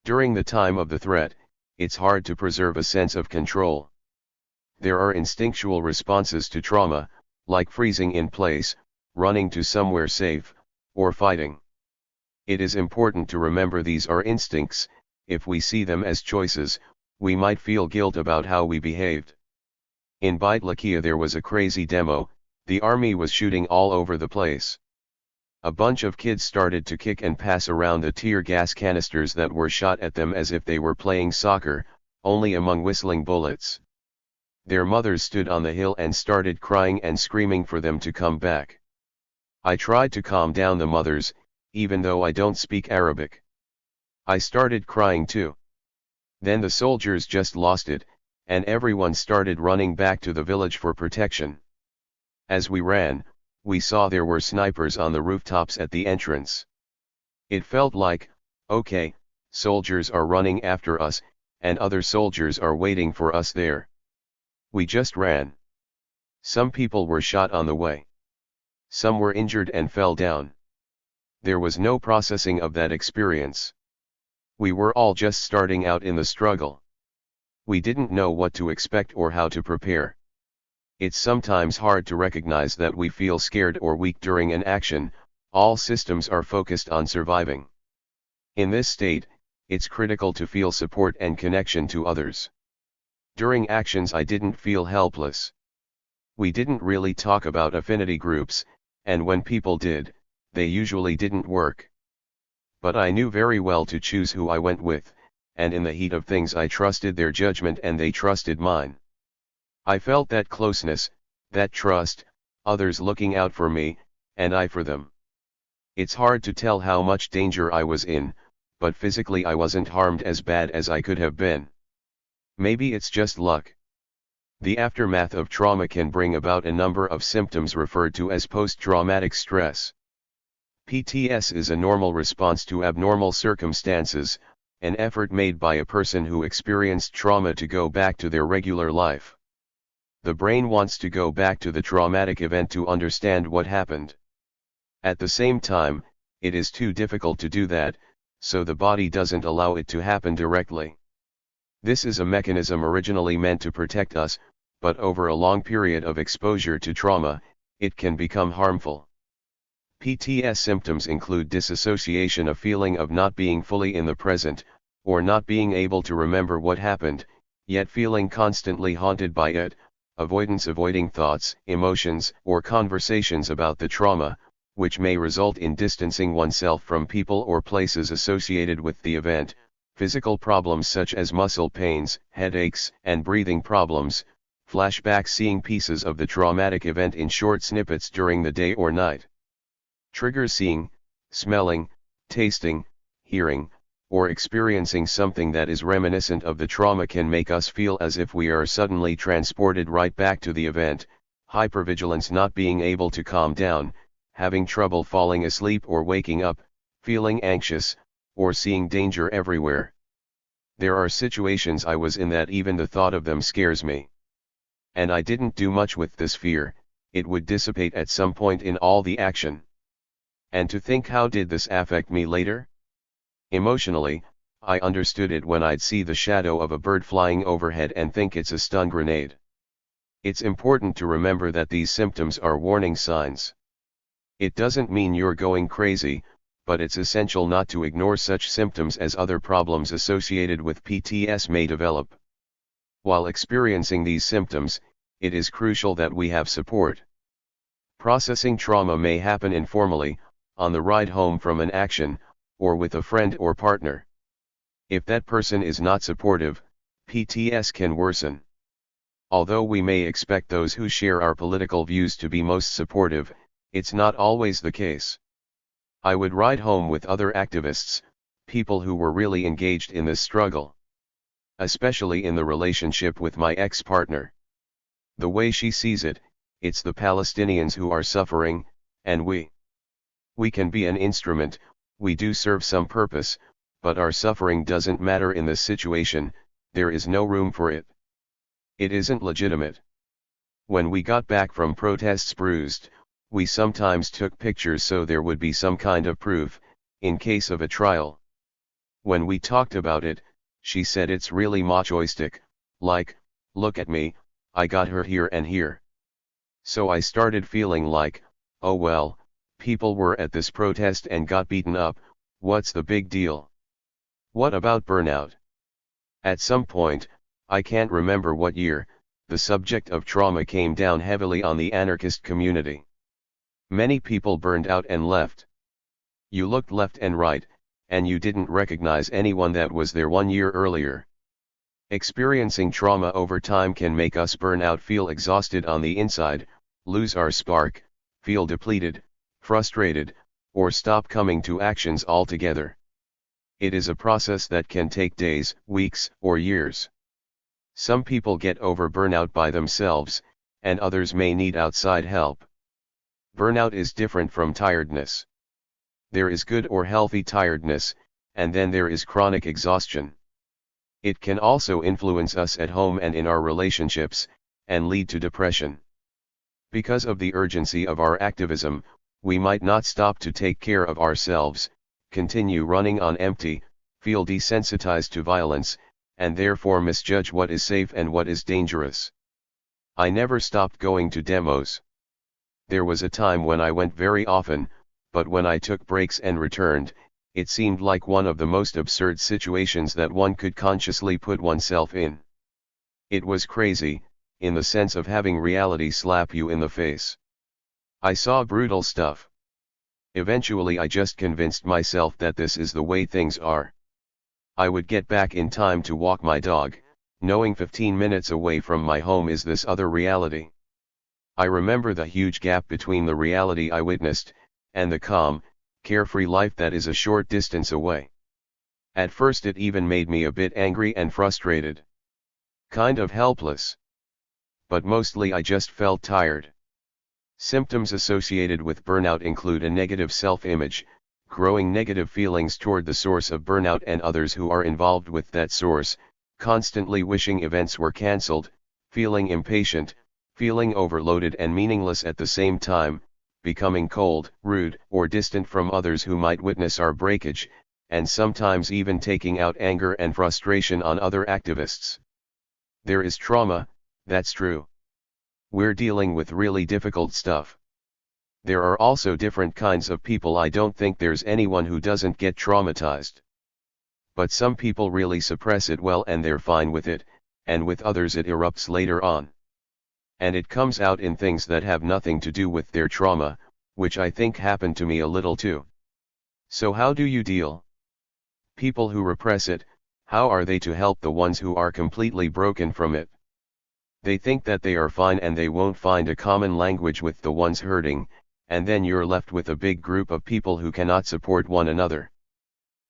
A: During the time of the threat, it's hard to preserve a sense of control. There are instinctual responses to trauma, like freezing in place, running to somewhere safe, or fighting. It is important to remember these are instincts. If we see them as choices, we might feel guilt about how we behaved. In Bytlakia there was a crazy demo, the army was shooting all over the place. A bunch of kids started to kick and pass around the tear gas canisters that were shot at them as if they were playing soccer, only among whistling bullets. Their mothers stood on the hill and started crying and screaming for them to come back. I tried to calm down the mothers, even though I don't speak Arabic. I started crying too. Then the soldiers just lost it, and everyone started running back to the village for protection. As we ran, we saw there were snipers on the rooftops at the entrance. It felt like, okay, soldiers are running after us, and other soldiers are waiting for us there. We just ran. Some people were shot on the way. Some were injured and fell down. There was no processing of that experience. We were all just starting out in the struggle. We didn't know what to expect or how to prepare. It's sometimes hard to recognize that we feel scared or weak during an action. All systems are focused on surviving. In this state, it's critical to feel support and connection to others. During actions I didn't feel helpless. We didn't really talk about affinity groups, and when people did, they usually didn't work. But I knew very well to choose who I went with, and in the heat of things I trusted their judgment and they trusted mine. I felt that closeness, that trust, others looking out for me, and I for them. It's hard to tell how much danger I was in, but physically I wasn't harmed as bad as I could have been. Maybe it's just luck. The aftermath of trauma can bring about a number of symptoms referred to as post-traumatic stress. PTS is a normal response to abnormal circumstances, an effort made by a person who experienced trauma to go back to their regular life. The brain wants to go back to the traumatic event to understand what happened. At the same time, it is too difficult to do that, so the body doesn't allow it to happen directly. This is a mechanism originally meant to protect us, but over a long period of exposure to trauma, it can become harmful. PTS symptoms include disassociation, a feeling of not being fully in the present, or not being able to remember what happened, yet feeling constantly haunted by it, avoidance, avoiding thoughts, emotions, or conversations about the trauma, which may result in distancing oneself from people or places associated with the event, physical problems such as muscle pains, headaches, and breathing problems, flashbacks, seeing pieces of the traumatic event in short snippets during the day or night. Triggers: seeing, smelling, tasting, hearing, or experiencing something that is reminiscent of the trauma can make us feel as if we are suddenly transported right back to the event. Hypervigilance: not being able to calm down, having trouble falling asleep or waking up, feeling anxious, or seeing danger everywhere. There are situations I was in that even the thought of them scares me. And I didn't do much with this fear, it would dissipate at some point in all the action. And to think, how did this affect me later? Emotionally, I understood it when I'd see the shadow of a bird flying overhead and think it's a stun grenade. It's important to remember that these symptoms are warning signs. It doesn't mean you're going crazy, but it's essential not to ignore such symptoms, as other problems associated with PTS may develop. While experiencing these symptoms, it is crucial that we have support. Processing trauma may happen informally, on the ride home from an action, or with a friend or partner. If that person is not supportive, PTS can worsen. Although we may expect those who share our political views to be most supportive, it's not always the case. I would ride home with other activists, people who were really engaged in this struggle. Especially in the relationship with my ex-partner. The way she sees it, it's the Palestinians who are suffering, and we can be an instrument, we do serve some purpose, but our suffering doesn't matter in this situation, there is no room for it. It isn't legitimate. When we got back from protests bruised, we sometimes took pictures so there would be some kind of proof, in case of a trial. When we talked about it, she said it's really machoistic, like, look at me, I got her here and here. So I started feeling like, oh well, people were at this protest and got beaten up, what's the big deal? What about burnout? At some point, I can't remember what year, the subject of trauma came down heavily on the anarchist community. Many people burned out and left. You looked left and right, and you didn't recognize anyone that was there 1 year earlier. Experiencing trauma over time can make us burn out, feel exhausted on the inside, lose our spark, feel depleted, frustrated, or stop coming to actions altogether. It is a process that can take days, weeks, or years. Some people get over burnout by themselves, and others may need outside help. Burnout is different from tiredness. There is good or healthy tiredness, and then there is chronic exhaustion. It can also influence us at home and in our relationships, and lead to depression. Because of the urgency of our activism, we might not stop to take care of ourselves, continue running on empty, feel desensitized to violence, and therefore misjudge what is safe and what is dangerous. I never stopped going to demos. There was a time when I went very often, but when I took breaks and returned, it seemed like one of the most absurd situations that one could consciously put oneself in. It was crazy, in the sense of having reality slap you in the face. I saw brutal stuff. Eventually I just convinced myself that this is the way things are. I would get back in time to walk my dog, knowing 15 minutes away from my home is this other reality. I remember the huge gap between the reality I witnessed, and the calm, carefree life that is a short distance away. At first it even made me a bit angry and frustrated. Kind of helpless. But mostly I just felt tired. Symptoms associated with burnout include a negative self-image, growing negative feelings toward the source of burnout and others who are involved with that source, constantly wishing events were cancelled, feeling impatient, feeling overloaded and meaningless at the same time, becoming cold, rude, or distant from others who might witness our breakage, and sometimes even taking out anger and frustration on other activists. There is trauma, that's true. We're dealing with really difficult stuff. There are also different kinds of people. I don't think there's anyone who doesn't get traumatized. But some people really suppress it well and they're fine with it, and with others it erupts later on. And it comes out in things that have nothing to do with their trauma, which I think happened to me a little too. So how do you deal? People who repress it, how are they to help the ones who are completely broken from it? They think that they are fine and they won't find a common language with the ones hurting, and then you're left with a big group of people who cannot support one another.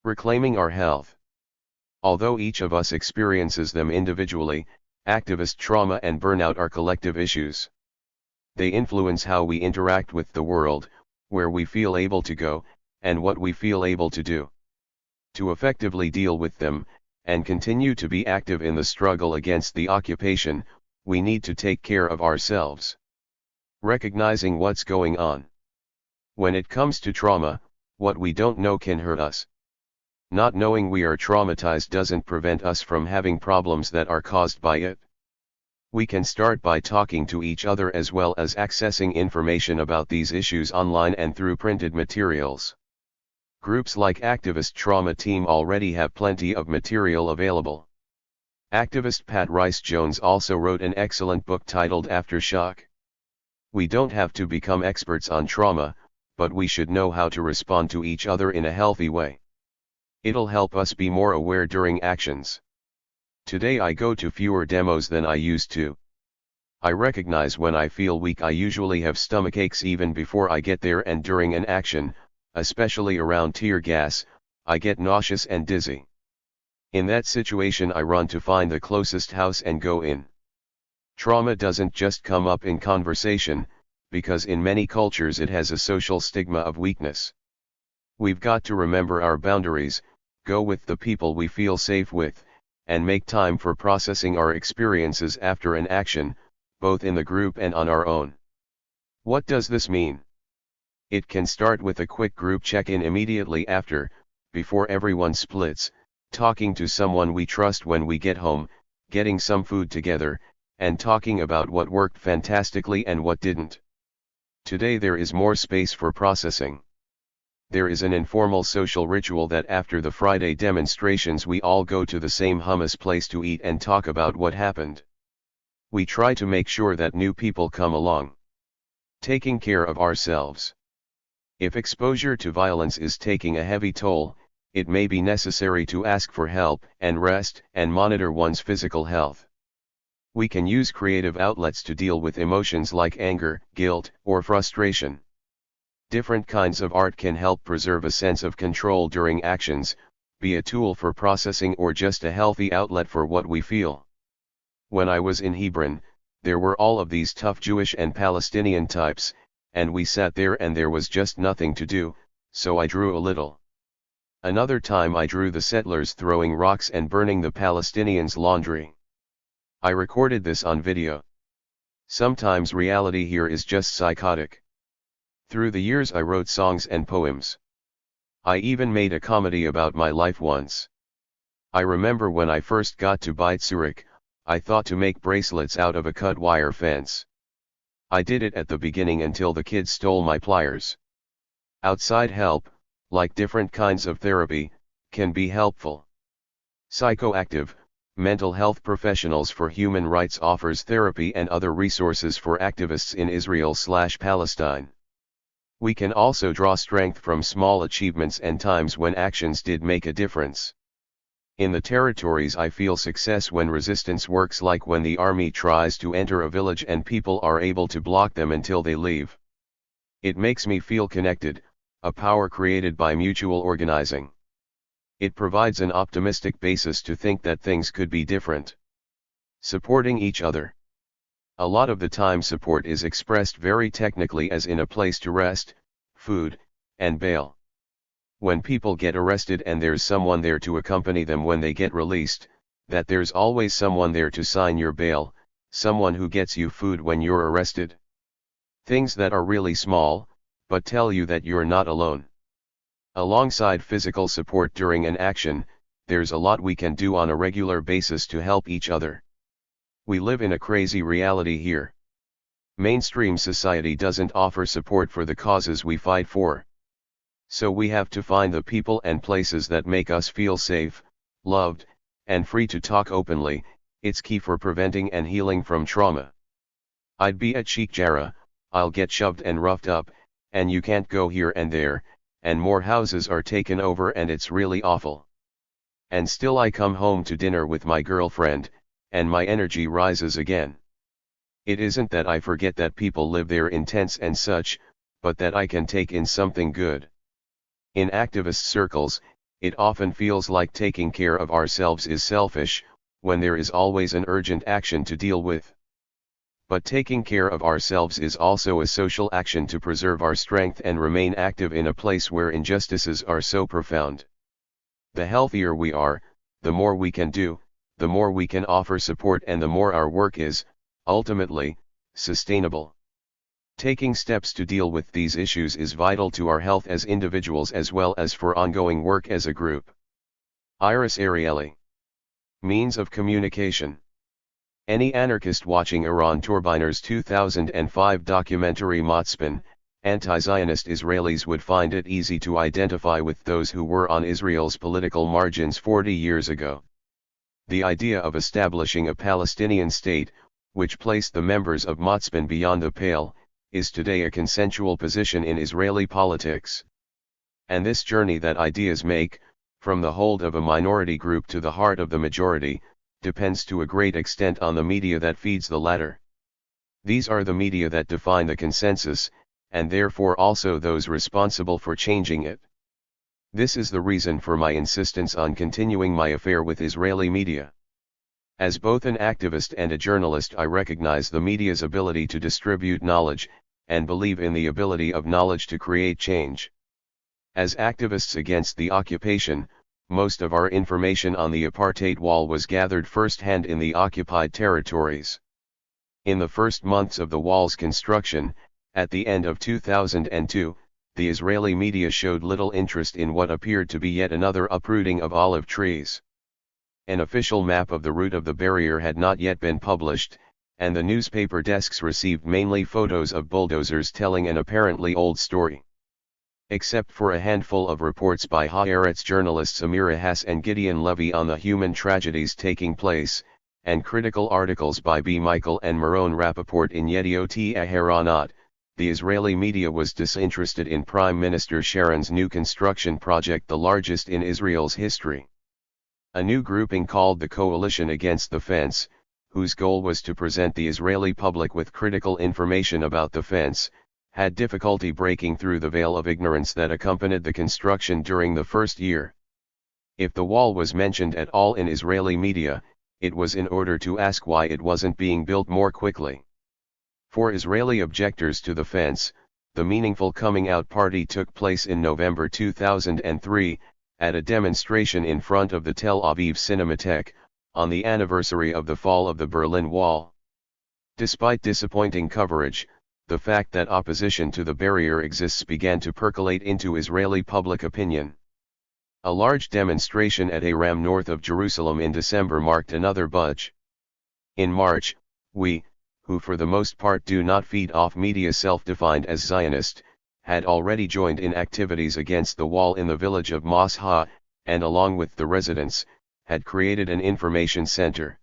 A: Reclaiming our health. Although each of us experiences them individually, activist trauma and burnout are collective issues. They influence how we interact with the world, where we feel able to go, and what we feel able to do. To effectively deal with them, and continue to be active in the struggle against the occupation, we need to take care of ourselves. Recognizing what's going on. When it comes to trauma, what we don't know can hurt us. Not knowing we are traumatized doesn't prevent us from having problems that are caused by it. We can start by talking to each other as well as accessing information about these issues online and through printed materials. Groups like Activist Trauma Team already have plenty of material available. Activist Pat Rice-Jones also wrote an excellent book titled Aftershock. We don't have to become experts on trauma, but we should know how to respond to each other in a healthy way. It'll help us be more aware during actions. Today I go to fewer demos than I used to. I recognize when I feel weak. I usually have stomach aches even before I get there, and during an action, especially around tear gas, I get nauseous and dizzy. In that situation I run to find the closest house and go in. Trauma doesn't just come up in conversation, because in many cultures it has a social stigma of weakness. We've got to remember our boundaries, go with the people we feel safe with, and make time for processing our experiences after an action, both in the group and on our own. What does this mean? It can start with a quick group check-in immediately after, before everyone splits, talking to someone we trust when we get home, getting some food together, and talking about what worked fantastically and what didn't. Today there is more space for processing. There is an informal social ritual that after the Friday demonstrations we all go to the same hummus place to eat and talk about what happened. We try to make sure that new people come along. Taking care of ourselves. If exposure to violence is taking a heavy toll, it may be necessary to ask for help and rest and monitor one's physical health. We can use creative outlets to deal with emotions like anger, guilt, or frustration. Different kinds of art can help preserve a sense of control during actions, be a tool for processing or just a healthy outlet for what we feel. When I was in Hebron, there were all of these tough Jewish and Palestinian types, and we sat there and there was just nothing to do, so I drew a little. Another time I drew the settlers throwing rocks and burning the Palestinians' laundry. I recorded this on video. Sometimes reality here is just psychotic. Through the years I wrote songs and poems. I even made a comedy about my life once. I remember when I first got to Beit Zurich, I thought to make bracelets out of a cut wire fence. I did it at the beginning until the kids stole my pliers. Outside help, like different kinds of therapy, can be helpful. Psychoactive, Mental Health Professionals for Human Rights offers therapy and other resources for activists in Israel/Palestine. We can also draw strength from small achievements and times when actions did make a difference. In the territories I feel success when resistance works, like when the army tries to enter a village and people are able to block them until they leave. It makes me feel connected, a power created by mutual organizing. It provides an optimistic basis to think that things could be different. Supporting each other. A lot of the time support is expressed very technically, as in a place to rest, food, and bail. When people get arrested and there's someone there to accompany them when they get released, that there's always someone there to sign your bail, someone who gets you food when you're arrested. Things that are really small, but tell you that you're not alone. Alongside physical support during an action, there's a lot we can do on a regular basis to help each other. We live in a crazy reality here. Mainstream society doesn't offer support for the causes we fight for. So we have to find the people and places that make us feel safe, loved, and free to talk openly. It's key for preventing and healing from trauma. I'd be at Sheikh Jarrah, I'll get shoved and roughed up, and you can't go here and there, and more houses are taken over and it's really awful. And still I come home to dinner with my girlfriend, and my energy rises again. It isn't that I forget that people live there in tents and such, but that I can take in something good. In activist circles, it often feels like taking care of ourselves is selfish, when there is always an urgent action to deal with. But taking care of ourselves is also a social action to preserve our strength and remain active in a place where injustices are so profound. The healthier we are, the more we can do, the more we can offer support, and the more our work is, ultimately, sustainable. Taking steps to deal with these issues is vital to our health as individuals as well as for ongoing work as a group. Iris Ariely. Means of communication. Any anarchist watching Eran Turbiner's 2005 documentary Motzpin, Anti-Zionist Israelis would find it easy to identify with those who were on Israel's political margins 40 years ago. The idea of establishing a Palestinian state, which placed the members of Motzpin beyond the pale, is today a consensual position in Israeli politics. And this journey that ideas make, from the hold of a minority group to the heart of the majority, depends to a great extent on the media that feeds the latter. These are the media that define the consensus, and therefore also those responsible for changing it. This is the reason for my insistence on continuing my affair with Israeli media. As both an activist and a journalist, I recognize the media's ability to distribute knowledge, and believe in the ability of knowledge to create change. As activists against the occupation, most of our information on the apartheid wall was gathered firsthand in the occupied territories. In the first months of the wall's construction, at the end of 2002, the Israeli media showed little interest in what appeared to be yet another uprooting of olive trees. An official map of the route of the barrier had not yet been published, and the newspaper desks received mainly photos of bulldozers telling an apparently old story. Except for a handful of reports by Haaretz journalists Amira Hass and Gideon Levy on the human tragedies taking place, and critical articles by B. Michael and Meron Rappaport in Yediot Aharonot, the Israeli media was disinterested in Prime Minister Sharon's new construction project, the largest in Israel's history. A new grouping called the Coalition Against the Fence, whose goal was to present the Israeli public with critical information about the fence, had difficulty breaking through the veil of ignorance that accompanied the construction during the first year. If the wall was mentioned at all in Israeli media, it was in order to ask why it wasn't being built more quickly. For Israeli objectors to the fence, the meaningful coming out party took place in November 2003, at a demonstration in front of the Tel Aviv Cinematheque, on the anniversary of the fall of the Berlin Wall. Despite disappointing coverage, the fact that opposition to the barrier exists began to percolate into Israeli public opinion. A large demonstration at Aram north of Jerusalem in December marked another budge. In March, we, who for the most part do not feed off media self-defined as Zionist, had already joined in activities against the wall in the village of Masha, and along with the residents, had created an information center.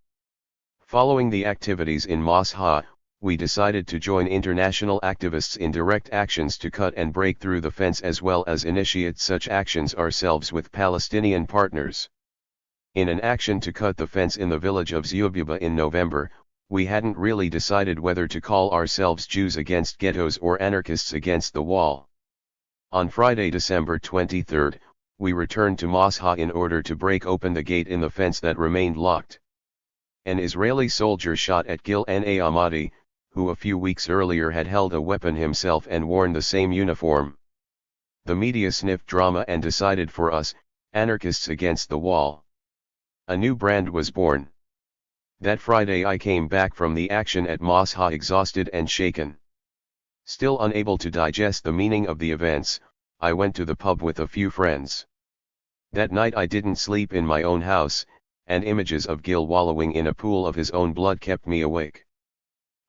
A: Following the activities in Masha, we decided to join international activists in direct actions to cut and break through the fence, as well as initiate such actions ourselves with Palestinian partners. In an action to cut the fence in the village of Zububa in November, we hadn't really decided whether to call ourselves Jews Against Ghettos or Anarchists Against the Wall. On Friday, December 23, we returned to Masha in order to break open the gate in the fence that remained locked. An Israeli soldier shot at Gil N.A. Ahmadi, who a few weeks earlier had held a weapon himself and worn the same uniform. The media sniffed drama and decided for us, Anarchists Against the Wall. A new brand was born. That Friday I came back from the action at Masha exhausted and shaken. Still unable to digest the meaning of the events, I went to the pub with a few friends. That night I didn't sleep in my own house, and images of Gil wallowing in a pool of his own blood kept me awake.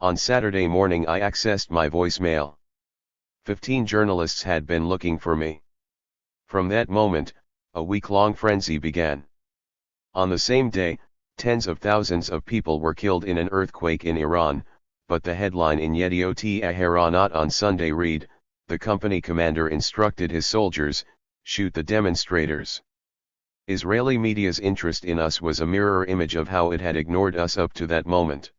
A: On Saturday morning I accessed my voicemail. 15 journalists had been looking for me. From that moment, a week-long frenzy began. On the same day, tens of thousands of people were killed in an earthquake in Iran, but the headline in Yediot Aharonot on Sunday read, "The company commander instructed his soldiers, shoot the demonstrators." Israeli media's interest in us was a mirror image of how it had ignored us up to that moment.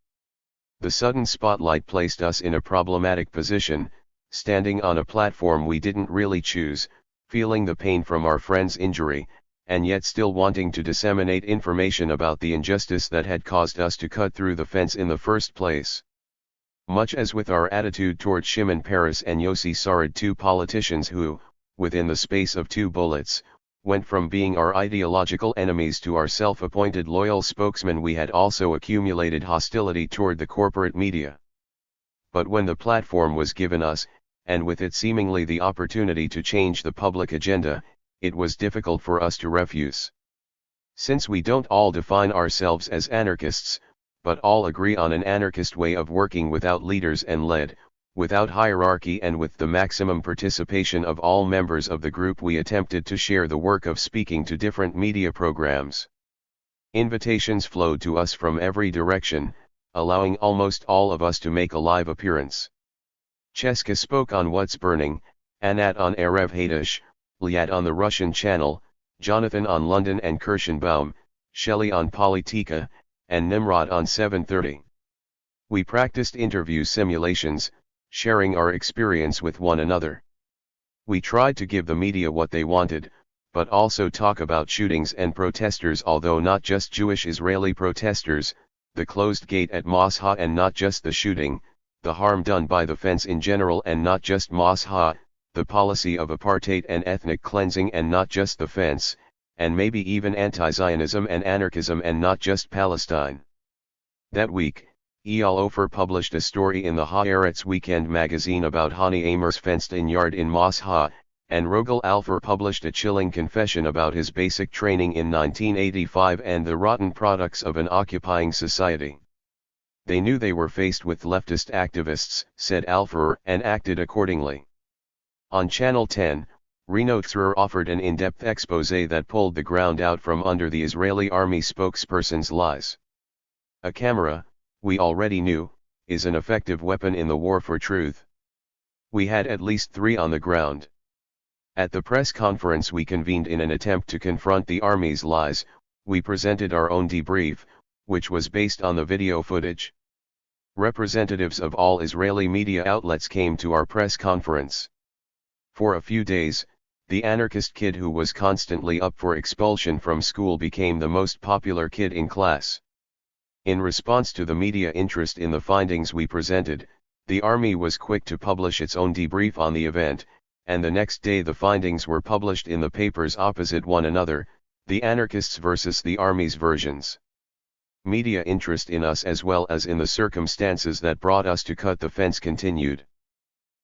A: The sudden spotlight placed us in a problematic position, standing on a platform we didn't really choose, feeling the pain from our friend's injury, and yet still wanting to disseminate information about the injustice that had caused us to cut through the fence in the first place. Much as with our attitude toward Shimon Peres and Yossi Sarid, two politicians who, within the space of 2 bullets, went from being our ideological enemies to our self-appointed loyal spokesmen, we had also accumulated hostility toward the corporate media. But when the platform was given us, and with it seemingly the opportunity to change the public agenda, it was difficult for us to refuse. Since we don't all define ourselves as anarchists, but all agree on an anarchist way of working without leaders and led, without hierarchy and with the maximum participation of all members of the group, we attempted to share the work of speaking to different media programs. Invitations flowed to us from every direction, allowing almost all of us to make a live appearance. Cheska spoke on What's Burning, Anat on Erev Hadash, Liat on the Russian channel, Jonathan on London and Kirschenbaum, Shelley on Politika, and Nimrod on 730. We practiced interview simulations, sharing our experience with one another. We tried to give the media what they wanted, but also talk about shootings and protesters, although not just Jewish Israeli protesters, the closed gate at Mosha, and not just the shooting, the harm done by the fence in general, and not just Mosha, the policy of apartheid and ethnic cleansing, and not just the fence, and maybe even anti-Zionism and anarchism, and not just Palestine. That week, Eyal Ofer published a story in the Haaretz weekend magazine about Hani Amer's fenced-in yard in Mosha, and Rogel Alfer published a chilling confession about his basic training in 1985 and the rotten products of an occupying society. They knew they were faced with leftist activists, said Alfer, and acted accordingly. On Channel 10, Rino Tzur offered an in-depth exposé that pulled the ground out from under the Israeli army spokesperson's lies. A camera, we already knew, is an effective weapon in the war for truth. We had at least 3 on the ground. At the press conference we convened in an attempt to confront the army's lies, we presented our own debrief, which was based on the video footage. Representatives of all Israeli media outlets came to our press conference. For a few days, the anarchist kid who was constantly up for expulsion from school became the most popular kid in class. In response to the media interest in the findings we presented, the army was quick to publish its own debrief on the event, and the next day the findings were published in the papers opposite one another, the anarchists versus the army's versions. Media interest in us as well as in the circumstances that brought us to cut the fence continued.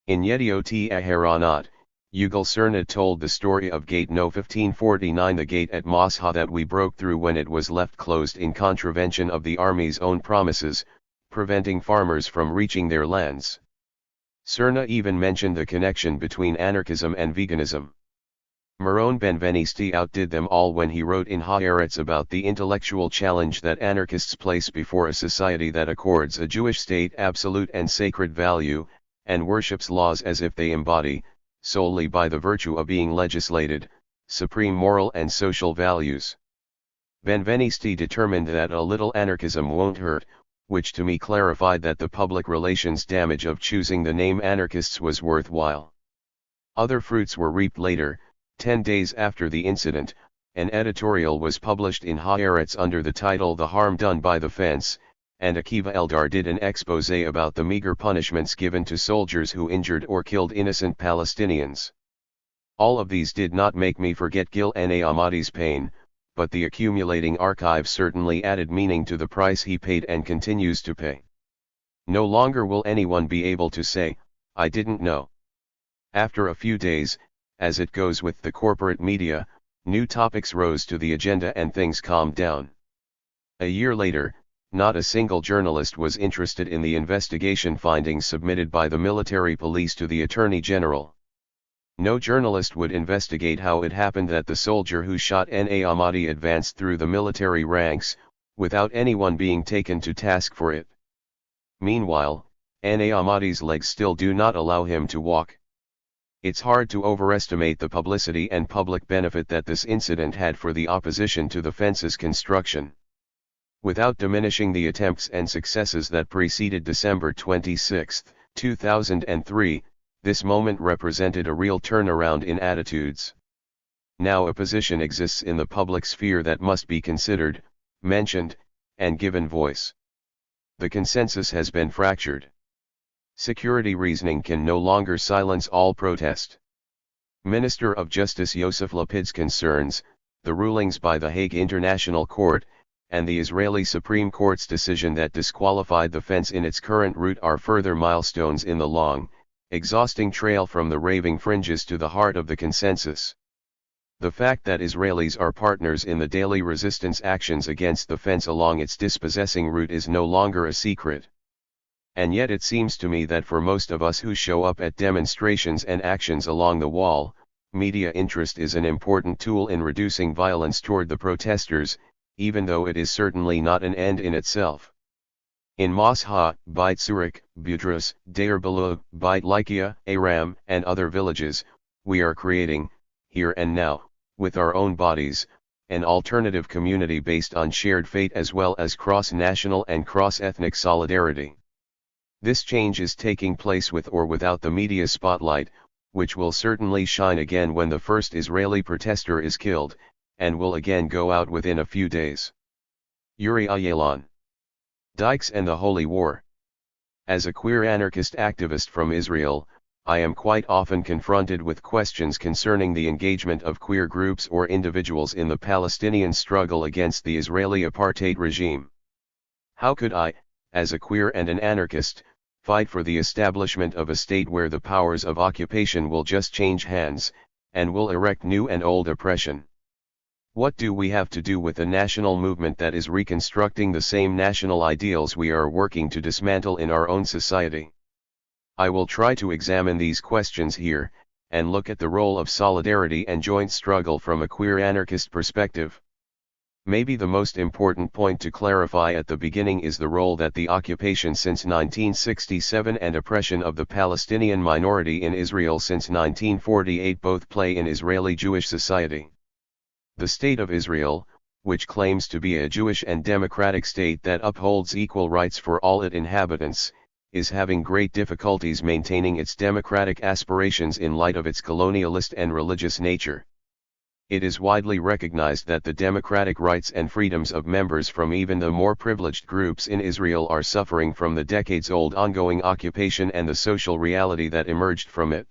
A: In Yediot Aharonot, Yugal Cerna told the story of Gate No 1549, the gate at Mosha that we broke through when it was left closed in contravention of the army's own promises, preventing farmers from reaching their lands. Cerna even mentioned the connection between anarchism and veganism. Meron Benvenisti outdid them all when he wrote in Haaretz about the intellectual challenge that anarchists place before a society that accords a Jewish state absolute and sacred value, and worships laws as if they embody, solely by the virtue of being legislated, supreme moral and social values. Benvenisti determined that a little anarchism won't hurt, which to me clarified that the public relations damage of choosing the name anarchists was worthwhile. Other fruits were reaped later. 10 days after the incident, an editorial was published in Haaretz under the title "The Harm Done by the Fence," and Akiva Eldar did an exposé about the meager punishments given to soldiers who injured or killed innocent Palestinians. All of these did not make me forget Gil N.A. Ahmadi's pain, but the accumulating archive certainly added meaning to the price he paid and continues to pay. No longer will anyone be able to say, "I didn't know." After a few days, as it goes with the corporate media, new topics rose to the agenda and things calmed down. A year later, not a single journalist was interested in the investigation findings submitted by the military police to the Attorney General. No journalist would investigate how it happened that the soldier who shot N.A. Ahmadi advanced through the military ranks, without anyone being taken to task for it. Meanwhile, N.A. Ahmadi's legs still do not allow him to walk. It's hard to overestimate the publicity and public benefit that this incident had for the opposition to the fence's construction. Without diminishing the attempts and successes that preceded December 26, 2003, this moment represented a real turnaround in attitudes. Now a position exists in the public sphere that must be considered, mentioned, and given voice. The consensus has been fractured. Security reasoning can no longer silence all protest. Minister of Justice Yosef Lapid's concerns, the rulings by the Hague International Court, and the Israeli Supreme Court's decision that disqualified the fence in its current route are further milestones in the long, exhausting trail from the raving fringes to the heart of the consensus. The fact that Israelis are partners in the daily resistance actions against the fence along its dispossessing route is no longer a secret. And yet it seems to me that for most of us who show up at demonstrations and actions along the wall, media interest is an important tool in reducing violence toward the protesters, even though it is certainly not an end in itself. In Mosha, Beit Zurich, Budrus, Deir Belug, Beit Likia, Aram, and other villages, we are creating, here and now, with our own bodies, an alternative community based on shared fate as well as cross-national and cross-ethnic solidarity. This change is taking place with or without the media spotlight, which will certainly shine again when the first Israeli protester is killed, and will again go out within a few days. Uri Gordon. Dykes and the Holy War. As a queer anarchist activist from Israel, I am quite often confronted with questions concerning the engagement of queer groups or individuals in the Palestinian struggle against the Israeli apartheid regime. How could I, as a queer and an anarchist, fight for the establishment of a state where the powers of occupation will just change hands, and will erect new and old oppression? What do we have to do with a national movement that is reconstructing the same national ideals we are working to dismantle in our own society? I will try to examine these questions here, and look at the role of solidarity and joint struggle from a queer anarchist perspective. Maybe the most important point to clarify at the beginning is the role that the occupation since 1967 and oppression of the Palestinian minority in Israel since 1948 both play in Israeli Jewish society. The State of Israel, which claims to be a Jewish and democratic state that upholds equal rights for all its inhabitants, is having great difficulties maintaining its democratic aspirations in light of its colonialist and religious nature. It is widely recognized that the democratic rights and freedoms of members from even the more privileged groups in Israel are suffering from the decades-old ongoing occupation and the social reality that emerged from it.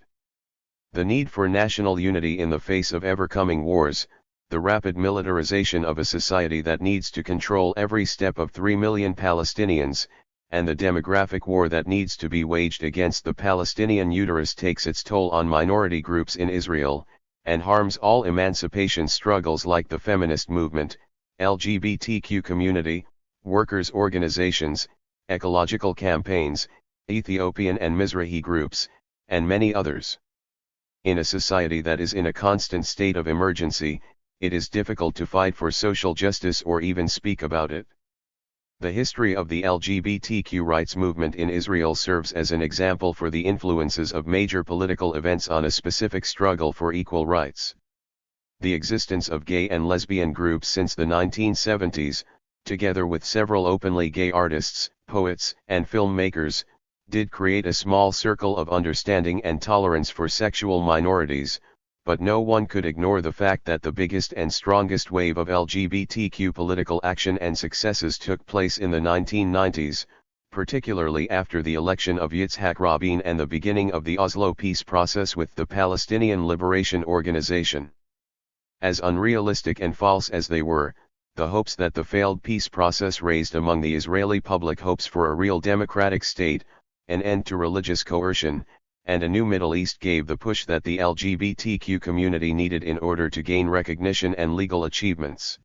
A: The need for national unity in the face of ever-coming wars, the rapid militarization of a society that needs to control every step of 3 million Palestinians, and the demographic war that needs to be waged against the Palestinian uterus takes its toll on minority groups in Israel, and harms all emancipation struggles like the feminist movement, LGBTQ community, workers' organizations, ecological campaigns, Ethiopian and Mizrahi groups, and many others. In a society that is in a constant state of emergency, it is difficult to fight for social justice or even speak about it. The history of the LGBTQ rights movement in Israel serves as an example for the influences of major political events on a specific struggle for equal rights. The existence of gay and lesbian groups since the 1970s, together with several openly gay artists, poets, and filmmakers, did create a small circle of understanding and tolerance for sexual minorities, but no one could ignore the fact that the biggest and strongest wave of LGBTQ political action and successes took place in the 1990s, particularly after the election of Yitzhak Rabin and the beginning of the Oslo peace process with the Palestinian Liberation Organization. As unrealistic and false as they were, the hopes that the failed peace process raised among the Israeli public hopes for a real democratic state, an end to religious coercion, and a new Middle East gave the push that the LGBTQ community needed in order to gain recognition and legal achievements.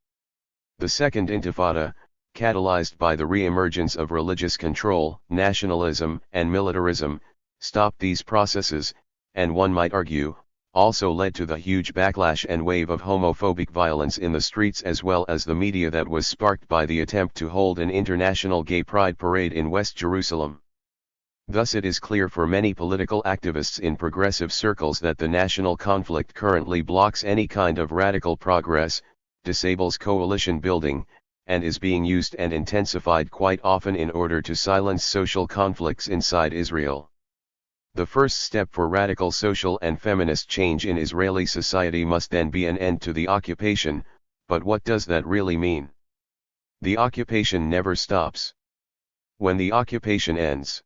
A: The Second Intifada, catalyzed by the re-emergence of religious control, nationalism, and militarism, stopped these processes, and one might argue, also led to the huge backlash and wave of homophobic violence in the streets as well as the media that was sparked by the attempt to hold an international gay pride parade in West Jerusalem. Thus it is clear for many political activists in progressive circles that the national conflict currently blocks any kind of radical progress, disables coalition building, and is being used and intensified quite often in order to silence social conflicts inside Israel. The first step for radical social and feminist change in Israeli society must then be an end to the occupation, but what does that really mean? The occupation never stops. When the occupation ends.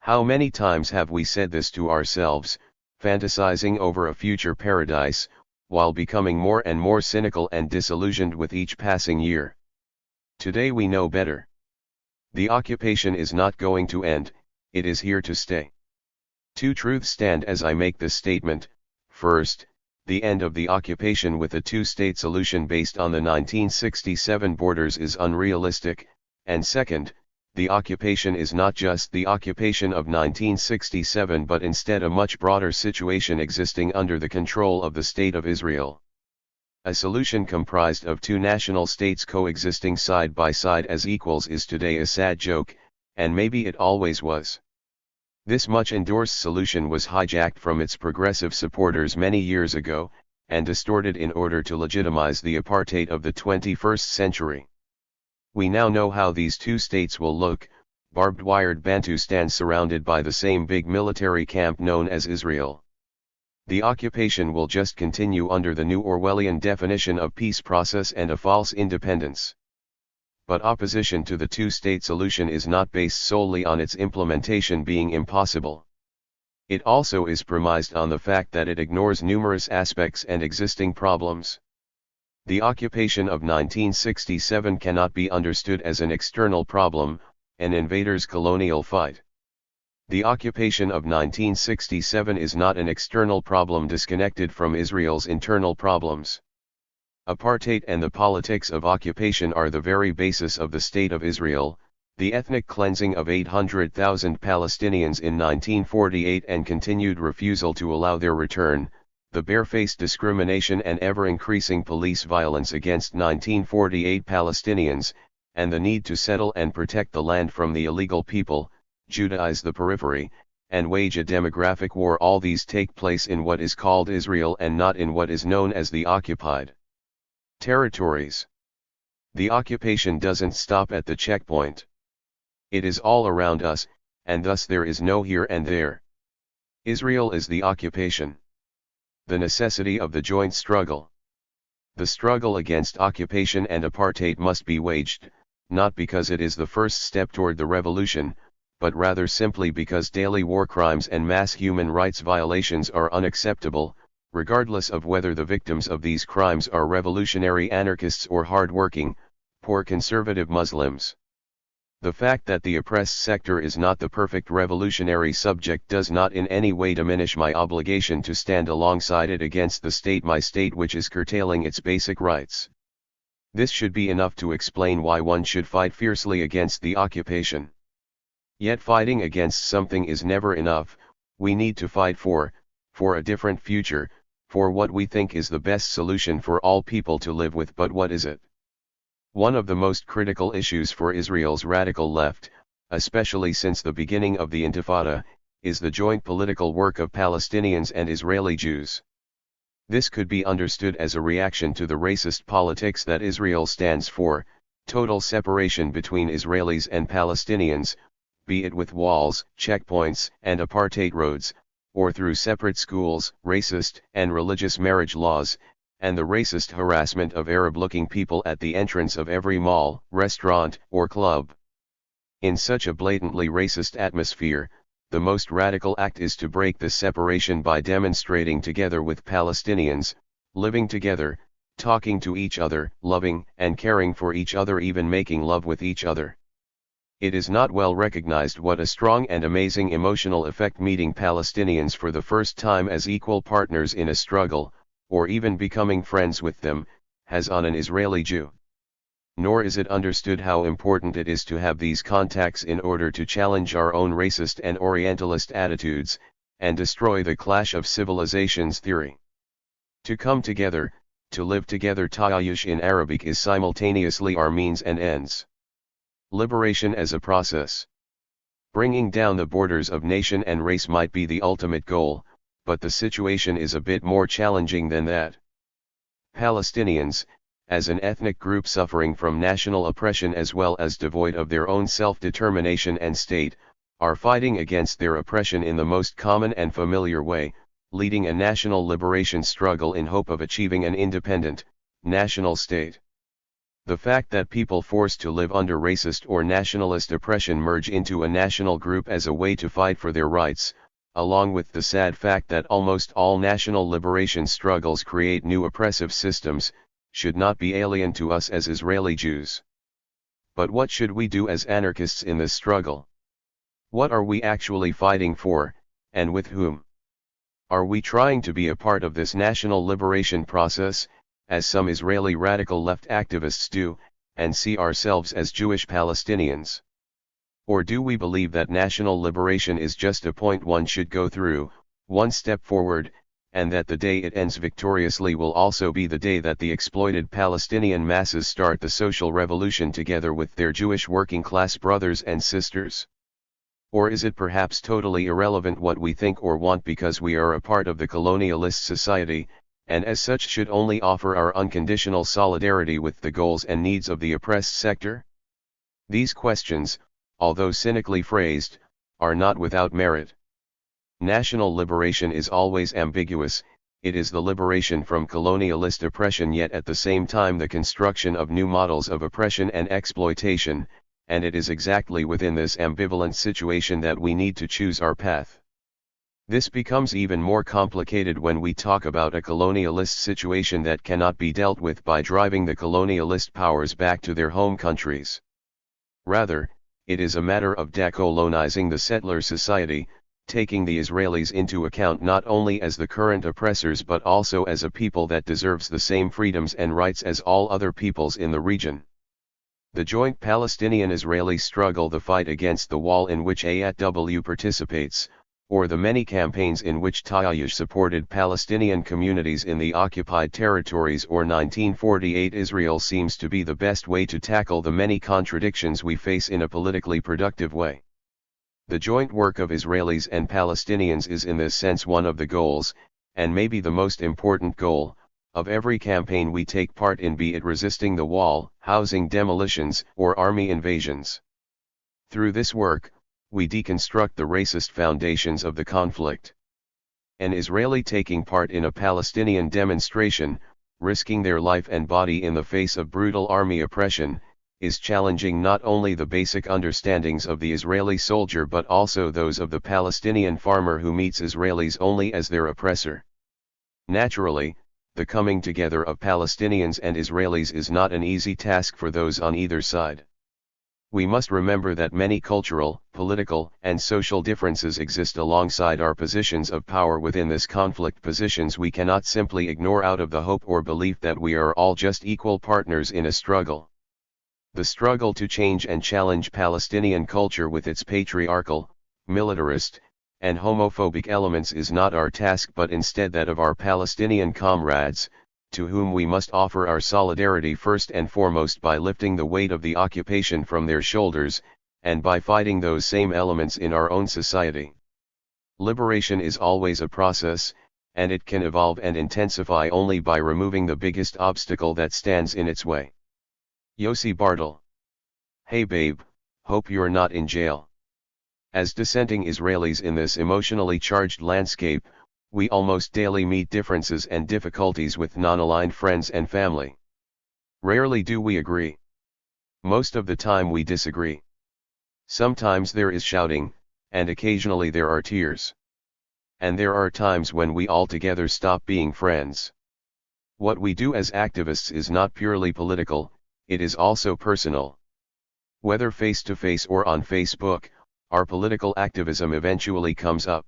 A: How many times have we said this to ourselves, fantasizing over a future paradise, while becoming more and more cynical and disillusioned with each passing year? Today we know better. The occupation is not going to end, it is here to stay. Two truths stand as I make this statement. First, the end of the occupation with a two-state solution based on the 1967 borders is unrealistic, and second, the occupation is not just the occupation of 1967 but instead a much broader situation existing under the control of the State of Israel. A solution comprised of two national states coexisting side by side as equals is today a sad joke, and maybe it always was. This much endorsed solution was hijacked from its progressive supporters many years ago, and distorted in order to legitimize the apartheid of the 21st century. We now know how these two states will look, barbed-wired Bantustan surrounded by the same big military camp known as Israel. The occupation will just continue under the new Orwellian definition of peace process and a false independence. But opposition to the two-state solution is not based solely on its implementation being impossible. It also is premised on the fact that it ignores numerous aspects and existing problems. The occupation of 1967 cannot be understood as an external problem, an invader's colonial fight. The occupation of 1967 is not an external problem disconnected from Israel's internal problems. Apartheid and the politics of occupation are the very basis of the State of Israel, the ethnic cleansing of 800,000 Palestinians in 1948 and continued refusal to allow their return, the barefaced discrimination and ever-increasing police violence against 1948 Palestinians, and the need to settle and protect the land from the illegal people, Judaize the periphery, and wage a demographic war. All these take place in what is called Israel and not in what is known as the occupied territories. The occupation doesn't stop at the checkpoint. It is all around us, and thus there is no here and there. Israel is the occupation. The necessity of the joint struggle. The struggle against occupation and apartheid must be waged, not because it is the first step toward the revolution, but rather simply because daily war crimes and mass human rights violations are unacceptable, regardless of whether the victims of these crimes are revolutionary anarchists or hard-working, poor conservative Muslims. The fact that the oppressed sector is not the perfect revolutionary subject does not in any way diminish my obligation to stand alongside it against the state, my state which is curtailing its basic rights. This should be enough to explain why one should fight fiercely against the occupation. Yet fighting against something is never enough. We need to fight for a different future, for what we think is the best solution for all people to live with. But what is it? One of the most critical issues for Israel's radical left, especially since the beginning of the Intifada, is the joint political work of Palestinians and Israeli Jews. This could be understood as a reaction to the racist politics that Israel stands for, total separation between Israelis and Palestinians, be it with walls, checkpoints, and apartheid roads, or through separate schools, racist and religious marriage laws, and the racist harassment of Arab-looking people at the entrance of every mall, restaurant, or club. In such a blatantly racist atmosphere, the most radical act is to break this separation by demonstrating together with Palestinians, living together, talking to each other, loving and caring for each other, even making love with each other. It is not well recognized what a strong and amazing emotional effect meeting Palestinians for the first time as equal partners in a struggle, or even becoming friends with them, has on an Israeli Jew. Nor is it understood how important it is to have these contacts in order to challenge our own racist and Orientalist attitudes, and destroy the clash of civilizations theory. To come together, to live together, ta'ayush in Arabic, is simultaneously our means and ends. Liberation as a process. Bringing down the borders of nation and race might be the ultimate goal, but the situation is a bit more challenging than that. Palestinians, as an ethnic group suffering from national oppression as well as devoid of their own self-determination and state, are fighting against their oppression in the most common and familiar way, leading a national liberation struggle in hope of achieving an independent, national state. The fact that people forced to live under racist or nationalist oppression merge into a national group as a way to fight for their rights, along with the sad fact that almost all national liberation struggles create new oppressive systems, should not be alien to us as Israeli Jews. But what should we do as anarchists in this struggle? What are we actually fighting for, and with whom? Are we trying to be a part of this national liberation process, as some Israeli radical left activists do, and see ourselves as Jewish Palestinians? Or do we believe that national liberation is just a point one should go through, one step forward, and that the day it ends victoriously will also be the day that the exploited Palestinian masses start the social revolution together with their Jewish working class brothers and sisters? Or is it perhaps totally irrelevant what we think or want because we are a part of the colonialist society, and as such should only offer our unconditional solidarity with the goals and needs of the oppressed sector? These questions, although cynically phrased, are not without merit. National liberation is always ambiguous. It is the liberation from colonialist oppression, yet at the same time the construction of new models of oppression and exploitation, and it is exactly within this ambivalent situation that we need to choose our path. This becomes even more complicated when we talk about a colonialist situation that cannot be dealt with by driving the colonialist powers back to their home countries. Rather, it is a matter of decolonizing the settler society, taking the Israelis into account not only as the current oppressors but also as a people that deserves the same freedoms and rights as all other peoples in the region. The joint Palestinian-Israeli struggle, the fight against the wall in which AATW participates, or the many campaigns in which THIRD supported Palestinian communities in the occupied territories or 1948 Israel, seems to be the best way to tackle the many contradictions we face in a politically productive way. The joint work of Israelis and Palestinians is in this sense one of the goals, and maybe the most important goal, of every campaign we take part in, be it resisting the wall, housing demolitions, or army invasions. Through this work, we deconstruct the racist foundations of the conflict. An Israeli taking part in a Palestinian demonstration, risking their life and body in the face of brutal army oppression, is challenging not only the basic understandings of the Israeli soldier but also those of the Palestinian farmer who meets Israelis only as their oppressor. Naturally, the coming together of Palestinians and Israelis is not an easy task for those on either side. We must remember that many cultural, political, and social differences exist alongside our positions of power within this conflict, positions we cannot simply ignore out of the hope or belief that we are all just equal partners in a struggle. The struggle to change and challenge Palestinian culture with its patriarchal, militarist, and homophobic elements is not our task but instead that of our Palestinian comrades, to whom we must offer our solidarity first and foremost by lifting the weight of the occupation from their shoulders, and by fighting those same elements in our own society. Liberation is always a process, and it can evolve and intensify only by removing the biggest obstacle that stands in its way. Yossi Bartle. Hey babe, hope you're not in jail. As dissenting Israelis in this emotionally charged landscape, we almost daily meet differences and difficulties with non-aligned friends and family. Rarely do we agree. Most of the time we disagree. Sometimes there is shouting, and occasionally there are tears. And there are times when we altogether stop being friends. What we do as activists is not purely political, it is also personal. Whether face-to-face or on Facebook, our political activism eventually comes up.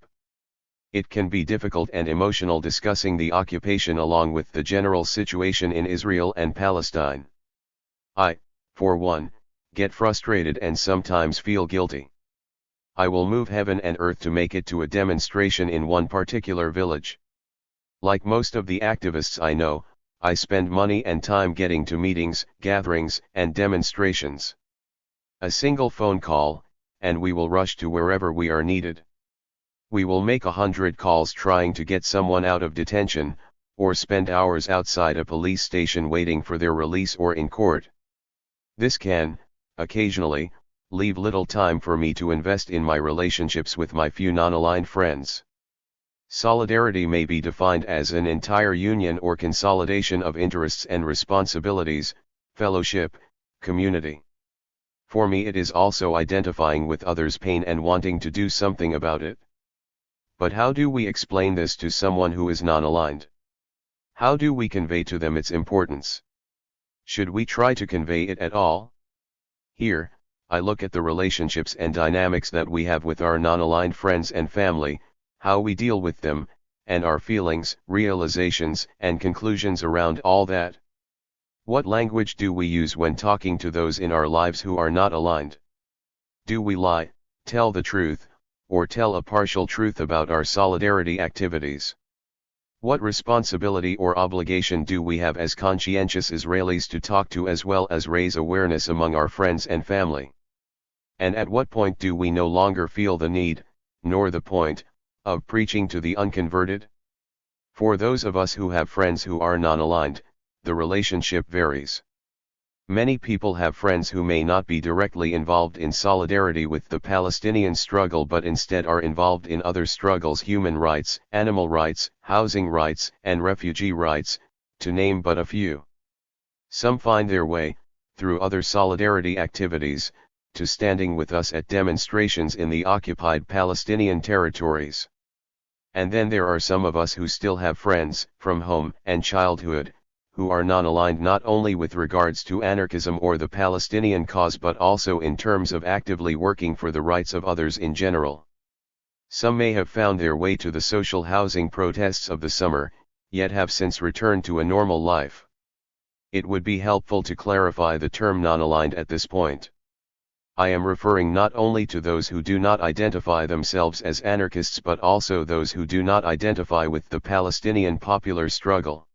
A: It can be difficult and emotional discussing the occupation along with the general situation in Israel and Palestine. I, for one, get frustrated and sometimes feel guilty. I will move heaven and earth to make it to a demonstration in one particular village. Like most of the activists I know, I spend money and time getting to meetings, gatherings, and demonstrations. A single phone call, and we will rush to wherever we are needed. We will make 100 calls trying to get someone out of detention, or spend hours outside a police station waiting for their release or in court. This can, occasionally, leave little time for me to invest in my relationships with my few non-aligned friends. Solidarity may be defined as an entire union or consolidation of interests and responsibilities, fellowship, community. For me it is also identifying with others' pain and wanting to do something about it. But how do we explain this to someone who is non-aligned? How do we convey to them its importance? Should we try to convey it at all? Here, I look at the relationships and dynamics that we have with our non-aligned friends and family, how we deal with them, and our feelings, realizations, and conclusions around all that. What language do we use when talking to those in our lives who are not aligned? Do we lie, tell the truth, or tell a partial truth about our solidarity activities? What responsibility or obligation do we have as conscientious Israelis to talk to as well as raise awareness among our friends and family? And at what point do we no longer feel the need, nor the point, of preaching to the unconverted? For those of us who have friends who are non-aligned, the relationship varies. Many people have friends who may not be directly involved in solidarity with the Palestinian struggle but instead are involved in other struggles: human rights, animal rights, housing rights, and refugee rights, to name but a few. Some find their way, through other solidarity activities, to standing with us at demonstrations in the occupied Palestinian territories. And then there are some of us who still have friends, from home and childhood, who are non-aligned not only with regards to anarchism or the Palestinian cause but also in terms of actively working for the rights of others in general. Some may have found their way to the social housing protests of the summer, yet have since returned to a normal life. It would be helpful to clarify the term non-aligned at this point. I am referring not only to those who do not identify themselves as anarchists but also those who do not identify with the Palestinian popular struggle.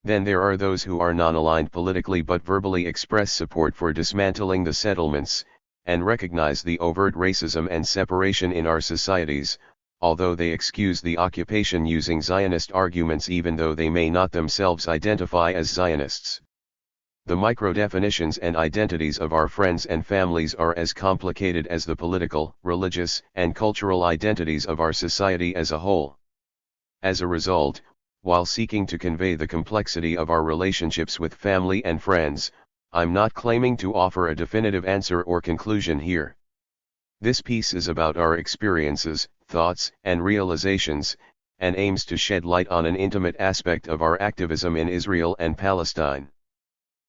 A: Then there are those who are non-aligned politically but verbally express support for dismantling the settlements, and recognize the overt racism and separation in our societies, although they excuse the occupation using Zionist arguments even though they may not themselves identify as Zionists. The micro-definitions and identities of our friends and families are as complicated as the political, religious, and cultural identities of our society as a whole. As a result, while seeking to convey the complexity of our relationships with family and friends, I'm not claiming to offer a definitive answer or conclusion here. This piece is about our experiences, thoughts, and realizations, and aims to shed light on an intimate aspect of our activism in Israel and Palestine.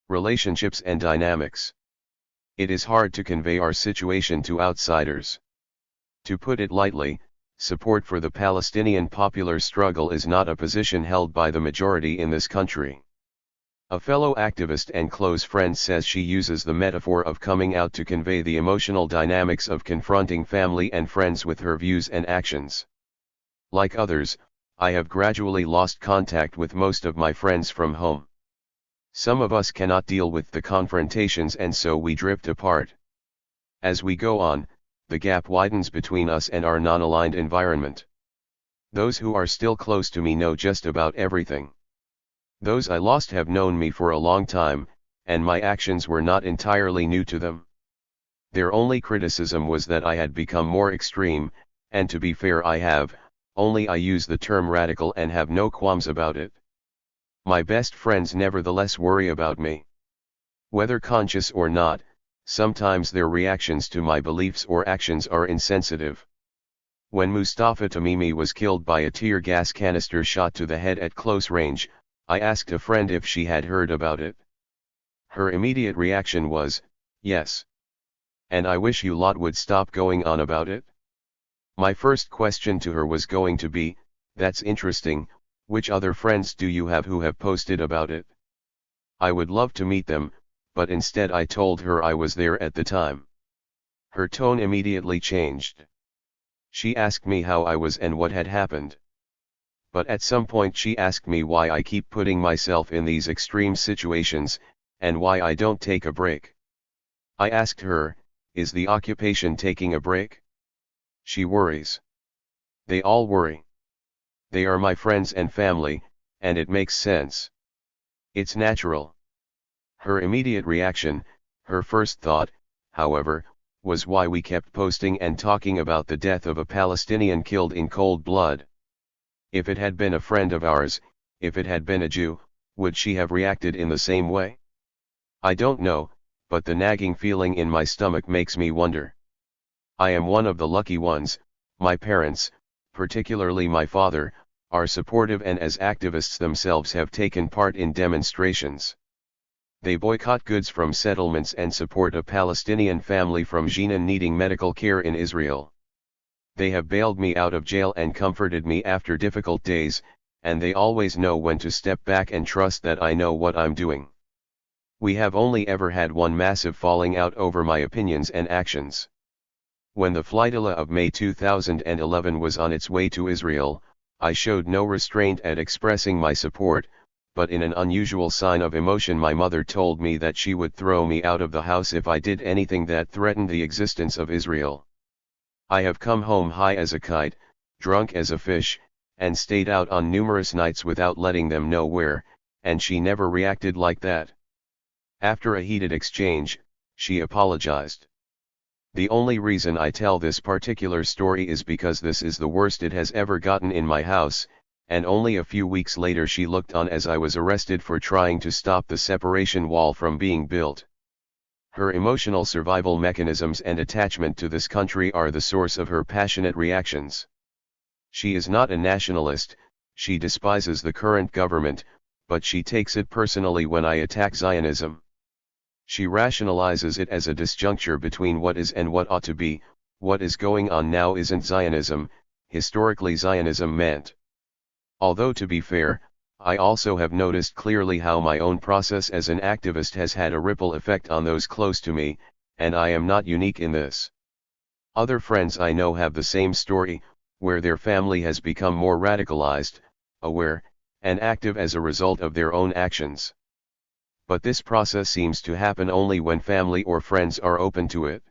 A: Relationships and dynamics. It is hard to convey our situation to outsiders. To put it lightly, support for the Palestinian popular struggle is not a position held by the majority in this country. A fellow activist and close friend says she uses the metaphor of coming out to convey the emotional dynamics of confronting family and friends with her views and actions. Like others, I have gradually lost contact with most of my friends from home. Some of us cannot deal with the confrontations and so we drift apart. As we go on, the gap widens between us and our non-aligned environment. Those who are still close to me know just about everything. Those I lost have known me for a long time, and my actions were not entirely new to them. Their only criticism was that I had become more extreme, and to be fair I use the term radical and have no qualms about it. My best friends nevertheless worry about me. Whether conscious or not, sometimes their reactions to my beliefs or actions are insensitive. When Mustafa Tamimi was killed by a tear gas canister shot to the head at close range, I asked a friend if she had heard about it. Her immediate reaction was, "Yes. And I wish you lot would stop going on about it." My first question to her was going to be, "That's interesting, which other friends do you have who have posted about it? I would love to meet them," but instead I told her I was there at the time. Her tone immediately changed. She asked me how I was and what had happened. But at some point she asked me why I keep putting myself in these extreme situations, and why I don't take a break. I asked her, "Is the occupation taking a break?" She worries. They all worry. They are my friends and family, and it makes sense. It's natural. Her immediate reaction, her first thought, however, was why we kept posting and talking about the death of a Palestinian killed in cold blood. If it had been a friend of ours, if it had been a Jew, would she have reacted in the same way? I don't know, but the nagging feeling in my stomach makes me wonder. I am one of the lucky ones. My parents, particularly my father, are supportive and as activists themselves have taken part in demonstrations. They boycott goods from settlements and support a Palestinian family from Jenin needing medical care in Israel. They have bailed me out of jail and comforted me after difficult days, and they always know when to step back and trust that I know what I'm doing. We have only ever had one massive falling out over my opinions and actions. When the flotilla of May 2011 was on its way to Israel, I showed no restraint at expressing my support, but in an unusual sign of emotion my mother told me that she would throw me out of the house if I did anything that threatened the existence of Israel. I have come home high as a kite, drunk as a fish, and stayed out on numerous nights without letting them know where, and she never reacted like that. After a heated exchange, she apologized. The only reason I tell this particular story is because this is the worst it has ever gotten in my house, and only a few weeks later she looked on as I was arrested for trying to stop the separation wall from being built. Her emotional survival mechanisms and attachment to this country are the source of her passionate reactions. She is not a nationalist, she despises the current government, but she takes it personally when I attack Zionism. She rationalizes it as a disjuncture between what is and what ought to be. What is going on now isn't Zionism, historically Zionism meant. Although to be fair, I also have noticed clearly how my own process as an activist has had a ripple effect on those close to me, and I am not unique in this. Other friends I know have the same story, where their family has become more radicalized, aware, and active as a result of their own actions. But this process seems to happen only when family or friends are open to it.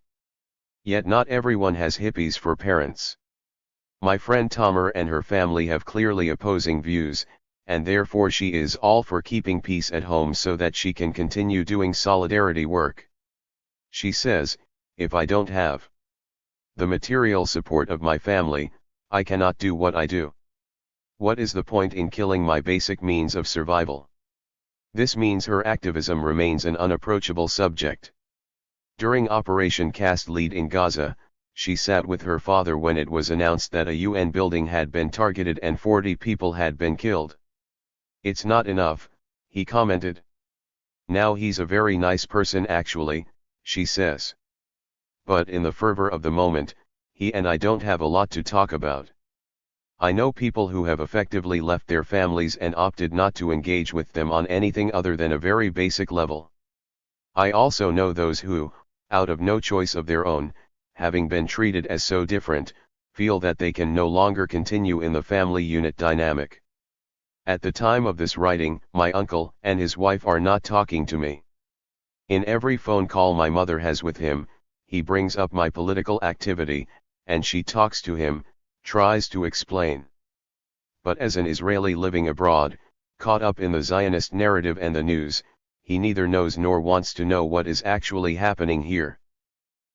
A: Yet not everyone has hippies for parents. My friend Tomer and her family have clearly opposing views, and therefore she is all for keeping peace at home so that she can continue doing solidarity work. She says, if I don't have the material support of my family, I cannot do what I do. What is the point in killing my basic means of survival? This means her activism remains an unapproachable subject. During Operation Cast Lead in Gaza, she sat with her father when it was announced that a UN building had been targeted and 40 people had been killed. It's not enough, he commented. Now he's a very nice person actually, she says. But in the fervor of the moment, he and I don't have a lot to talk about. I know people who have effectively left their families and opted not to engage with them on anything other than a very basic level. I also know those who, out of no choice of their own, having been treated as so different, feel that they can no longer continue in the family unit dynamic. At the time of this writing, my uncle and his wife are not talking to me. In every phone call my mother has with him, he brings up my political activity, and she talks to him, tries to explain. But as an Israeli living abroad, caught up in the Zionist narrative and the news, he neither knows nor wants to know what is actually happening here.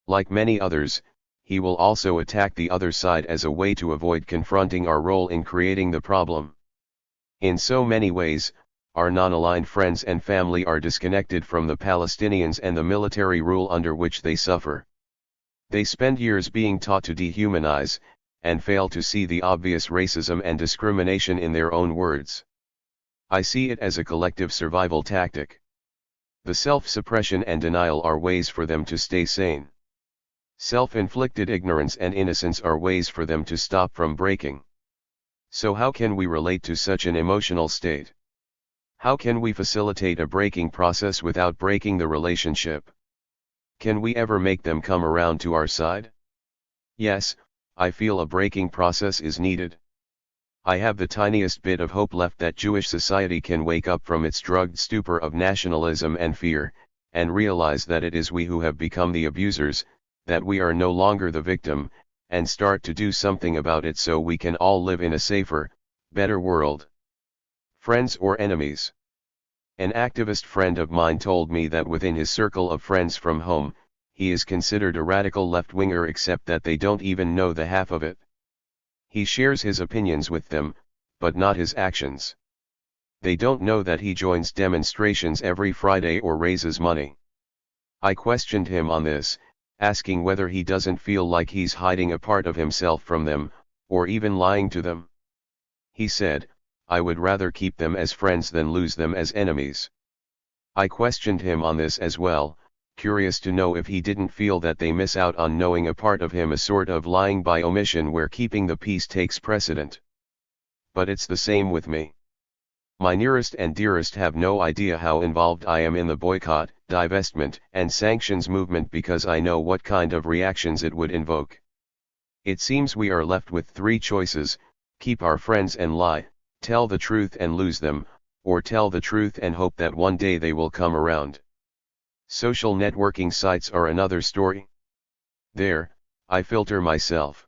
A: Like many others, he will also attack the other side as a way to avoid confronting our role in creating the problem. In so many ways, our non-aligned friends and family are disconnected from the Palestinians and the military rule under which they suffer. They spend years being taught to dehumanize, and fail to see the obvious racism and discrimination in their own words. I see it as a collective survival tactic. The self-suppression and denial are ways for them to stay sane. Self-inflicted ignorance and innocence are ways for them to stop from breaking. So how can we relate to such an emotional state? How can we facilitate a breaking process without breaking the relationship? Can we ever make them come around to our side? Yes, I feel a breaking process is needed. I have the tiniest bit of hope left that Jewish society can wake up from its drugged stupor of nationalism and fear, and realize that it is we who have become the abusers, that we are no longer the victim, and start to do something about it so we can all live in a safer, better world. Friends or enemies? An activist friend of mine told me that within his circle of friends from home, he is considered a radical left-winger except that they don't even know the half of it. He shares his opinions with them, but not his actions. They don't know that he joins demonstrations every Friday or raises money. I questioned him on this, asking whether he doesn't feel like he's hiding a part of himself from them, or even lying to them. He said, I would rather keep them as friends than lose them as enemies. I questioned him on this as well, curious to know if he didn't feel that they miss out on knowing a part of him, a sort of lying by omission where keeping the peace takes precedent. But it's the same with me. My nearest and dearest have no idea how involved I am in the boycott, divestment, and sanctions movement because I know what kind of reactions it would invoke. It seems we are left with three choices: keep our friends and lie, tell the truth and lose them, or tell the truth and hope that one day they will come around. Social networking sites are another story. There, I filter myself.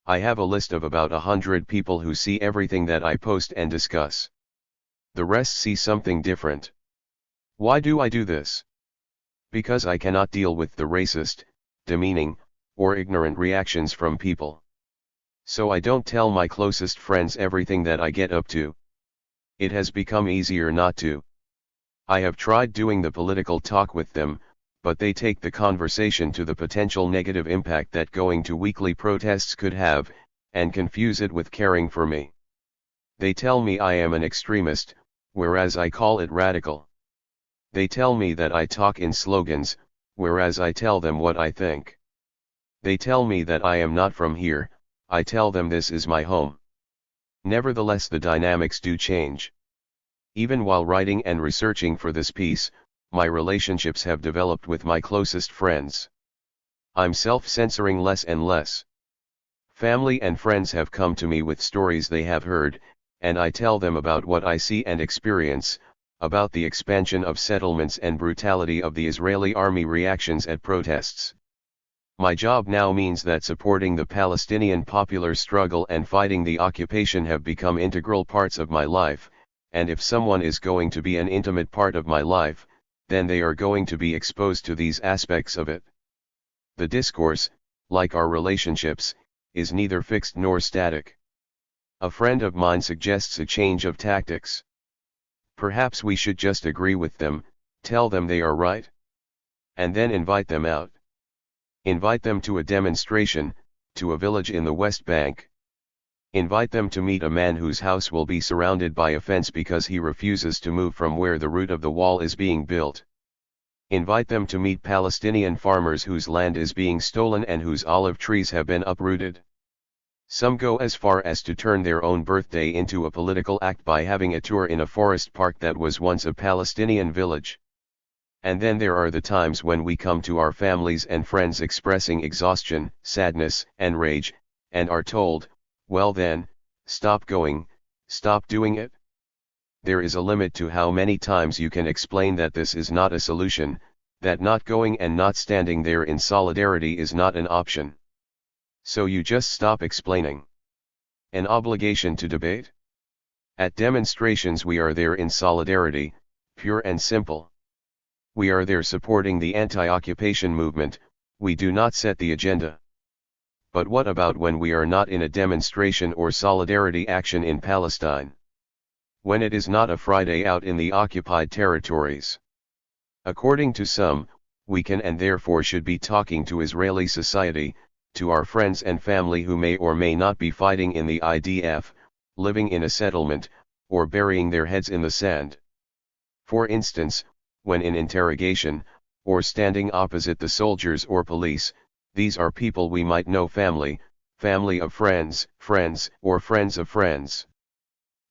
A: I have a list of about 100 people who see everything that I post and discuss. The rest see something different. Why do I do this? Because I cannot deal with the racist, demeaning, or ignorant reactions from people. So I don't tell my closest friends everything that I get up to. It has become easier not to. I have tried doing the political talk with them, but they take the conversation to the potential negative impact that going to weekly protests could have, and confuse it with caring for me. They tell me I am an extremist, whereas I call it radical. They tell me that I talk in slogans, whereas I tell them what I think. They tell me that I am not from here, I tell them this is my home. Nevertheless, the dynamics do change. Even while writing and researching for this piece, my relationships have developed with my closest friends. I'm self-censoring less and less. Family and friends have come to me with stories they have heard, and I tell them about what I see and experience, about the expansion of settlements and brutality of the Israeli army reactions at protests. My job now means that supporting the Palestinian popular struggle and fighting the occupation have become integral parts of my life, and if someone is going to be an intimate part of my life, then they are going to be exposed to these aspects of it. The discourse, like our relationships, is neither fixed nor static. A friend of mine suggests a change of tactics. Perhaps we should just agree with them, tell them they are right, and then invite them out. Invite them to a demonstration, to a village in the West Bank. Invite them to meet a man whose house will be surrounded by a fence because he refuses to move from where the root of the wall is being built. Invite them to meet Palestinian farmers whose land is being stolen and whose olive trees have been uprooted. Some go as far as to turn their own birthday into a political act by having a tour in a forest park that was once a Palestinian village. And then there are the times when we come to our families and friends expressing exhaustion, sadness, and rage, and are told, well then, stop going, stop doing it. There is a limit to how many times you can explain that this is not a solution, that not going and not standing there in solidarity is not an option. So you just stop explaining. An obligation to debate? At demonstrations we are there in solidarity, pure and simple. We are there supporting the anti-occupation movement, we do not set the agenda. But what about when we are not in a demonstration or solidarity action in Palestine? When it is not a Friday out in the occupied territories? According to some, we can and therefore should be talking to Israeli society, to our friends and family who may or may not be fighting in the IDF, living in a settlement, or burying their heads in the sand. For instance, when in interrogation, or standing opposite the soldiers or police, these are people we might know, family of friends, or friends of friends.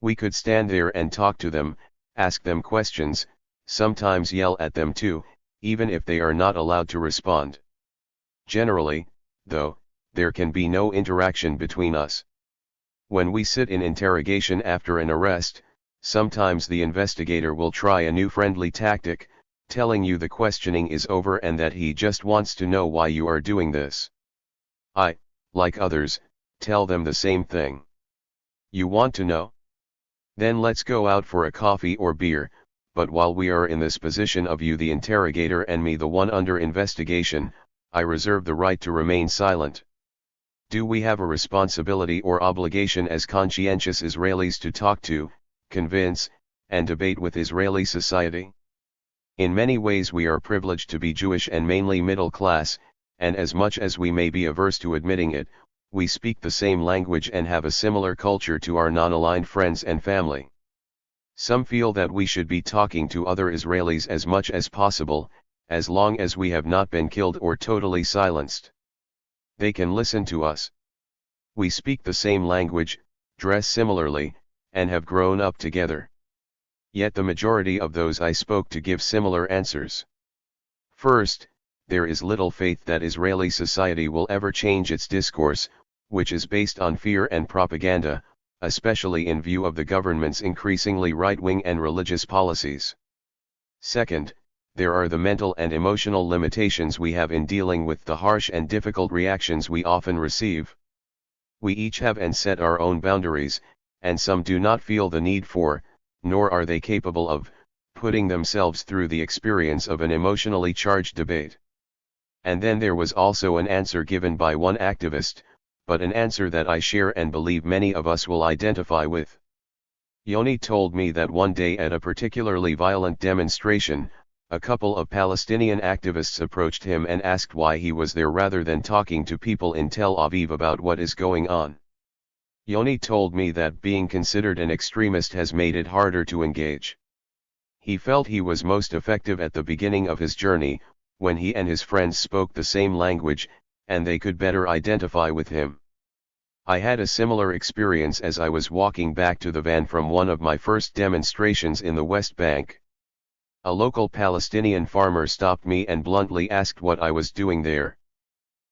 A: We could stand there and talk to them, ask them questions, sometimes yell at them too, even if they are not allowed to respond. Generally, though, there can be no interaction between us. When we sit in interrogation after an arrest, sometimes the investigator will try a new friendly tactic, telling you the questioning is over and that he just wants to know why you are doing this. I, like others, tell them the same thing. You want to know? Then let's go out for a coffee or beer, but while we are in this position of you the interrogator and me the one under investigation, I reserve the right to remain silent. Do we have a responsibility or obligation as conscientious Israelis to talk to, convince, and debate with Israeli society? In many ways we are privileged to be Jewish and mainly middle class, and as much as we may be averse to admitting it, we speak the same language and have a similar culture to our non-aligned friends and family. Some feel that we should be talking to other Israelis as much as possible, as long as we have not been killed or totally silenced. They can listen to us. We speak the same language, dress similarly, and have grown up together. Yet the majority of those I spoke to give similar answers. First, there is little faith that Israeli society will ever change its discourse, which is based on fear and propaganda, especially in view of the government's increasingly right-wing and religious policies. Second, there are the mental and emotional limitations we have in dealing with the harsh and difficult reactions we often receive. We each have and set our own boundaries, and some do not feel the need for, nor are they capable of, putting themselves through the experience of an emotionally charged debate. And then there was also an answer given by one activist, but an answer that I share and believe many of us will identify with. Yoni told me that one day at a particularly violent demonstration, a couple of Palestinian activists approached him and asked why he was there rather than talking to people in Tel Aviv about what is going on. Yoni told me that being considered an extremist has made it harder to engage. He felt he was most effective at the beginning of his journey, when he and his friends spoke the same language, and they could better identify with him. I had a similar experience as I was walking back to the van from one of my first demonstrations in the West Bank. A local Palestinian farmer stopped me and bluntly asked what I was doing there.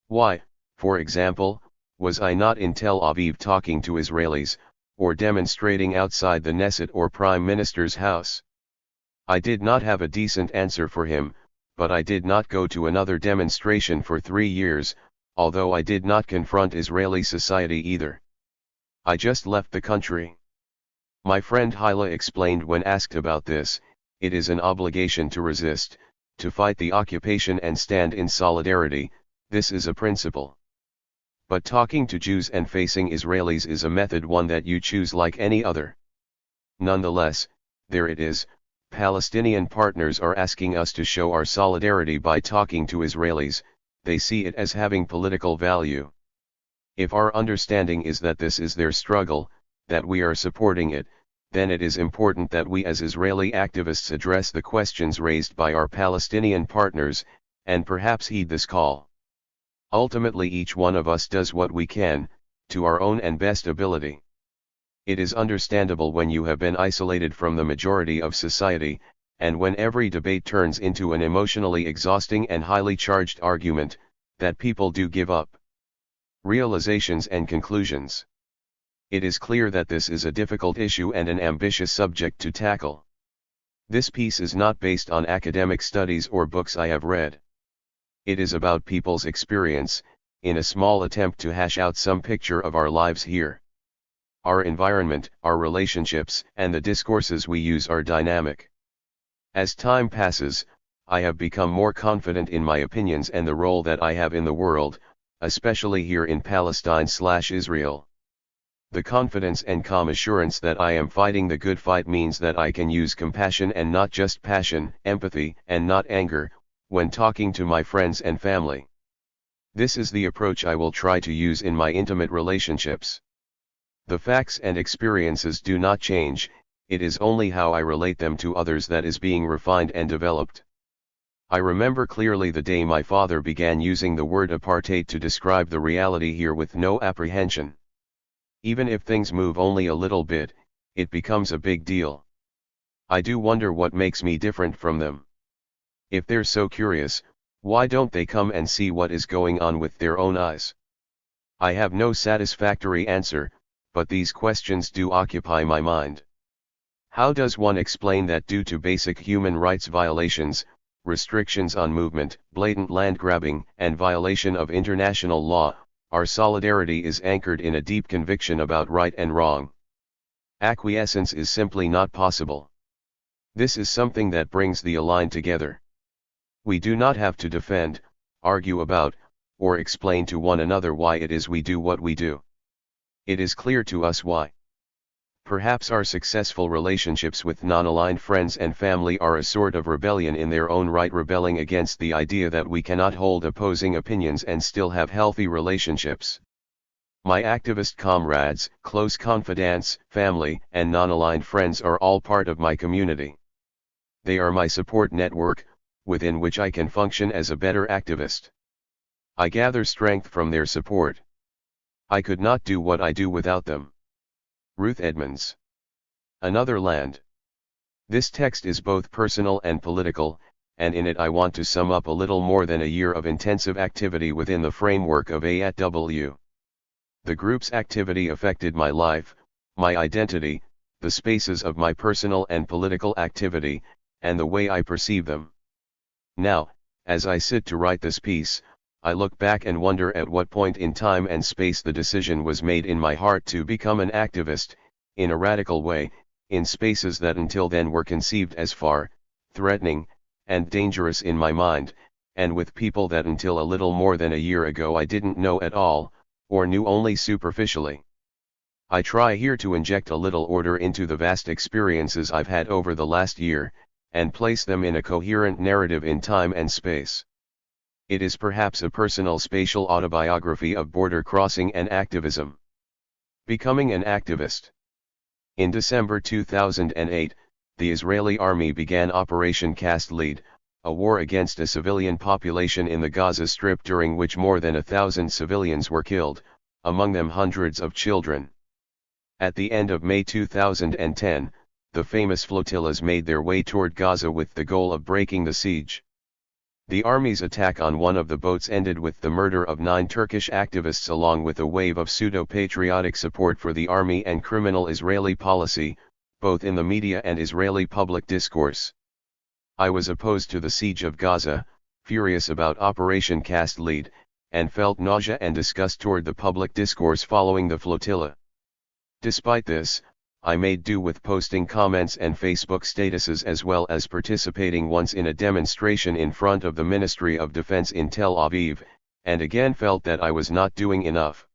A: Why, for example, was I not in Tel Aviv talking to Israelis, or demonstrating outside the Knesset or Prime Minister's house? I did not have a decent answer for him, but I did not go to another demonstration for 3 years, although I did not confront Israeli society either. I just left the country. My friend Hyla explained when asked about this, it is an obligation to resist, to fight the occupation and stand in solidarity, this is a principle. But talking to Jews and facing Israelis is a method, one that you choose like any other. Nonetheless, there it is, Palestinian partners are asking us to show our solidarity by talking to Israelis. They see it as having political value. If our understanding is that this is their struggle, that we are supporting it, then it is important that we as Israeli activists address the questions raised by our Palestinian partners, and perhaps heed this call. Ultimately, each one of us does what we can, to our own and best ability. It is understandable when you have been isolated from the majority of society, and when every debate turns into an emotionally exhausting and highly charged argument, that people do give up. Realizations and conclusions. It is clear that this is a difficult issue and an ambitious subject to tackle. This piece is not based on academic studies or books I have read. It is about people's experience, in a small attempt to hash out some picture of our lives here. Our environment, our relationships, and the discourses we use are dynamic. As time passes, I have become more confident in my opinions and the role that I have in the world, especially here in Palestine/Israel. The confidence and calm assurance that I am fighting the good fight means that I can use compassion and not just passion, empathy and not anger, when talking to my friends and family. This is the approach I will try to use in my intimate relationships. The facts and experiences do not change, it is only how I relate them to others that is being refined and developed. I remember clearly the day my father began using the word apartheid to describe the reality here with no apprehension. Even if things move only a little bit, it becomes a big deal. I do wonder what makes me different from them. If they're so curious, why don't they come and see what is going on with their own eyes? I have no satisfactory answer, but these questions do occupy my mind. How does one explain that due to basic human rights violations, restrictions on movement, blatant land grabbing, and violation of international law, our solidarity is anchored in a deep conviction about right and wrong? Acquiescence is simply not possible. This is something that brings the line together. We do not have to defend, argue about, or explain to one another why it is we do what we do. It is clear to us why. Perhaps our successful relationships with non-aligned friends and family are a sort of rebellion in their own right, rebelling against the idea that we cannot hold opposing opinions and still have healthy relationships. My activist comrades, close confidants, family, and non-aligned friends are all part of my community. They are my support network, within which I can function as a better activist. I gather strength from their support. I could not do what I do without them. Ruth Edmonds. Another Land. This text is both personal and political, and in it I want to sum up a little more than a year of intensive activity within the framework of A@W. The group's activity affected my life, my identity, the spaces of my personal and political activity, and the way I perceive them. Now, as I sit to write this piece, I look back and wonder at what point in time and space the decision was made in my heart to become an activist, in a radical way, in spaces that until then were conceived as far, threatening, and dangerous in my mind, and with people that until a little more than a year ago I didn't know at all, or knew only superficially. I try here to inject a little order into the vast experiences I've had over the last year, and place them in a coherent narrative in time and space. It is perhaps a personal spatial autobiography of border crossing and activism. Becoming an activist. In December 2008, the Israeli army began Operation Cast Lead, a war against a civilian population in the Gaza Strip during which more than 1,000 civilians were killed, among them hundreds of children. At the end of May 2010, the famous flotillas made their way toward Gaza with the goal of breaking the siege. The army's attack on one of the boats ended with the murder of 9 Turkish activists along with a wave of pseudo-patriotic support for the army and criminal Israeli policy, both in the media and Israeli public discourse. I was opposed to the siege of Gaza, furious about Operation Cast Lead, and felt nausea and disgust toward the public discourse following the flotilla. Despite this, I made do with posting comments and Facebook statuses as well as participating once in a demonstration in front of the Ministry of Defense in Tel Aviv, and again felt that I was not doing enough.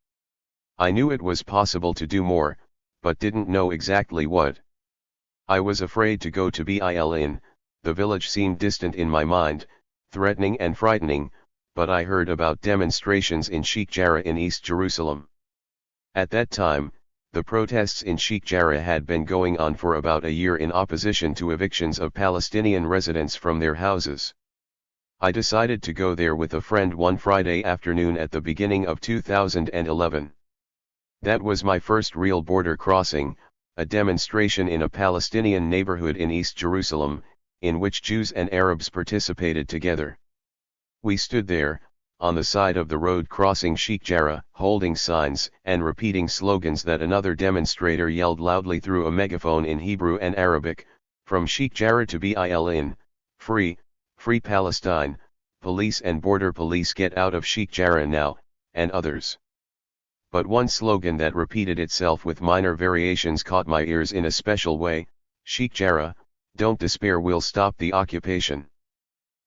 A: I knew it was possible to do more, but didn't know exactly what. I was afraid to go to Bil'in, the village seemed distant in my mind, threatening and frightening, but I heard about demonstrations in Sheikh Jarrah in East Jerusalem. At that time, the protests in Sheikh Jarrah had been going on for about a year in opposition to evictions of Palestinian residents from their houses. I decided to go there with a friend one Friday afternoon at the beginning of 2011. That was my first real border crossing, a demonstration in a Palestinian neighborhood in East Jerusalem, in which Jews and Arabs participated together. We stood there, on the side of the road crossing Sheikh Jarrah, holding signs and repeating slogans that another demonstrator yelled loudly through a megaphone in Hebrew and Arabic, from Sheikh Jarrah to Bil'in, free, free Palestine, police and border police get out of Sheikh Jarrah now, and others. But one slogan that repeated itself with minor variations caught my ears in a special way: Sheikh Jarrah, don't despair, we'll stop the occupation.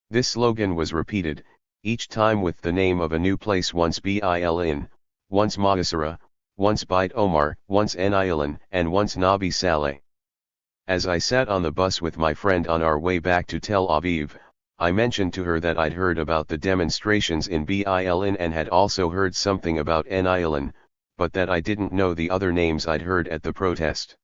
A: This slogan was repeated, each time with the name of a new place, once Bil'in, once Maasera, once Beit Omar, once Anarchists, and once Nabi Saleh. As I sat on the bus with my friend on our way back to Tel Aviv, I mentioned to her that I'd heard about the demonstrations in Bil'in and had also heard something about Anarchists, but that I didn't know the other names I'd heard at the protest.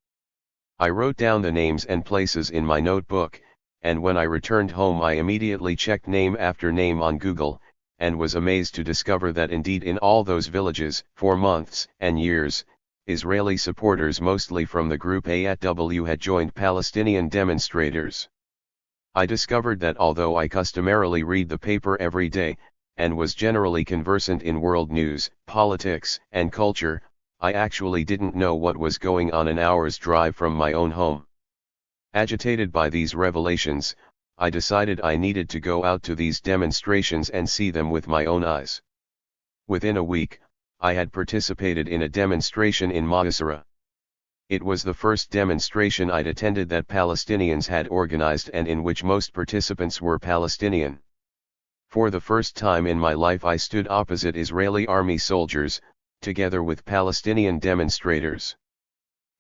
A: I wrote down the names and places in my notebook, and when I returned home I immediately checked name after name on Google, and was amazed to discover that indeed in all those villages, for months and years, Israeli supporters mostly from the group ATW had joined Palestinian demonstrators. I discovered that although I customarily read the paper every day, and was generally conversant in world news, politics, and culture, I actually didn't know what was going on an hour's drive from my own home. Agitated by these revelations, I decided I needed to go out to these demonstrations and see them with my own eyes. Within a week, I had participated in a demonstration in Maasera. It was the first demonstration I'd attended that Palestinians had organized and in which most participants were Palestinian. For the first time in my life I stood opposite Israeli army soldiers, together with Palestinian demonstrators.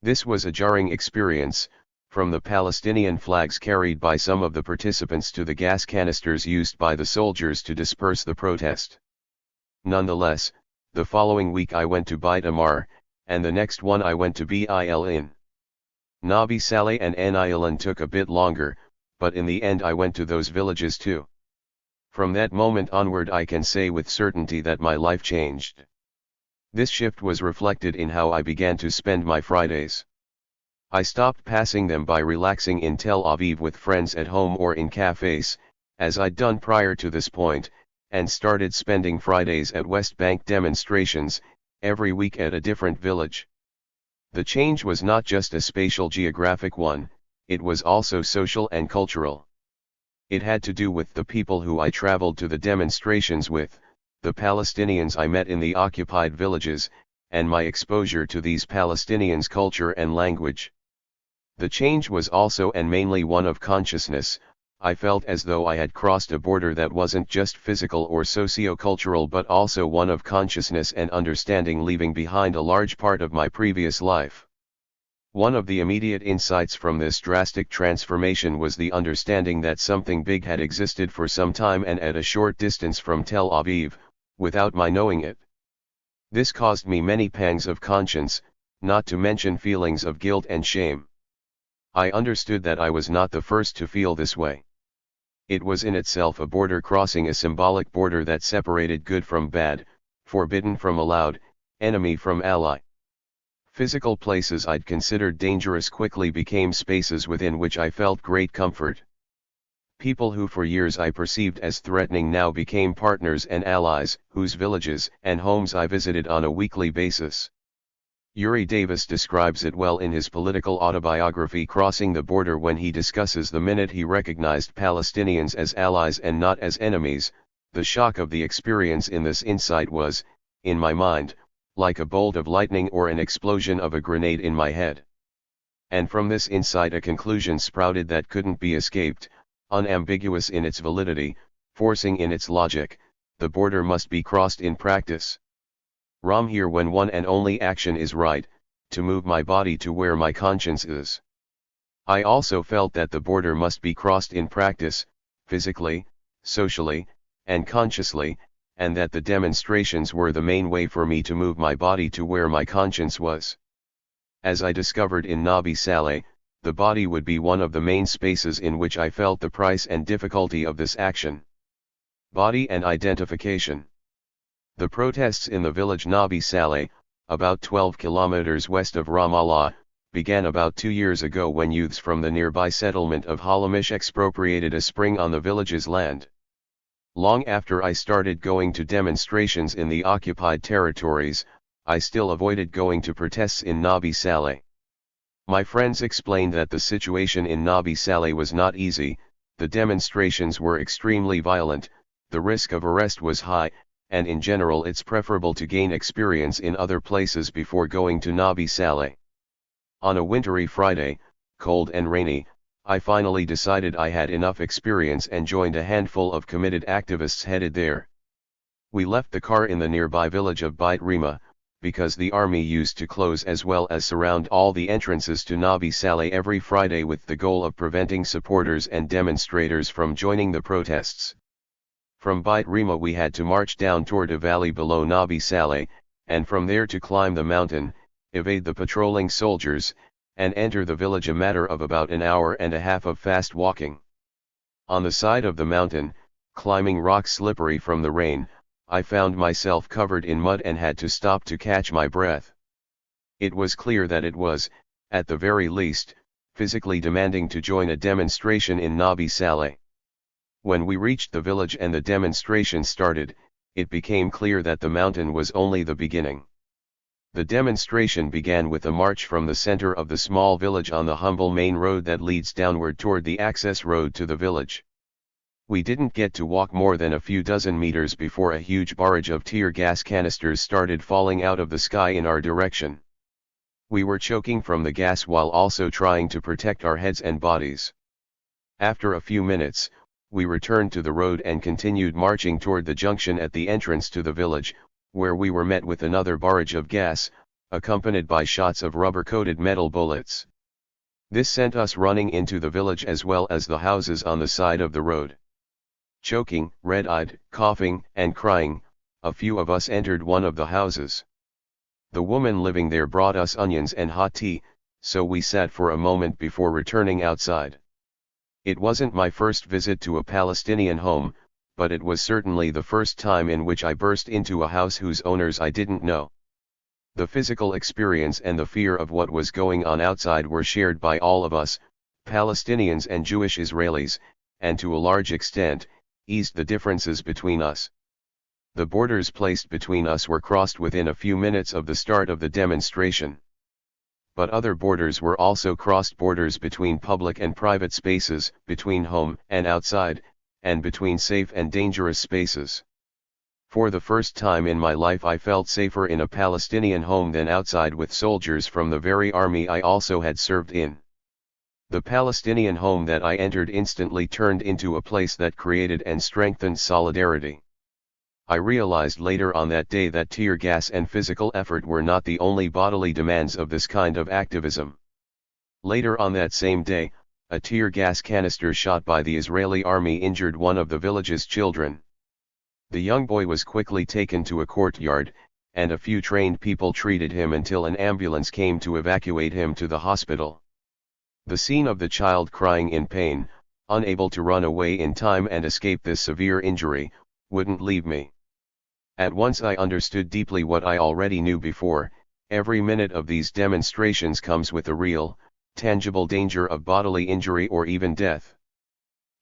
A: This was a jarring experience, from the Palestinian flags carried by some of the participants to the gas canisters used by the soldiers to disperse the protest. Nonetheless, the following week I went to Beit Omar, and the next one I went to Bil'in. Nabi Saleh and Anarchists took a bit longer, but in the end I went to those villages too. From that moment onward I can say with certainty that my life changed. This shift was reflected in how I began to spend my Fridays. I stopped passing them by relaxing in Tel Aviv with friends at home or in cafes, as I'd done prior to this point, and started spending Fridays at West Bank demonstrations, every week at a different village. The change was not just a spatial geographic one, it was also social and cultural. It had to do with the people who I traveled to the demonstrations with, the Palestinians I met in the occupied villages, and my exposure to these Palestinians' culture and language. The change was also and mainly one of consciousness. I felt as though I had crossed a border that wasn't just physical or socio-cultural but also one of consciousness and understanding, leaving behind a large part of my previous life. One of the immediate insights from this drastic transformation was the understanding that something big had existed for some time and at a short distance from Tel Aviv, without my knowing it. This caused me many pangs of conscience, not to mention feelings of guilt and shame. I understood that I was not the first to feel this way. It was in itself a border crossing, a symbolic border that separated good from bad, forbidden from allowed, enemy from ally. Physical places I'd considered dangerous quickly became spaces within which I felt great comfort. People who for years I perceived as threatening now became partners and allies, whose villages and homes I visited on a weekly basis. Uri Davis describes it well in his political autobiography Crossing the Border when he discusses the minute he recognized Palestinians as allies and not as enemies. The shock of the experience in this insight was, in my mind, like a bolt of lightning or an explosion of a grenade in my head. And from this insight a conclusion sprouted that couldn't be escaped, unambiguous in its validity, forcing in its logic: the border must be crossed in practice. Ram here when one and only action is right, to move my body to where my conscience is. I also felt that the border must be crossed in practice, physically, socially, and consciously, and that the demonstrations were the main way for me to move my body to where my conscience was. As I discovered in Nabi Saleh, the body would be one of the main spaces in which I felt the price and difficulty of this action. Body and identification. The protests in the village Nabi Saleh, about 12 kilometers west of Ramallah, began about 2 years ago when youths from the nearby settlement of Halamish expropriated a spring on the village's land. Long after I started going to demonstrations in the occupied territories, I still avoided going to protests in Nabi Saleh. My friends explained that the situation in Nabi Saleh was not easy, the demonstrations were extremely violent, the risk of arrest was high, and in general it's preferable to gain experience in other places before going to Nabi Saleh. On a wintry Friday, cold and rainy, I finally decided I had enough experience and joined a handful of committed activists headed there. We left the car in the nearby village of Beit Rima, because the army used to close as well as surround all the entrances to Nabi Saleh every Friday with the goal of preventing supporters and demonstrators from joining the protests. From Beit Rima we had to march down toward a valley below Nabi Saleh, and from there to climb the mountain, evade the patrolling soldiers, and enter the village, a matter of about an hour and a half of fast walking. On the side of the mountain, climbing rocks slippery from the rain, I found myself covered in mud and had to stop to catch my breath. It was clear that it was, at the very least, physically demanding to join a demonstration in Nabi Saleh. When we reached the village and the demonstration started, it became clear that the mountain was only the beginning. The demonstration began with a march from the center of the small village on the humble main road that leads downward toward the access road to the village. We didn't get to walk more than a few dozen meters before a huge barrage of tear gas canisters started falling out of the sky in our direction. We were choking from the gas while also trying to protect our heads and bodies. After a few minutes, we returned to the road and continued marching toward the junction at the entrance to the village, where we were met with another barrage of gas, accompanied by shots of rubber-coated metal bullets. This sent us running into the village as well as the houses on the side of the road. Choking, red-eyed, coughing, and crying, a few of us entered one of the houses. The woman living there brought us onions and hot tea, so we sat for a moment before returning outside. It wasn't my first visit to a Palestinian home, but it was certainly the first time in which I burst into a house whose owners I didn't know. The physical experience and the fear of what was going on outside were shared by all of us, Palestinians and Jewish Israelis, and to a large extent, eased the differences between us. The borders placed between us were crossed within a few minutes of the start of the demonstration. But other borders were also crossed, borders between public and private spaces, between home and outside, and between safe and dangerous spaces. For the first time in my life I felt safer in a Palestinian home than outside with soldiers from the very army I also had served in. The Palestinian home that I entered instantly turned into a place that created and strengthened solidarity. I realized later on that day that tear gas and physical effort were not the only bodily demands of this kind of activism. Later on that same day, a tear gas canister shot by the Israeli army injured one of the village's children. The young boy was quickly taken to a courtyard, and a few trained people treated him until an ambulance came to evacuate him to the hospital. The scene of the child crying in pain, unable to run away in time and escape this severe injury, wouldn't leave me. At once I understood deeply what I already knew before: every minute of these demonstrations comes with a real, tangible danger of bodily injury or even death.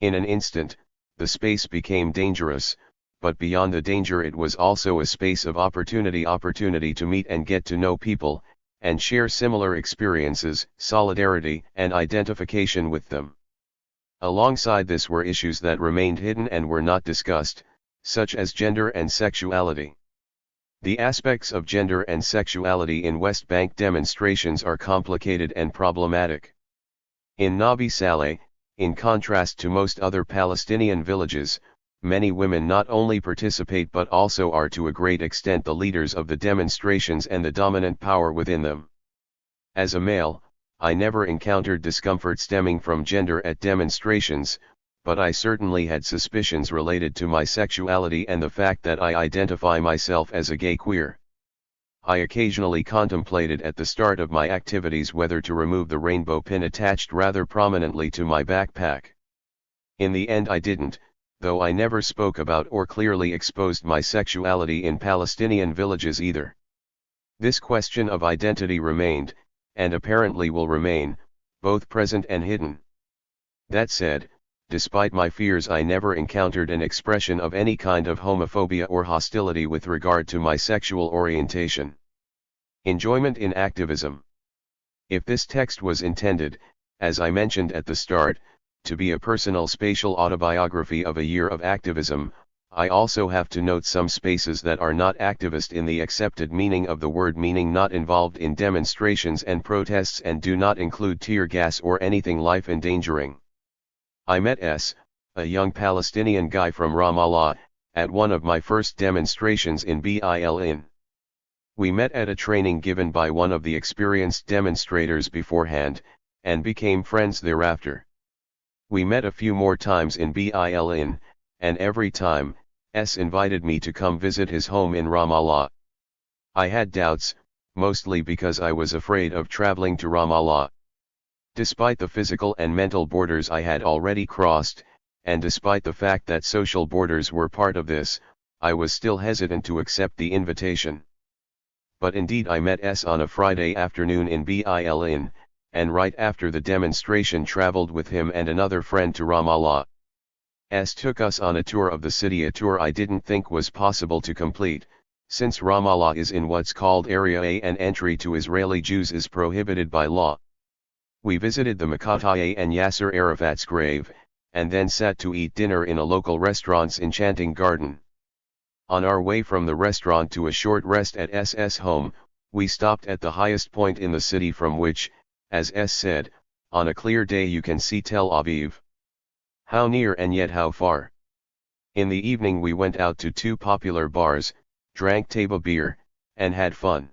A: In an instant, the space became dangerous, but beyond the danger it was also a space of opportunity to meet and get to know people, and share similar experiences, solidarity, and identification with them. Alongside this were issues that remained hidden and were not discussed, such as gender and sexuality. The aspects of gender and sexuality in West Bank demonstrations are complicated and problematic. In Nabi Saleh, in contrast to most other Palestinian villages, many women not only participate but also are to a great extent the leaders of the demonstrations and the dominant power within them. As a male, I never encountered discomfort stemming from gender at demonstrations, but I certainly had suspicions related to my sexuality and the fact that I identify myself as a gay queer. I occasionally contemplated at the start of my activities whether to remove the rainbow pin attached rather prominently to my backpack. In the end I didn't, though I never spoke about or clearly exposed my sexuality in Palestinian villages either. This question of identity remained, and apparently will remain, both present and hidden. That said, despite my fears, I never encountered an expression of any kind of homophobia or hostility with regard to my sexual orientation. Enjoyment in activism. If this text was intended, as I mentioned at the start, to be a personal spatial autobiography of a year of activism, I also have to note some spaces that are not activist in the accepted meaning of the word, meaning not involved in demonstrations and protests and do not include tear gas or anything life-endangering. I met a young Palestinian guy from Ramallah, at one of my first demonstrations in Bil'in. We met at a training given by one of the experienced demonstrators beforehand, and became friends thereafter. We met a few more times in Bil'in, and every time, invited me to come visit his home in Ramallah. I had doubts, mostly because I was afraid of traveling to Ramallah. Despite the physical and mental borders I had already crossed, and despite the fact that social borders were part of this, I was still hesitant to accept the invitation. But indeed I met on a Friday afternoon in Bil'in, and right after the demonstration traveled with him and another friend to Ramallah. Took us on a tour of the city, a tour I didn't think was possible to complete, since Ramallah is in what's called Area A and entry to Israeli Jews is prohibited by law. We visited the Makataya and Yasser Arafat's grave, and then sat to eat dinner in a local restaurant's enchanting garden. On our way from the restaurant to a short rest at SS home, we stopped at the highest point in the city from which, as S said, on a clear day you can see Tel Aviv. How near and yet how far. In the evening we went out to two popular bars, drank table beer, and had fun.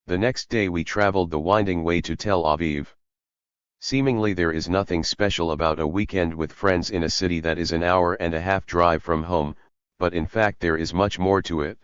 A: The next day we traveled the winding way to Tel Aviv. Seemingly there is nothing special about a weekend with friends in a city that is an hour and a half drive from home, but in fact there is much more to it.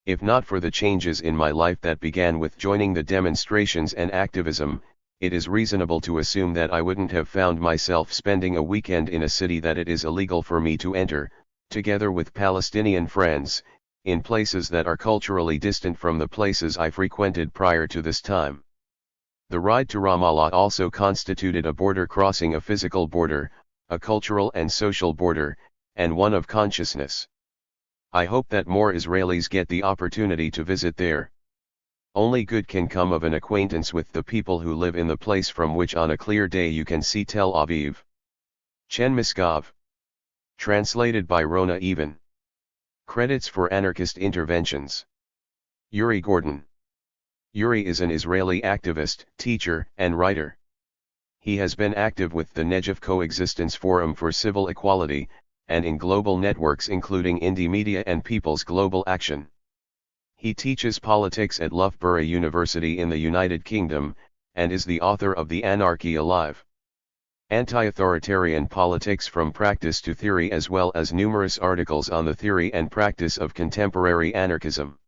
A: If not for the changes in my life that began with joining the demonstrations and activism, it is reasonable to assume that I wouldn't have found myself spending a weekend in a city that it is illegal for me to enter, together with Palestinian friends, in places that are culturally distant from the places I frequented prior to this time. The ride to Ramallah also constituted a border crossing, a physical border, a cultural and social border, and one of consciousness. I hope that more Israelis get the opportunity to visit there. Only good can come of an acquaintance with the people who live in the place from which on a clear day you can see Tel Aviv. Chen Miskov. Translated by Rona Even. Credits for Anarchist Interventions. Uri Gordon. Uri is an Israeli activist, teacher, and writer. He has been active with the Negev Coexistence Forum for Civil Equality, and in global networks including Indie Media and People's Global Action. He teaches politics at Loughborough University in the United Kingdom, and is the author of The Anarchy Alive: Anti-Authoritarian Politics from Practice to Theory, as well as numerous articles on the theory and practice of contemporary anarchism.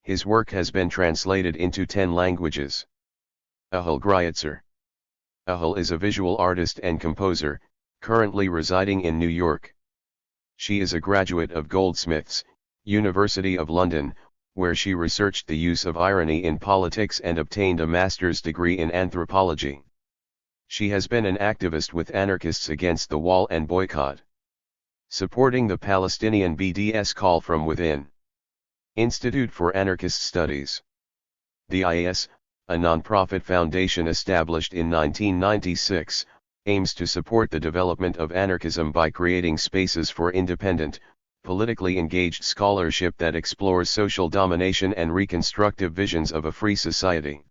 A: His work has been translated into 10 languages. Ahul Gryatzer. Ahul is a visual artist and composer, currently residing in New York. She is a graduate of Goldsmiths, University of London, where she researched the use of irony in politics and obtained a master's degree in anthropology. She has been an activist with anarchists against the wall and boycott, supporting the Palestinian BDS call from within. Institute for Anarchist Studies. The IAS, a non-profit foundation established in 1996, aims to support the development of anarchism by creating spaces for independent, politically engaged scholarship that explores social domination and reconstructive visions of a free society.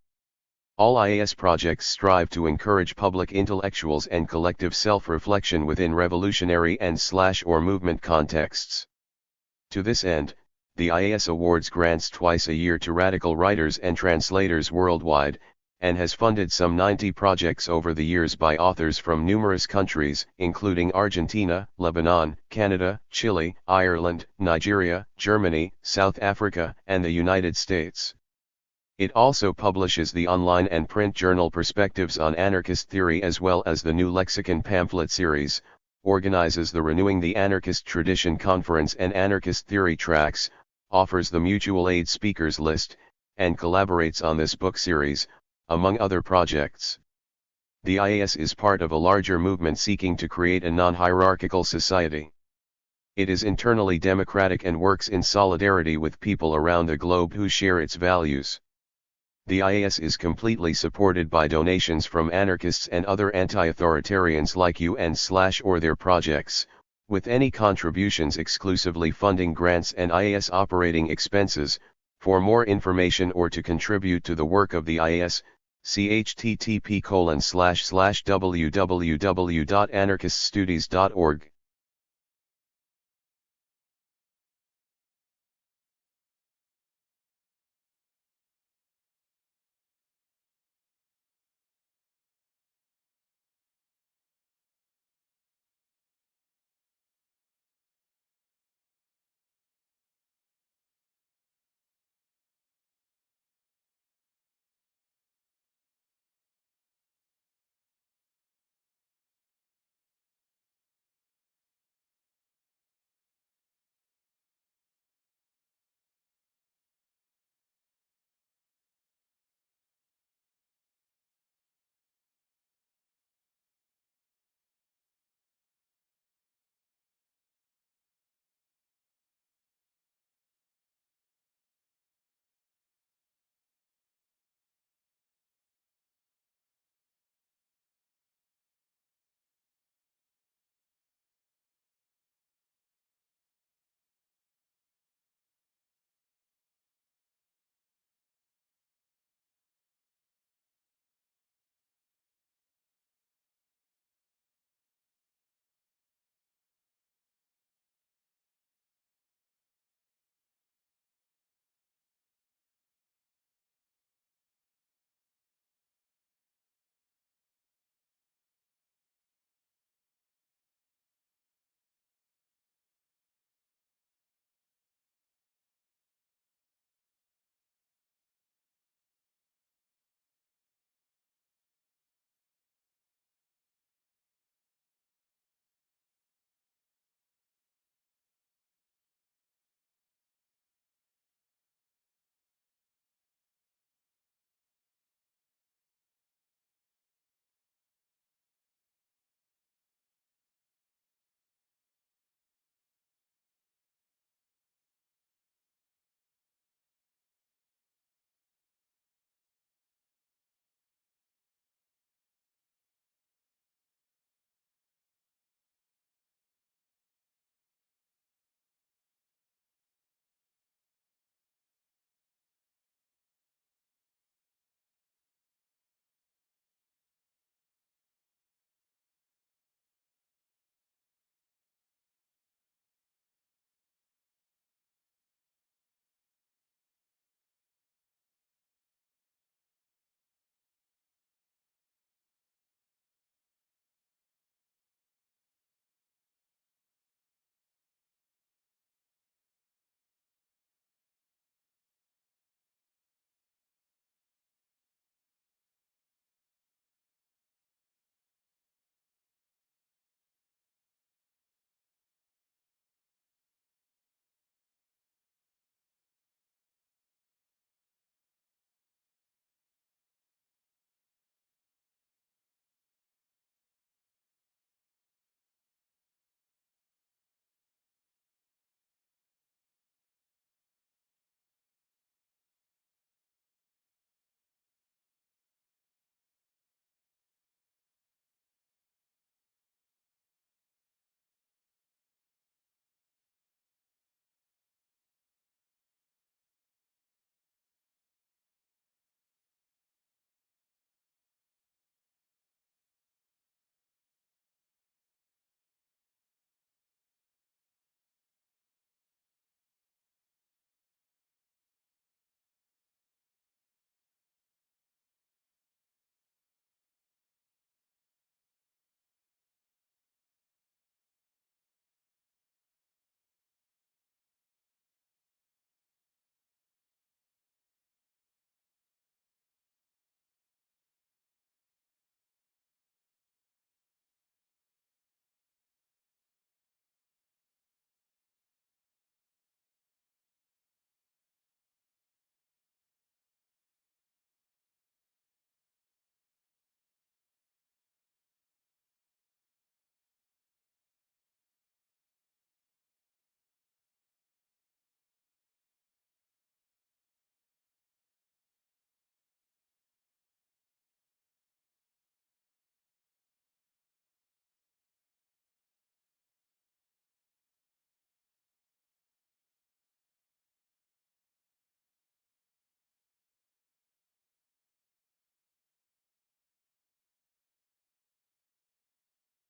A: All IAS projects strive to encourage public intellectuals and collective self-reflection within revolutionary and/or movement contexts. To this end, the IAS awards grants twice a year to radical writers and translators worldwide, and has funded some 90 projects over the years by authors from numerous countries, including Argentina, Lebanon, Canada, Chile, Ireland, Nigeria, Germany, South Africa, and the United States. It also publishes the online and print journal Perspectives on Anarchist Theory, as well as the New Lexicon pamphlet series, organizes the Renewing the Anarchist Tradition Conference and Anarchist Theory Tracks, offers the mutual aid speakers list, and collaborates on this book series, among other projects. The IAS is part of a larger movement seeking to create a non-hierarchical society. It is internally democratic and works in solidarity with people around the globe who share its values. The IAS is completely supported by donations from anarchists and other anti-authoritarians like you and/or their projects, with any contributions exclusively funding grants and IAS operating expenses. For more information or to contribute to the work of the IAS, see http://www.anarchiststudies.org.